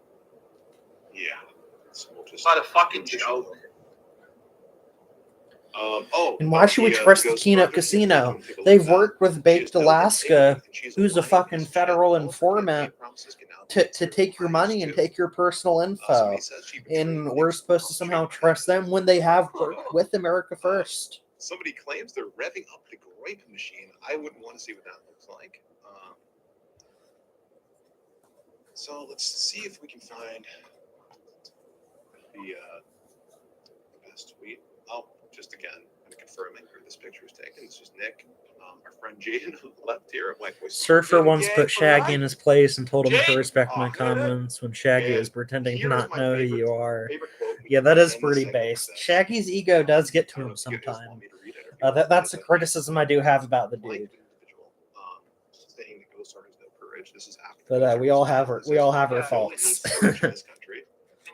Yeah. So we'll just what a fucking joke. And why should we trust the Kino Casino? They've worked with Baked Alaska, who's a fucking federal informant, to take your money and take your personal info. And we're supposed to somehow trust them when they have worked with America First. Somebody claims they're revving up the grape machine. I wouldn't want to see what that looks like. So let's see if we can find the best tweet. Oh, just again, I'm confirming where this picture is taken. This is Nick, our friend Jaden, who left here. Surfer once put Shaggy in his place and told him to respect my comments when Shaggy is pretending to not know who you are. Yeah, that is pretty based. Shaggy's ego does get to him sometimes. That's a criticism I do have about the dude. But we all have our faults. And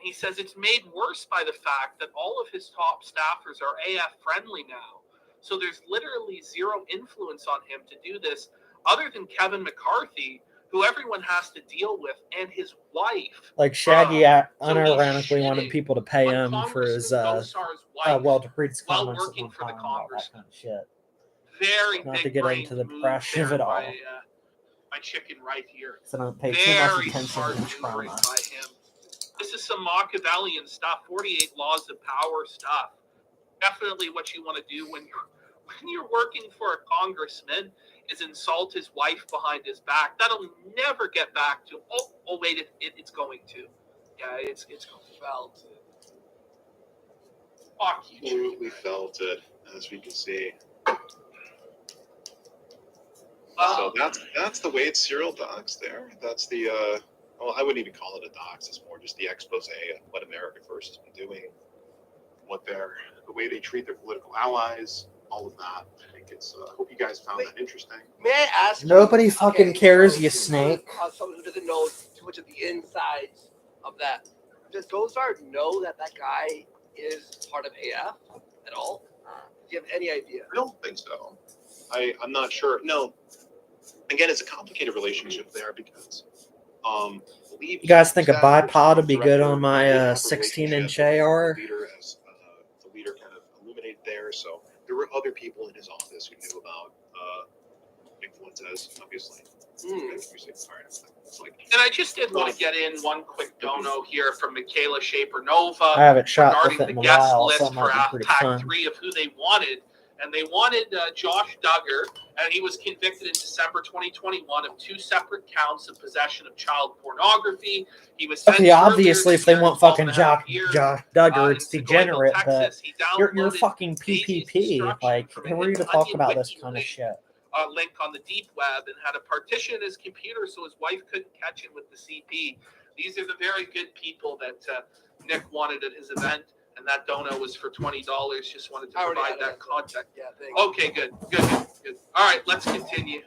he says it's made worse by the fact that all of his top staffers are AF friendly now. So there's literally zero influence on him to do this, other than Kevin McCarthy, who everyone has to deal with, and his wife. Like Shaggy unironically wanted people to pay him for his well-to-read comments working for the Congress. That kind of shit. Very not big to get into the depression of it all. My chicken right here. So don't pay too much Very attention smart to maneuvering trauma. by him. This is some Machiavellian stuff, 48 laws of power stuff. Definitely what you want to do when you're working for a congressman is insult his wife behind his back. That'll never get back to. Oh wait, it's going to. Yeah, it's going to. Felt. Fuck you. Absolutely felt it, as we can see. So that's the Wade serial docs there. That's the well, I wouldn't even call it a docs. It's more just the expose of what America First has been doing, the way they treat their political allies, all of that. I think it's. I hope you guys found that interesting. May I ask? Nobody you, fucking cares, you snake. Someone who doesn't know too much of the insides of that. Does Gozard know that guy is part of AF at all? Do you have any idea? I don't think so. I'm not sure. No. Again, it's a complicated relationship there because You guys think a bipod would be good on my 16-inch AR? The leader kind of illuminated there, so there were other people in his office who knew about influences, obviously. And I just did want to get in one quick dono here from Michaela Shaper-Nova I haven't shot with regarding it the in a guest while, list so it for might be pretty Pack fun. 3 of who they wanted. And they wanted Josh Duggar, and he was convicted in December 2021 of 2 separate counts of possession of child pornography. He was Okay, sentenced obviously, earlier if they this want year to fucking 12.5 years, Josh Duggar, in it's Segundo, degenerate, Texas. He but you're downloaded fucking Daisy's PPP. instruction Like, from who an are you to talk Onion about this Wiki kind of link. shit? Link on the deep web and had a partition in his computer so his wife couldn't catch it with the CP. These are the very good people that Nick wanted at his event, and that dono was for $20. Just wanted to provide that context. Yeah, thanks. Okay, good. All right, let's continue.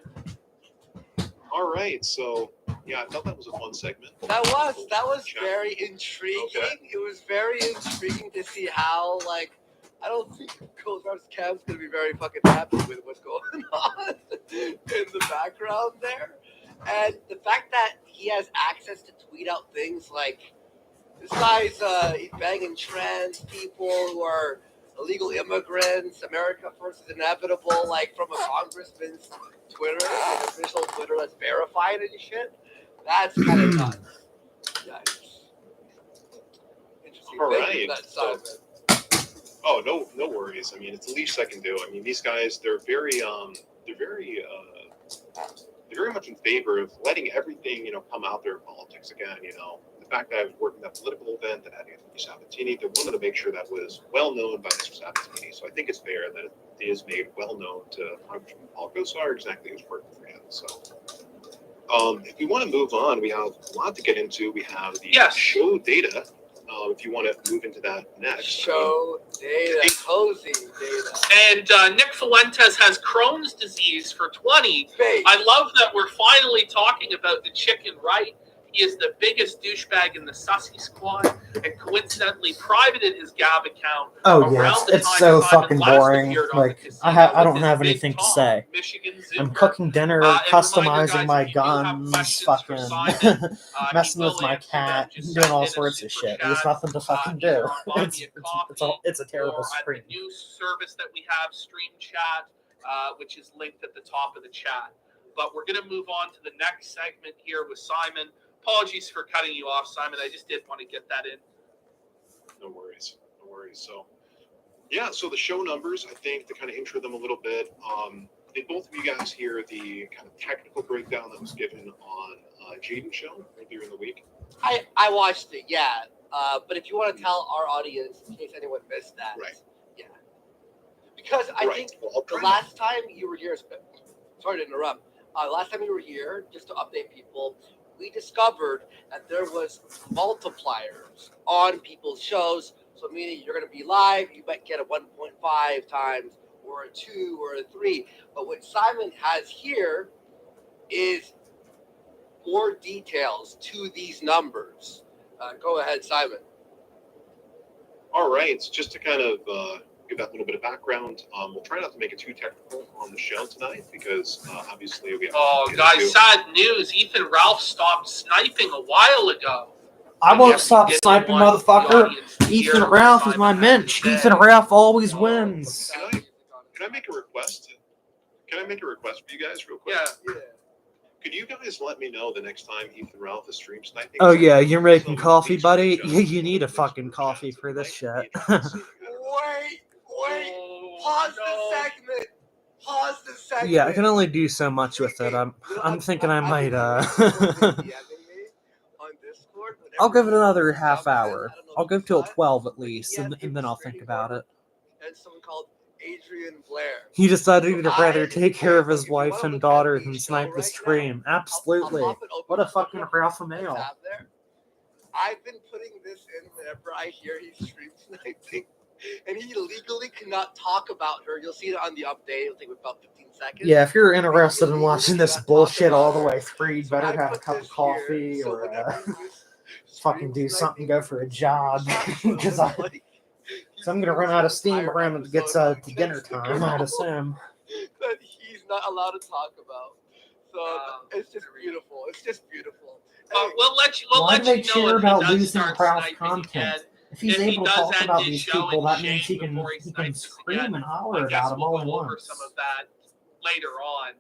All right, so yeah, I thought that was a fun segment. That was very intriguing. Okay. It was very intriguing to see how, like, I don't think Gozard's Cam's gonna be very fucking happy with what's going on in the background there. And the fact that he has access to tweet out things like, this guy's he's banging trans people who are illegal immigrants, America First is inevitable, like from a congressman's Twitter, like official Twitter that's verified and shit. That's kind of nuts. Nice. Interesting. All Thank you right. for that, Simon. Oh, no worries. I mean, it's the least I can do. I mean, these guys, they're very much in favor of letting everything, come out there in politics again. The fact that I was working at a political event that had Anthony Sabatini, they wanted to make sure that was well known by Mr. Sabatini. So I think it's fair that it is made well known to Congressman Paul Gosar exactly who's working for him. So if we want to move on, we have a lot to get into. We have the show data. If you want to move into that next. Show data, cozy data. And Nick Fuentes has Crohn's disease for 20. Fake. I love that we're finally talking about the chicken right. He is the biggest douchebag in the Sussy squad, and coincidentally privated his Gab account. Oh yes, it's so fucking boring. Like I don't have anything to say. I'm cooking dinner, customizing my guns, fucking messing with my cat, doing all sorts of shit. There's nothing to fucking do. It's a terrible stream. The new service that we have, Stream Chat, which is linked at the top of the chat. But we're going to move on to the next segment here with Simon. Apologies for cutting you off, Simon. I just did want to get that in. No worries. So, yeah, so the show numbers, I think, to kind of intro them a little bit, did both of you guys hear the kind of technical breakdown that was given on Jaden's show earlier in the week? I watched it, yeah. But if you want to tell our audience, in case anyone missed that. Right. Yeah. Because I think the last time you were here, sorry to interrupt, last time you were here, just to update people, we discovered that there was multipliers on people's shows. So meaning you're going to be live, you might get a 1.5 times or a 2 or a 3. But what Simon has here is more details to these numbers. Go ahead, Simon. All right. So just to kind of give that little bit of background, we'll try not to make it too technical on the show tonight because obviously we have. Oh, guys, sad news. Ethan Ralph stopped sniping a while ago. I won't stop sniping, motherfucker. Ethan Ralph is my mensch. Ethan Ralph always wins. Can I make a request? Can I make a request for you guys real quick? Yeah. Could you guys let me know the next time Ethan Ralph is stream sniping? Oh yeah, you're making So, coffee, please buddy? reach out Yeah, to you one need of a the fucking group coffee chats. for It this might shit. be interesting. I don't know. Wait. Oh, Pause no. the segment. Pause the segment. Yeah, I can only do so much with it. I'm thinking I might On Discord, I'll give it whenever another he half jumps in, I hour. don't know I'll if you give till saw it, 12 at but he least, has and then I'll think about it. and someone called Adrian Blair. He decided So he'd rather take care of his if you wife wanna and look daughter at the than show snipe the right stream. I'll Absolutely. pop it open. What a Look fucking up alpha the male. tab there. I've been putting this in whenever I hear he's stream sniping, and he legally cannot talk about her. You'll see it on the update. It'll take about 15 seconds. Yeah, if you're interested in watching this Cannot talk bullshit all about the her. way through, you So better I have a put cup of this coffee here, so or whenever you fucking do stream something, sniping, go for a you jog. screenshot what it Because looks like. so I'm gonna run out of steam Entire around when it gets episode to dinner against the time, I'd girl assume. that he's not allowed to talk about. So it's just beautiful. It's just beautiful. Hey, We'll let you. We'll Why let do they you know cheer if he about does losing start Ralph sniping content? again. If he's If he able to does talk end about his these show people, in that means he shame can before he snipes us scream again, and holler I guess about them we'll all at go over once. some of that later on.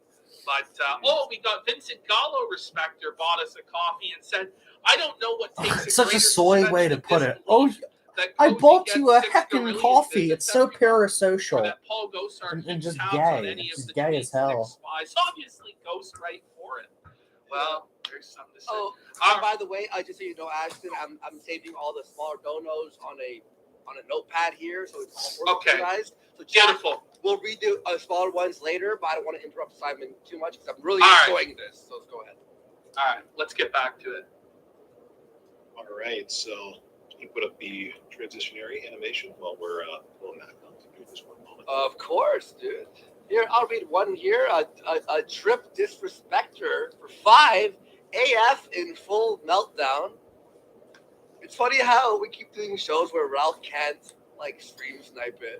But we got Vincent Gallo Respecter bought us a coffee and said, "I don't know what takes a Such a greater soy suspension way to of put it. disbelief that I Cozy bought gets you a 6 heckin' Gorillion coffee. visits It's so every month, or parasocial. that Paul Gosar And keeps just tabs on gay. any It's of the gay as tweets Nick hell. spies." Obviously, Ghostwrite for it. Well, there's something to say. Oh, and by the way, just so you know, Ashton, I'm saving all the smaller donos on a notepad here, so it's all organized. So Beautiful. We'll read the smaller ones later, but I don't want to interrupt Simon too much because I'm really enjoying this. So let's go ahead. All right, let's get back to it. All right, so you put up the transitionary animation while we're pulling that up. Give me just one moment. Of course, dude. Here, I'll read one here. A trip disrespecter for 5 AF in full meltdown. It's funny how we keep doing shows where Ralph can't stream snipe it.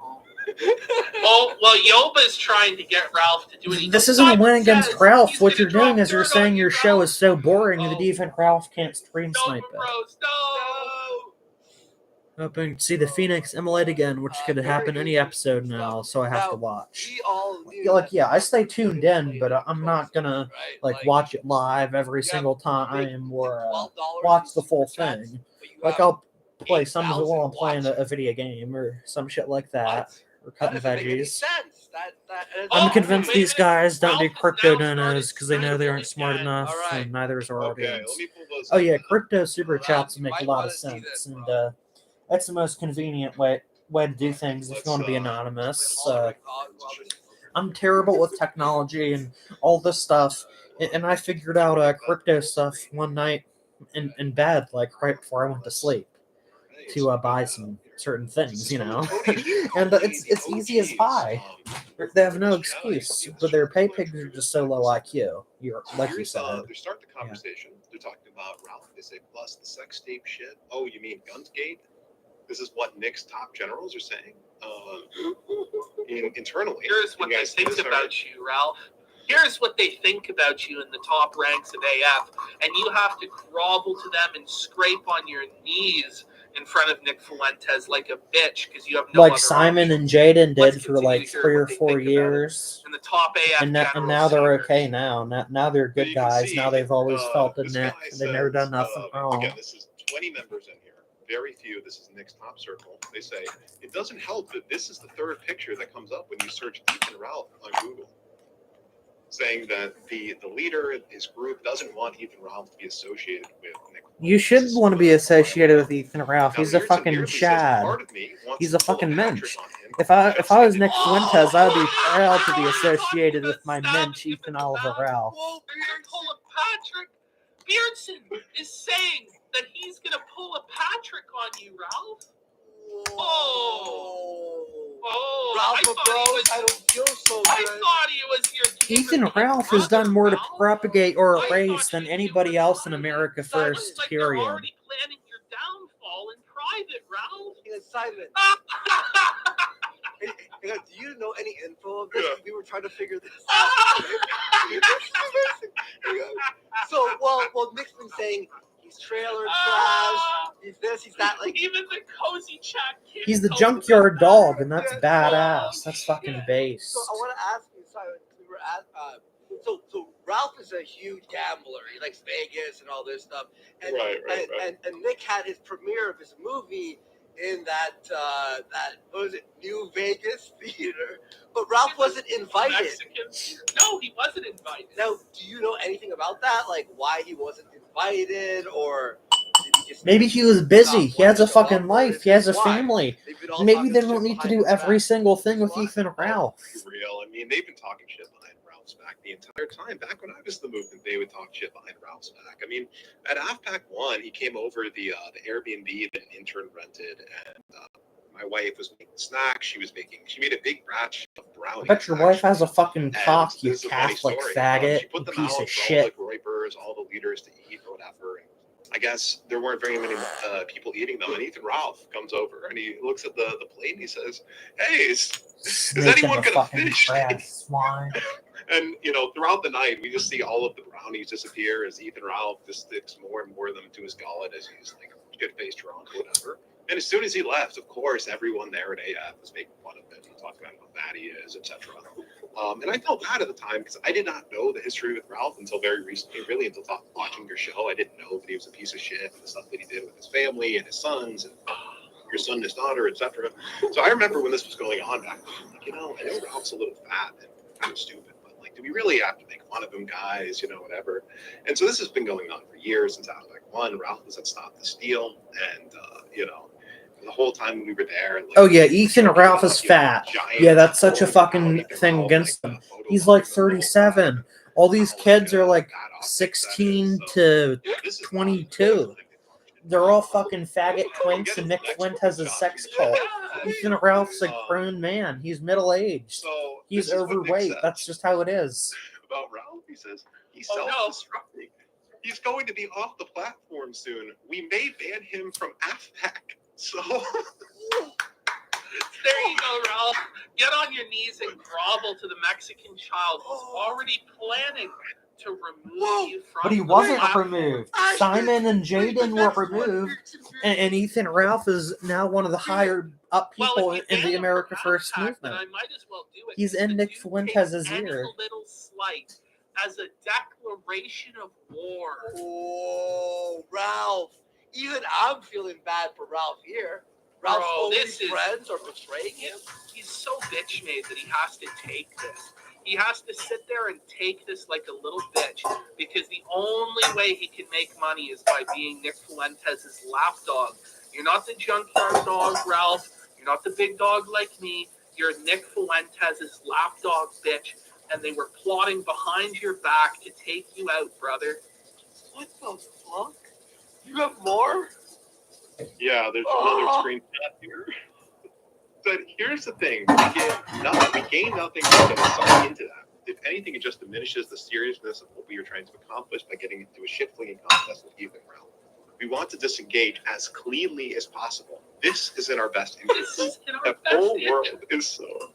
Well, Yoba's trying to get Ralph to do it. This isn't a win against Ralph. What you're doing is you're saying your show is so boring that even Ralph can't stream snipe it. No. Hoping to see the Phoenix immolate again, which could happen any episode now, so I have to watch. I stay tuned in, but I'm not gonna watch it live every single time or watch the full thing. I'll play some of it while I'm playing a video game or some shit like that, or cutting veggies. I'm convinced these guys don't do crypto donos because they know they aren't smart enough, and neither is our audience. Oh yeah, crypto super chats make a lot of sense, and that's the most convenient way to do things if you want to be anonymous. I'm terrible with technology and all this stuff, and I figured out crypto stuff one night in bed, right before I went to sleep, to buy some certain things, and it's easy as pie. They have no excuse, but their pay pigs are just so low IQ. Like you said. They start the conversation. Yeah. They're talking about Ralph. They say, plus the sex tape shit. Oh, you mean Gunsgate? This is what Nick's top generals are saying internally. Here's what they think about you, Ralph. Here's what they think about you in the top ranks of AF, and you have to grovel to them and scrape on your knees in front of Nick Fuentes like a bitch because you have no other Simon option. and Jaden did for 3 or 4 years. In the top AF and now they're okay now. Now they're good guys. Now they've always felt a Nick. They've never done nothing wrong. Again, this is 20 members in here. Very few. This is Nick's top circle. They say it doesn't help that this is the third picture that comes up when you search Ethan Ralph on Google, saying that the leader of his group doesn't want Ethan Ralph to be associated with Nick. You should want to be associated with Ethan Ralph. He's a fucking Chad. He's a fucking mensch. If I was Nick Fuentes, I'd be proud to be associated with my mensch, Ethan Oliver Ralph. Patrick Beardson is saying that he's gonna pull a Patrick on you, Ralph. Ralph, I don't feel so good. I thought he was your Ethan Ralph has done more to propagate or erase than anybody else in America first, period. They're already planning your downfall in private, Ralph. Simon. Hey, do you know any info of this? Yeah. We were trying to figure this out. So, well, Nick's been saying he's trailer trash, he's this, he's that. Even the cozy chat kid. He's the junkyard dog, and that's badass. That's fucking base. So I want to ask you, Simon. We were at so Ralph is a huge gambler. He likes Vegas and all this stuff. And, Right. And Nick had his premiere of his movie in that what was it, New Vegas theater, but Ralph wasn't invited. Mexicans? No, he wasn't invited. Now, do you know anything about that? Like why he wasn't invited, or did he just Maybe he was busy. not He has a want to show fucking up, or life. is He has a this why? family. They've been all Maybe talking they shit don't need to behind do his every back. single thing with What? Ethan Ralph. Be real. I mean, they've been talking shit behind Ralph's back the entire time. Back when I was in the movement, they would talk shit behind Ralph's back. I mean, at AFPAC 1, he came over the Airbnb that an intern rented, and my wife was making snacks. She made a big batch of I brownies. bet your wife has a actually. fucking And cock, you this is a funny Catholic story. faggot, She put you them piece out of for shit. all the Groypers, all the leaders to eat or whatever. And I guess there weren't very many people eating them. And Ethan Ralph comes over and he looks at the plate and he says, "Hey, is Snake in anyone the gonna fucking fish?" trash, swine. And throughout the night, we just see all of the brownies disappear as Ethan Ralph just sticks more and more of them to his gullet as he's like shit-faced drunk or whatever. And as soon as he left, of course, everyone there at AF was making fun of him and talking about how bad he is, etc. And I felt bad at the time because I did not know the history with Ralph until very recently, really until watching your show. I didn't know that he was a piece of shit and the stuff that he did with his family and his sons and your son, his daughter, etc. So I remember when this was going on back then, like, I know Ralph's a little fat and kind of stupid, but like, do we really have to make fun of him, guys? Whatever. And so this has been going on for years since AFPAC 1. Ralph was at Stop the Steal, and the whole time we were there. Like, Oh yeah, Ethan Ralph is fat. Yeah, that's such a fucking thing against him. He's like 37. All these kids are like 16 to 22. They're all fucking faggot twinks, and Nick Flint has a sex cult. Ethan Ralph's a grown man. He's middle-aged. He's overweight. That's just how it is. About Ralph, he says he's self-destructing. He's going to be off the platform soon. We may ban him from AFPAC. So There you go, Ralph. Get on your knees and grovel to the Mexican child who's already planning to remove you from But he the wasn't platform. removed. Simon and Jaden were removed, and Ethan Ralph is now one of the higher up people if you in ban the him America from First AFPAC, movement. then I might as well do it. He's in The Nick dude Fuentes' takes any ear. little slight as a declaration of war. Oh, Ralph. Even I'm feeling bad for Ralph here. Ralph's only friends are betraying him. He's so bitch made that he has to take this. He has to sit there and take this like a little bitch because the only way he can make money is by being Nick Fuentes' lapdog. You're not the junkyard dog, Ralph. You're not the big dog like me. You're Nick Fuentes' lapdog, bitch. And they were plotting behind your back to take you out, brother. What the fuck? You have more? Yeah, there's another screenshot here. But here's the thing: we gain nothing by getting sucked into that. If anything, it just diminishes the seriousness of what we were trying to accomplish by getting into a shit-flinging contest with Ethan Ralph. We want to disengage as cleanly as possible. This is in our best interest. This is in our That best whole interest. world is so.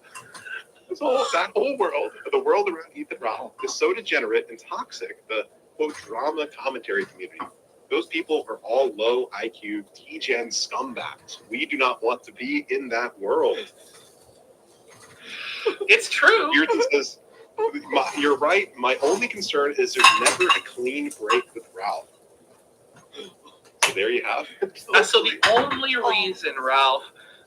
That whole world, the world around Ethan Ralph, is so degenerate and toxic. The quote drama commentary community. Those people are all low IQ T-Gen scumbags. We do not want to be in that world. It's true. Says, you're right. My only concern is there's never a clean break with Ralph. So there you have it. So the only reason, Ralph,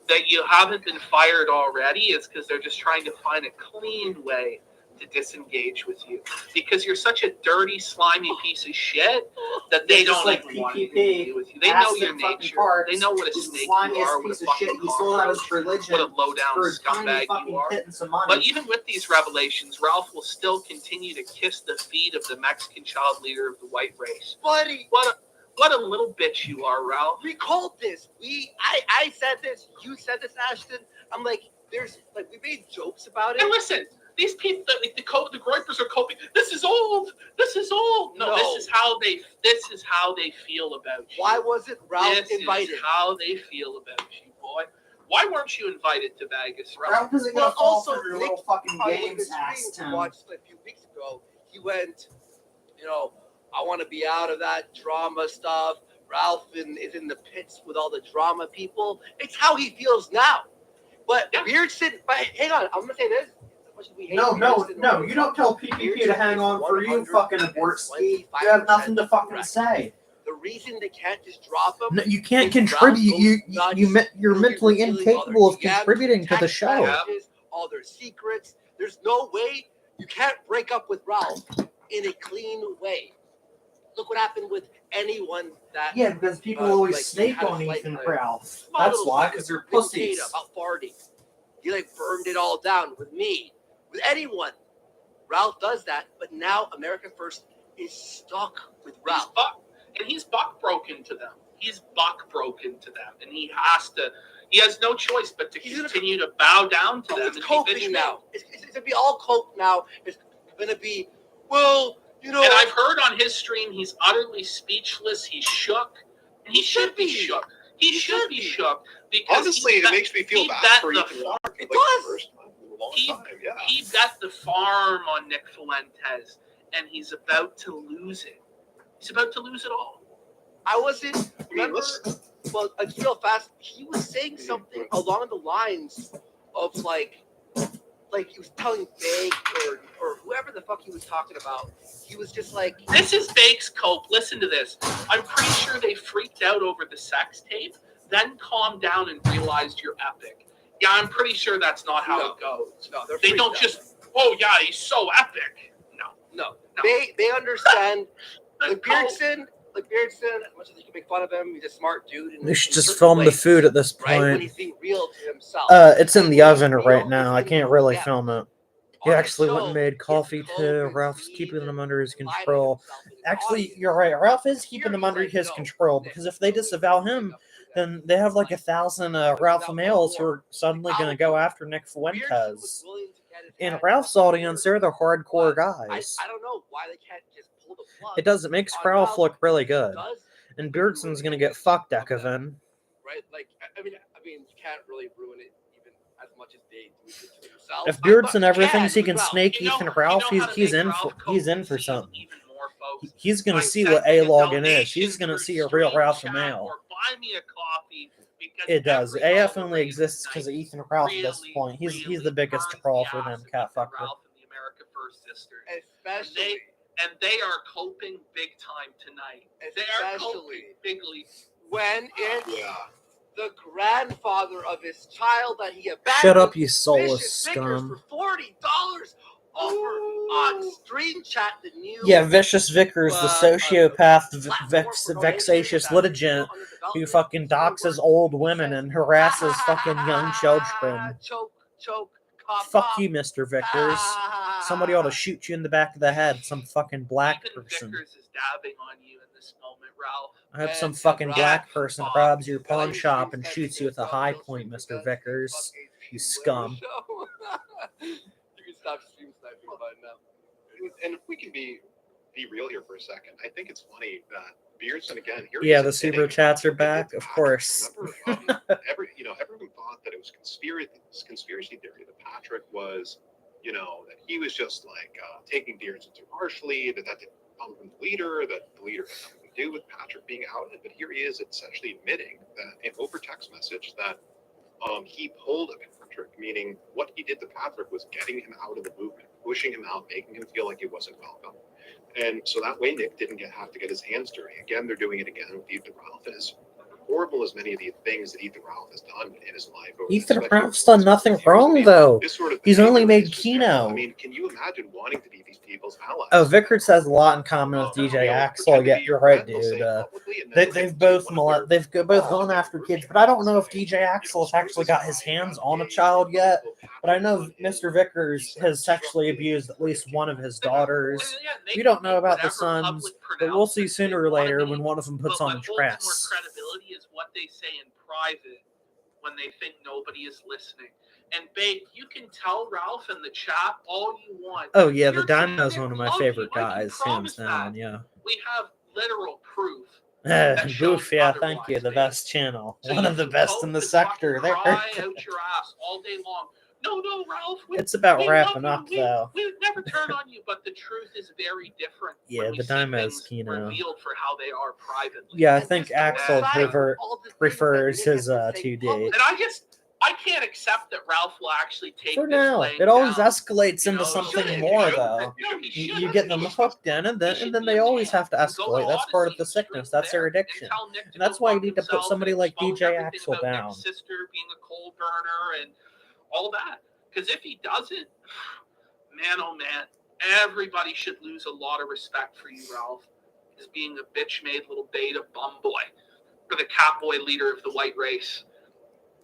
that you haven't been fired already is because they're just trying to find a clean way to disengage with you. Because you're such a dirty, slimy piece of shit that they don't like even want PPP, anything to do with you. They know Acid your fucking nature. parts. They know what a He's the snake you are, slimiest what a piece of shit. fucking He sold out his cockroach, religion what a low-down for a tiny scumbag fucking you are. pittance of money. But even with these revelations, Ralph will still continue to kiss the feet of the Mexican child leader of the white race. Buddy, What a little bitch you are, Ralph. we called this. I said this. You said this, Ashton. I'm like, we made jokes about it. And listen, these people, the Groypers are coping. This is old. This is old. No, No. this is how they feel about you. Why wasn't Ralph this invited? is how they feel about you, boy. Why weren't you invited to Vegas, Ralph? Ralph isn't Well, gonna fall also, for your Nick little fucking on games, the stream Aston. we watched a few weeks ago, he went, I want to be out of that drama stuff. Ralph is in the pits with all the drama people. It's how he feels now. But Yeah. Beardson, but hang on, I'm gonna say this. much as we hate No, Pearson or you don't tell PPP to hang on for you, fucking Dvorsky. You have nothing to fucking correct. say. The reason they can't just drop him. No, you can't is contribute. Ralph You're goes mentally nuts, incapable of all their DMs, contributing to the text show. messages, all their secrets. There's no way you can't break up with Ralph in a clean way. Look what happened with anyone that. Yeah, because people always like, snake had a on slight Ethan play. Ralph. Small That's little why, secret because they're with pussies. Data about farting. He like burned it all down with me, with anyone. Ralph does that, but now America First is stuck with Ralph. He's buck broken to them. He's buck broken to them, and he has no choice but to continue to bow down to them. It's and coping now. It's gonna be all cope now. It's gonna be, well, you know. And I've heard on his stream he's utterly speechless. He's shook, and he should be shook. He should be shook because honestly, it makes me feel bad for Ethan Ralph. It does. He bet the farm on Nick Fuentes, and he's about to lose it. He's about to lose it all. I wasn't. Remember? Well, real fast. He was saying something along the lines of like he was telling Big or whoever the fuck he was talking about. He was just like, this is Bake's cope. Listen to this. I'm pretty sure they freaked out over the sex tape, then calmed down and realized you're epic. Yeah, I'm pretty sure that's not how it goes. No, they don't just. Oh yeah, he's so epic. No. They understand. Like Beardson, as much as you can make fun of him, he's a smart dude. We should just film the food at this point. Right? When he's being real to himself. It's in the oven right now. I can't really film it. He actually went and made coffee too. Ralph's keeping them under his control. Actually, you're right. Ralph is keeping them under his control because if they disavow him, then they have like 1,000 Ralph males who are suddenly going to go after Nick Fuentes. In Ralph's audience, they're the hardcore guys. I don't know why they can't just pull the plug. It does. It makes Ralph look really good. And Beardson's going to get fucked, Ekavin. Right? Like, I mean, you can't really ruin it even as much as they do it to themselves. If Beardson ever thinks he can snake Ethan Ralph, he's in for something. He's going to see what A-Login is. He's going to see a real Ralph male. Buy me a coffee. It does. AF only exists because of Ethan Ralph at this point. He's the biggest troll for them, catfucker. Ralph and the America First sisters. Especially. And they are coping big time tonight. They are coping bigly. When it's the grandfather of his child that he abandoned. Shut up, you soulless scum. For $40 over on Stream Chat, the new. Yeah, Vicious Vickers, the sociopath, vexatious litigant who fucking doxes old women and harasses fucking young children. Choke. Fuck you, Mr. Vickers. Somebody ought to shoot you in the back of the head. Some fucking black person. Vickers is dabbing on you in this moment, Ralph. I hope some fucking black person robs your pawn shop and shoots you with a high point, Mr. Vickers. You scum. You can stop stream sniping by now. And if we can be real here for a second, I think it's funny that Beardson again. Yeah, the super chats are back, of course. Remember, everyone thought that it was conspiracy theory that Patrick was, that he was just like taking Beardson too harshly, that didn't come from the leader, that the leader had nothing to do with Patrick being outed. But here he is essentially admitting that in over text message that he pulled a Patrick, meaning what he did to Patrick was getting him out of the movement, pushing him out, making him feel like he wasn't welcome. And so that way Nick didn't have to get his hands dirty. Again, they're doing it again with Ethan Ralph. And as horrible as many of the things that Ethan Ralph has done in his life. Ethan Ralph's done nothing wrong, though. He's only made Kino. I mean, can you imagine wanting to be these people's allies? Oh, Vickers has a lot in common with DJ Axel. Yeah, you're right, dude. They've both gone after kids, but I don't know if DJ Axel has actually got his hands on a child yet. But I know Mr. Vickers has sexually abused at least one of his daughters. We don't know about the sons, but we'll see sooner or later when one of them puts on a dress. More credibility is what they say in private when they think nobody is listening. And babe, you can tell Ralph in the chat all you want. Oh yeah, the Dynamo's one of my favorite guys, hands down. Yeah. We have literal proof. Boof, yeah, thank you. The best channel, So one of the best in the sector. There. Cry out your ass all day long. No, Ralph. It's about wrapping up, though. We would never turn on you, but the truth is very different. Yeah, the Dynamo's Kino. Revealed for how they are privately. Yeah, I think Axel prefers his 2D. And I can't accept that Ralph will actually take For this now, laying it always down. escalades You into know, something he more, should. though. No, he You should. get them hooked in, and He should then be they a always man have to and go escalate. That's part of Odyssey the and sickness. stream That's their there addiction. and tell Nick to And that's go why you fuck need to put himself somebody and like expose DJ everything Axel about down. Nick's sister being a coal burner and all that. Because if he doesn't, man, oh man, everybody should lose a lot of respect for you, Ralph, as being a bitch-made little beta bum boy for the catboy leader of the white race.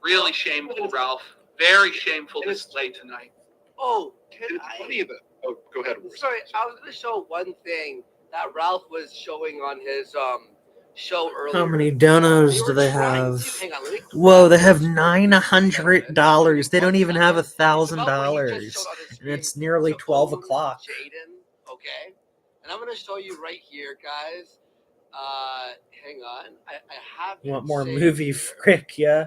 Really shameful, Ralph. Very shameful display tonight. Oh, It's funny that. Oh, go ahead. Wars. Sorry, I was going to show one thing that Ralph was showing on his show earlier. How many donos do they trying have? to- hang on, let me Whoa, they grab have this $900. They don't even have It's about what he just $1,000, showed on his and screen it's nearly to 12 own o'clock. Jaden, okay? And I'm going to show you right here, guys. Hang on. I have You want it more saved movie here. frick, yeah?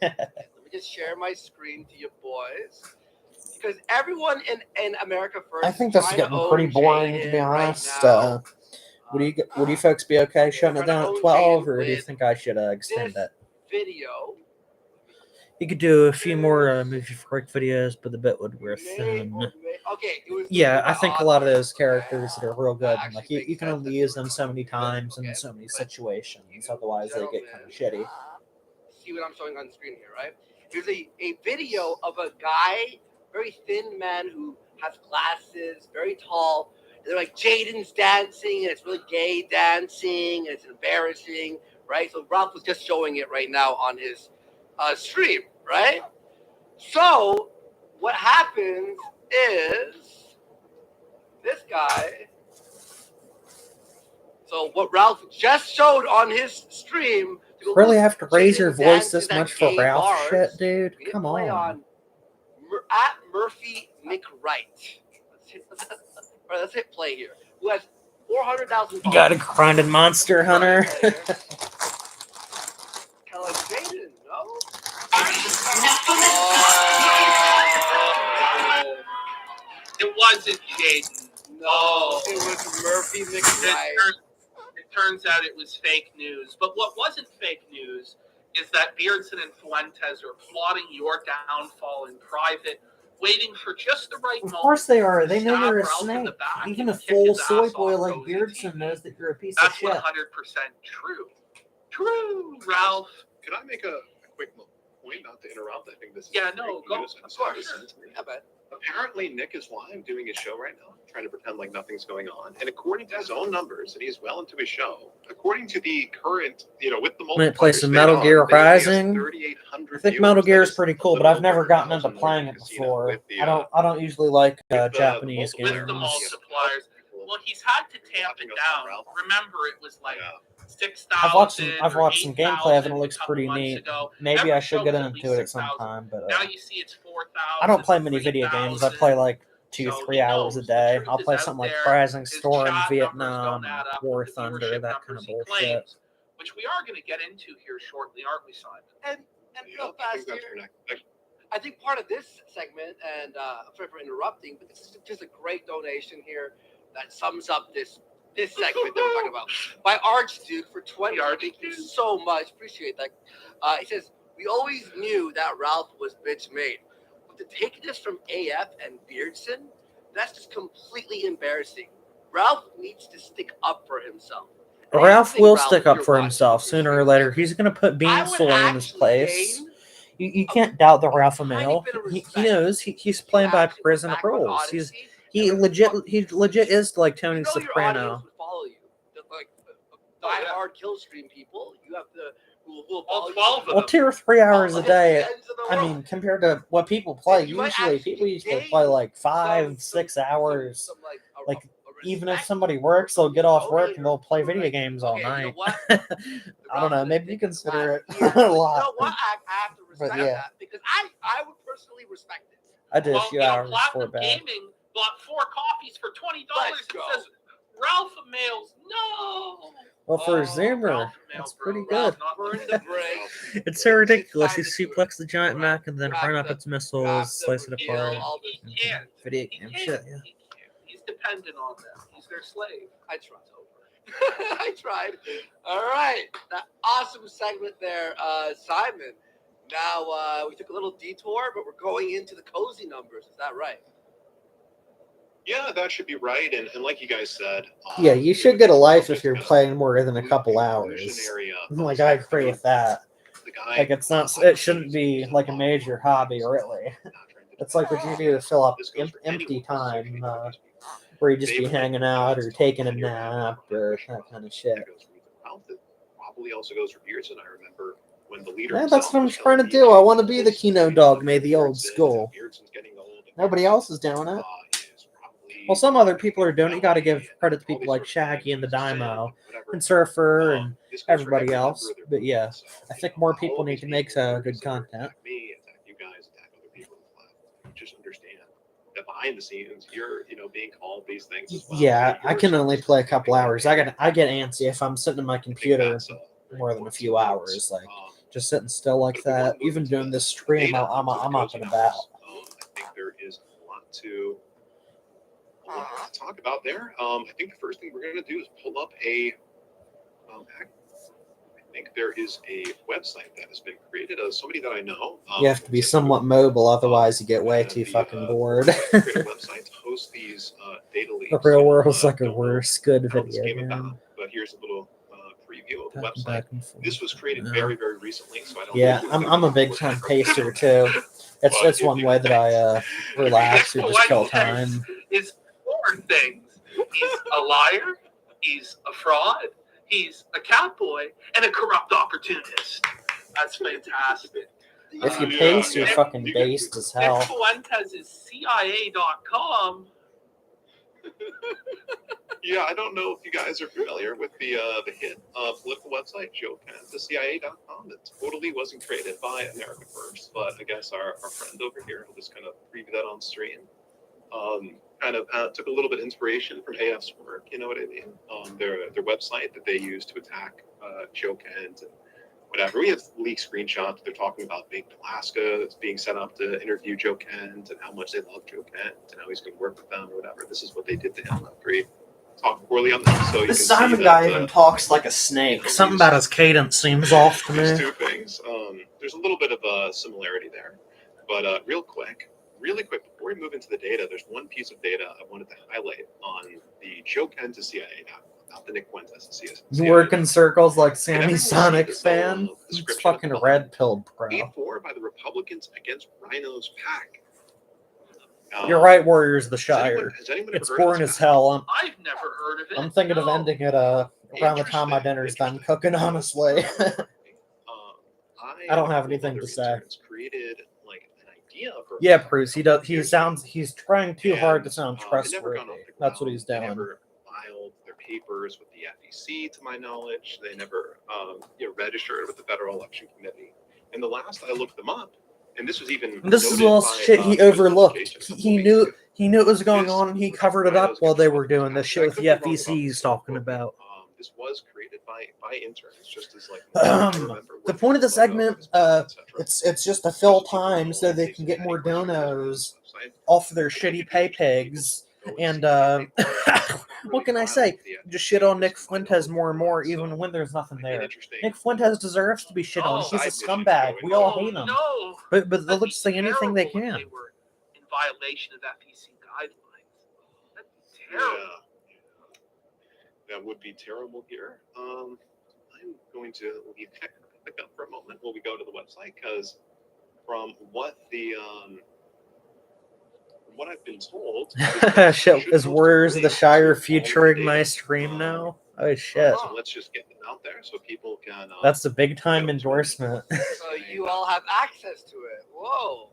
Let me just share my screen to you boys. Because everyone in America First I think this is trying to getting own pretty boring, to be Jaden right honest. now. Would you folks be okay shutting it Trying to down at own 12, Jaden or do you with think I should extend this it? video You could do a few more movie frick videos, but the bit would wear thin. okay, it was Yeah, by I think a lot of author, those characters that are real good, actually like you makes can sense only that use they were them so many good, times and okay? in so many But situations. Otherwise, they get kind of shitty. See what I'm showing on screen here, right? Here's a video of a guy, very thin man who has glasses, very tall. And they're like, Jaden's dancing, and it's really gay dancing, and it's embarrassing, right? So Ralph was just showing it right now on his stream, right? So what happens is this guy. So what Ralph just showed on his stream. Really have to raise your Jaden dances this dances at much for gay Ralph bars. shit, dude? We didn't Come play on. At Murphy McWright. Let's hit play here. Who has 400,000 You got a grinded monster hunter. Kind of like Jaden, no? It wasn't Jaden. No, it was Murphy McWright. It turns out it was fake news. But what wasn't fake news is that Beardson and Fuentes are plotting your downfall in private, waiting for just the right moment. Of course they are. They know Stab you're a Ralph in snake. the back Even and a kick full his soy ass boy off like Cozy Beardson TV. knows that you're a piece That's of shit. 100% true. True, Ralph. Could I make a quick point? Not to interrupt. I think this is Yeah, great no, go. news. Of course. Yeah, but Apparently, Nick is live doing his show right now, trying to pretend like nothing's going on. And according to his own numbers, and he's well into his show, according to the current, with the Might play multipliers some they Metal on, Gear they only have Rising. 3,800 I think viewers. Metal Gear That is pretty cool, a but I've little never over gotten into 1,000 playing it Casino before. with the, I don't usually like with the Japanese With games. the multipliers. Well, he's had to tamp it down. Remember, it was like 6,000. I've watched some gameplay of it. It looks a couple pretty months neat. ago. Maybe Every I should show get was at into least it at some 6,000. time, but Now you see it's 4,000. I don't play many video games. I play like 2-3 So hours a knows the day. truth I'll is play out something like there. Rising His Storm, chat numbers Vietnam, don't add up War with the Thunder, viewership that kind numbers of he bullshit. claims, which we are going to get into here shortly, aren't we, Simon? and real I fast think that's here. correct. I think part of this segment, and sorry for interrupting, but this is just a great donation here that sums up this segment that we're talking about. By Archduke for 20. Thank you so much. Appreciate that. He says, we always knew that Ralph was bitch made. But to take this from AF and Beardson, that's just completely embarrassing. Ralph needs to stick up for himself. And Ralph here's the thing, will Ralph, stick if up you're for watching himself this, sooner or later. He's going to put I Bean would Soy in his actually place. gain You can't doubt the Ralpha tiny male. bit of He respect. knows he's playing by Actually prison back on rules. Odyssey, He and legit is like Tony your audience Soprano. would follow you. Like die-hard kill stream people, you have to who All follow 12 of you. Well, 2 or 3 hours a All day. ends of the I world. mean, compared to what people play, You might usually actually people used to gain play like some- 5-6 hours. some, Like, a even if respect somebody works, they'll get off work donator. and they'll play video Like, games all okay, you know night. what? I don't know. Maybe you consider it a You lot. know what? I have to respect yeah. that because I would personally respect it. I did a Well, few hours before Platinum bed. Gaming bought 4 coffees for $20. Let's It go. says Ralph Mails. No. Well, for a Oh, Zoomer, Ralph Mail, that's bro. pretty Ralph, good. not Burn the the bridge. It's so ridiculous. He time to do it. suplexed the giant Right. mech and then Crack run up the- its missiles, slice it kill apart. all the- He can't. Video He game can't. shit, yeah. He can't. He's dependent on them. He's their slave. I tried. I tried. All right. That awesome segment there, Simon. Now, we took a little detour, but we're going into the cozy numbers. Is that right? Yeah, that should be right. And like you guys said, Yeah, you should get a life if you're kind of playing more than a couple hours. illusionary, Like, I agree with that. the guy, Like, it's not. It shouldn't be like a major hobby, really. It's like what you do to fill up empty time, where you just be hanging out or taking a nap or that kind of shit. That probably also goes for Beardson. I remember when the leader. Yeah, that's what I'm trying to do. I want to be the Kino dog, made the old school. Nobody else is doing it. Well, some other people are doing it. You got to give credit to people like Shaggy and the Dymo and Surfer and everybody else. But yeah, I think more people need to make good content. Me, attack you guys, attack other people. Just understand that behind the scenes, you're being called these things as well. Yeah, I can only play a couple hours. I get antsy if I'm sitting in my computer more than a few hours. Like just sitting still like that. Even doing this stream, I'm up and about. I think there is a lot to talk about there. I think the first thing we're going to do is pull up a. I think there is a website that has been created of somebody that I know. You have to be somewhat mobile, otherwise you get way too fucking bored. Websites host these data leaks. The real world's like a worse good video game. But here's a little preview of the website. This was created Yeah. very, very recently, so I don't. Yeah, I'm a big time pacer too. It's one way that I relax or just kill time. Is 4 things. He's a liar. He's a fraud. He's a cowboy and a corrupt opportunist. That's fantastic. If you pace, you're fucking based as hell. Nick Fuentes is CIA.com. Yeah, I don't know if you guys are familiar with the hit political website, JoeKent.CIA.com, that totally wasn't created by America First, but I guess our friend over here will just kind of preview that on stream. Kind of took a little bit of inspiration from AF's work, you know what I mean? Their website that they use to attack Joe Kent and whatever. We have leaked screenshots. They're talking about Big Alaska that's being set up to interview Joe Kent and how much they love Joe Kent and how he's going to work with them or whatever. This is what they did to him after he talked poorly on them. So This Simon guy even talks like a snake. Something about his cadence seems off to me. These two things. There's a little bit of a similarity there, but really quick, before we move into the data, there's one piece of data I wanted to highlight on the Joe Kent to CIA, not the Nick Fuentes to CIA. You work in circles like Sammy Sonic fan. It's fucking red pill, bro. 8-4 by the Republicans against Rhino's pack. You're right, Warriors of the Shire. Has anyone It's ever heard of boring this as pack? hell. I've never heard of it. I'm thinking of ending it around the time my dinner's done cooking, honestly. I don't have anything to say. It's created like an idea for Yeah, Bruce. He's trying too hard to sound trustworthy. That's what he's They doing. never filed their papers with the FEC, to my knowledge. They never registered with the Federal Election Committee. And the last I looked them up, and this was even This is noted all by, shit he overlooked. Education He knew it was going on, and he covered it up while they were doing this shit with the FEC he's talking about. This was created by interns, just as like The point of the segment, it's just to fill time so they can get more donos off of their shitty pay pigs. And what can I say? Just shit on Nick Fuentes more and more, even when there's nothing there. Nick Fuentes deserves to be shit on. He's a scumbag. We all hate him. No. But they'll just say anything they can. They were in violation of FEC guidelines. That's terrible. Yeah. That would be terrible here. I'm going to leave pick up for a moment while we go to the website, because from what what I've been told, Shit, is Warriors of the Shire featuring my stream now? Oh shit. So let's just get them out there so people can. That's a big time endorsement. So you all have access to it. Whoa.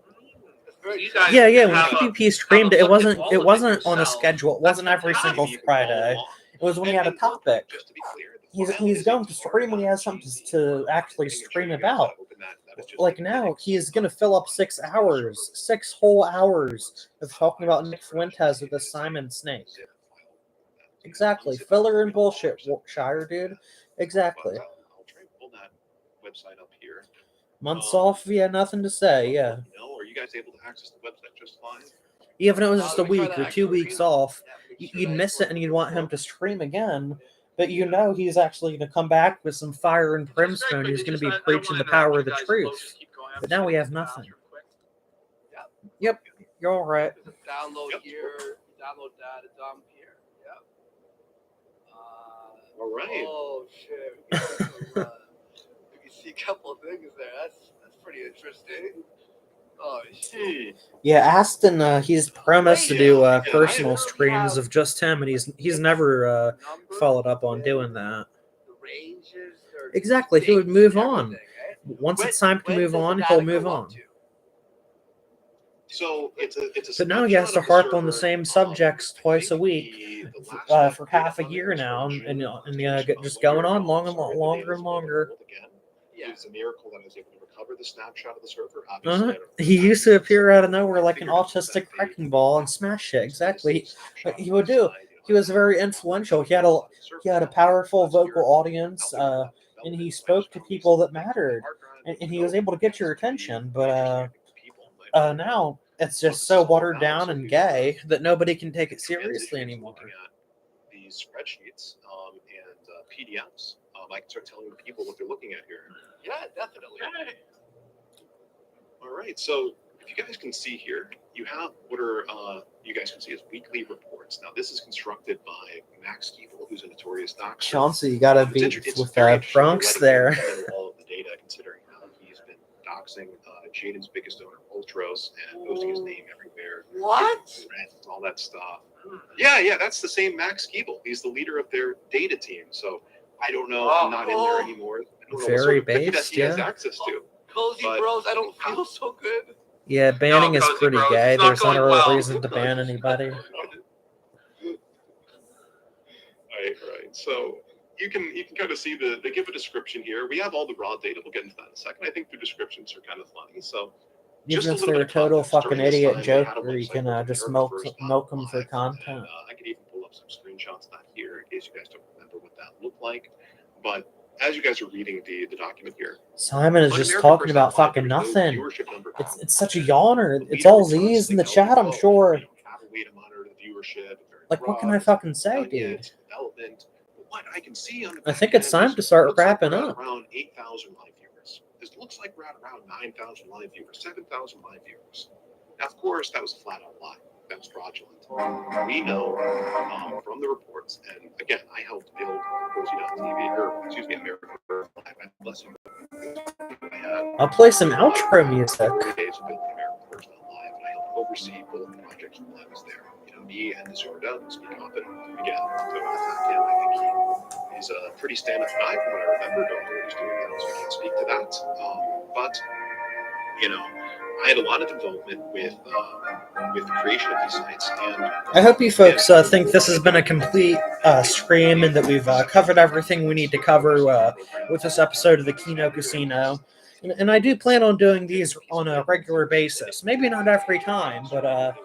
That's very You guys Yeah, can when have a- PvP streamed it, have a wasn't look at it wasn't all on of a it schedule. It wasn't every yourself. single Friday. It was when he had a topic. Just to be clear, He's going to stream when he has something to actually stream about. Like now, he is going to fill up 6 hours, 6 whole hours of talking about Nick Fuentes with a Simon Snake. Exactly, filler and bullshit, Shire dude. Exactly. I'll try and pull that website up here. Months off, yeah, nothing to say. Yeah, No, are you guys able to access the website just fine? even if it was just a week or 2 weeks off, you'd miss it and you'd want him to stream again. But you know he's actually going to come back with some fire and brimstone. He's going to be preaching the power of the truth. But now we have nothing. Quick. Yep, you're all right. There's a download Yep. here, download data dump here. Yep. All right. Oh shit. We can see we can see a couple of things there. That's pretty interesting. Oh shit. Yeah, Aston, he's promised to do personal Yeah. streams of just him, and he's never Number, followed up on the- doing that. The ranges. Their Exactly, he would dates move and on. everything, eh? Once it's time to When move does the on, data he'll move go up on. to? So it's a But now he has snapshot to of the harp on the server. same subjects I twice a think week the last for update half a on it year was from now, June and of just 1 going year on ago. longer Sorry, and the longer data's and a little longer. old again. Yeah. It's a miracle that I was able to recover the snapshot of the server. Obviously, I don't know He exactly used to appear what out of nowhere like an figured out that autistic they- wrecking ball and smash shit. So this Exactly. is a snapshot He on would the do. side, He was I very think influential. it's He had a on the server powerful last year. vocal audience, Now, there's and he development spoke to questions, people that things like mattered, hard drive, and he was able to get your attention. But understanding the people, but now it's so just this so is all watered about. down So and if you wanna gay that nobody can take it transition seriously into anymore. looking at these spreadsheets and PDFs, I can start telling people what they're looking at here. Yeah, definitely. All right, so if you guys can see here, you have what are you guys can see as weekly reports. Now this is constructed by Max Keeble, who's a notorious doxer. Chauncey, you gotta It's beat inter- it's with very interesting Bronx to let him there. handle all of the data, considering how he's been doxing Jaden's biggest owner, Ultros, and posting his name everywhere. What? Rent, all that stuff. Yeah, that's the same Max Keeble. He's the leader of their data team. So I don't know. I'm not in there anymore. I don't know what Very sort of data based, he has yeah. access to. Cozy But- Bros, I don't feel so good. Yeah, banning is Cozy pretty Bros, gay. it's not There's not a going real well. reason to ban anybody. Right. So you can kind of see they give a description here. We have all the raw data. We'll get into that in a second. I think the descriptions are kind of funny. So just Even a if little they're a bit of total context. fucking During this idiot time, they had a joker, you website can called just America milk First them for Live, content. and, I could even pull up some screenshots of that here in case you guys don't remember what that looked like. But as you guys are reading the document here, Simon is on just America talking First about Live, fucking there was no nothing. viewership number. It's such a yawner. The It's leader all would Z's in the constantly chat, tell I'm you, sure. have a way to monitor the viewership. Like, what can I fucking say, dude? Development. But what I can see on the I think back it's end time is to start looks like wrapping we're at up. around 8,000 live viewers. This looks like we're at around 9,000 live viewers, 7,000 live viewers. Now, of course, that was a flat out lie. That was fraudulent. We know from the reports, and again, I helped build Cozy.tv, or excuse me, America First Live. Bless you. I had I'll play some outro music. 4 days of building America First Live, and I helped oversee both projects while I was there. Me and the Zurda speak often. Again, to attack him, I think he's a pretty stand-up guy from what I remember. Don't know what he's doing now, so I can't speak to that. But I had a lot of involvement with the creation of these sites, and I hope you folks think this has been a complete stream and that we've covered everything we need to cover with this episode of the Kino Casino. And I do plan on doing these on a regular basis. Maybe not every time, but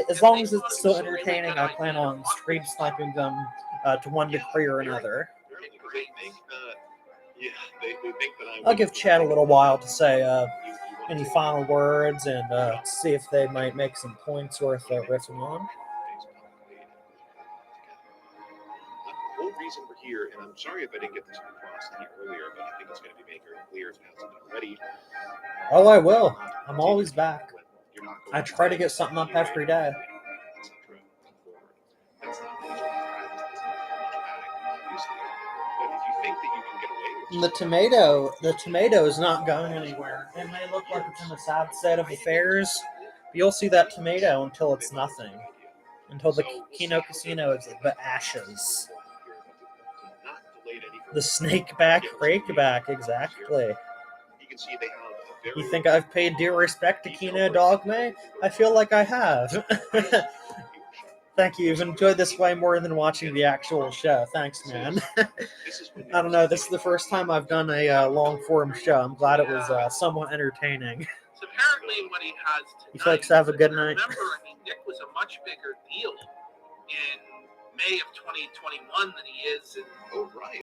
as long as it's still entertaining, I plan on stream sniping them to one degree or another. They think that I'll give Chad a little while to say any final words and see if they might make some points worth riffing on. The whole reason we're here, and I'm sorry if I didn't get this across any earlier, but I think it's going to be made very clear if it hasn't already. Oh, I will. I'm always back. I try to get something up every day. That's not much obviously. But if you think that you can get away with The tomato is not going anywhere. It may look like it's in a sad state of affairs, but you'll see that tomato until it's nothing. Until the Kino Casino is but ashes. The snake back, rake back, exactly. You think I've paid due respect to Kino Dogme? I feel like I have. Thank you. You've enjoyed this way more than watching the actual show. Thanks, man. I don't know. This is the first time I've done a long-form show. I'm glad it was somewhat entertaining. So apparently what he has tonight, You folks have a good night. Remember, Nick was a much bigger deal in May of 2021 than he is in Oh, right.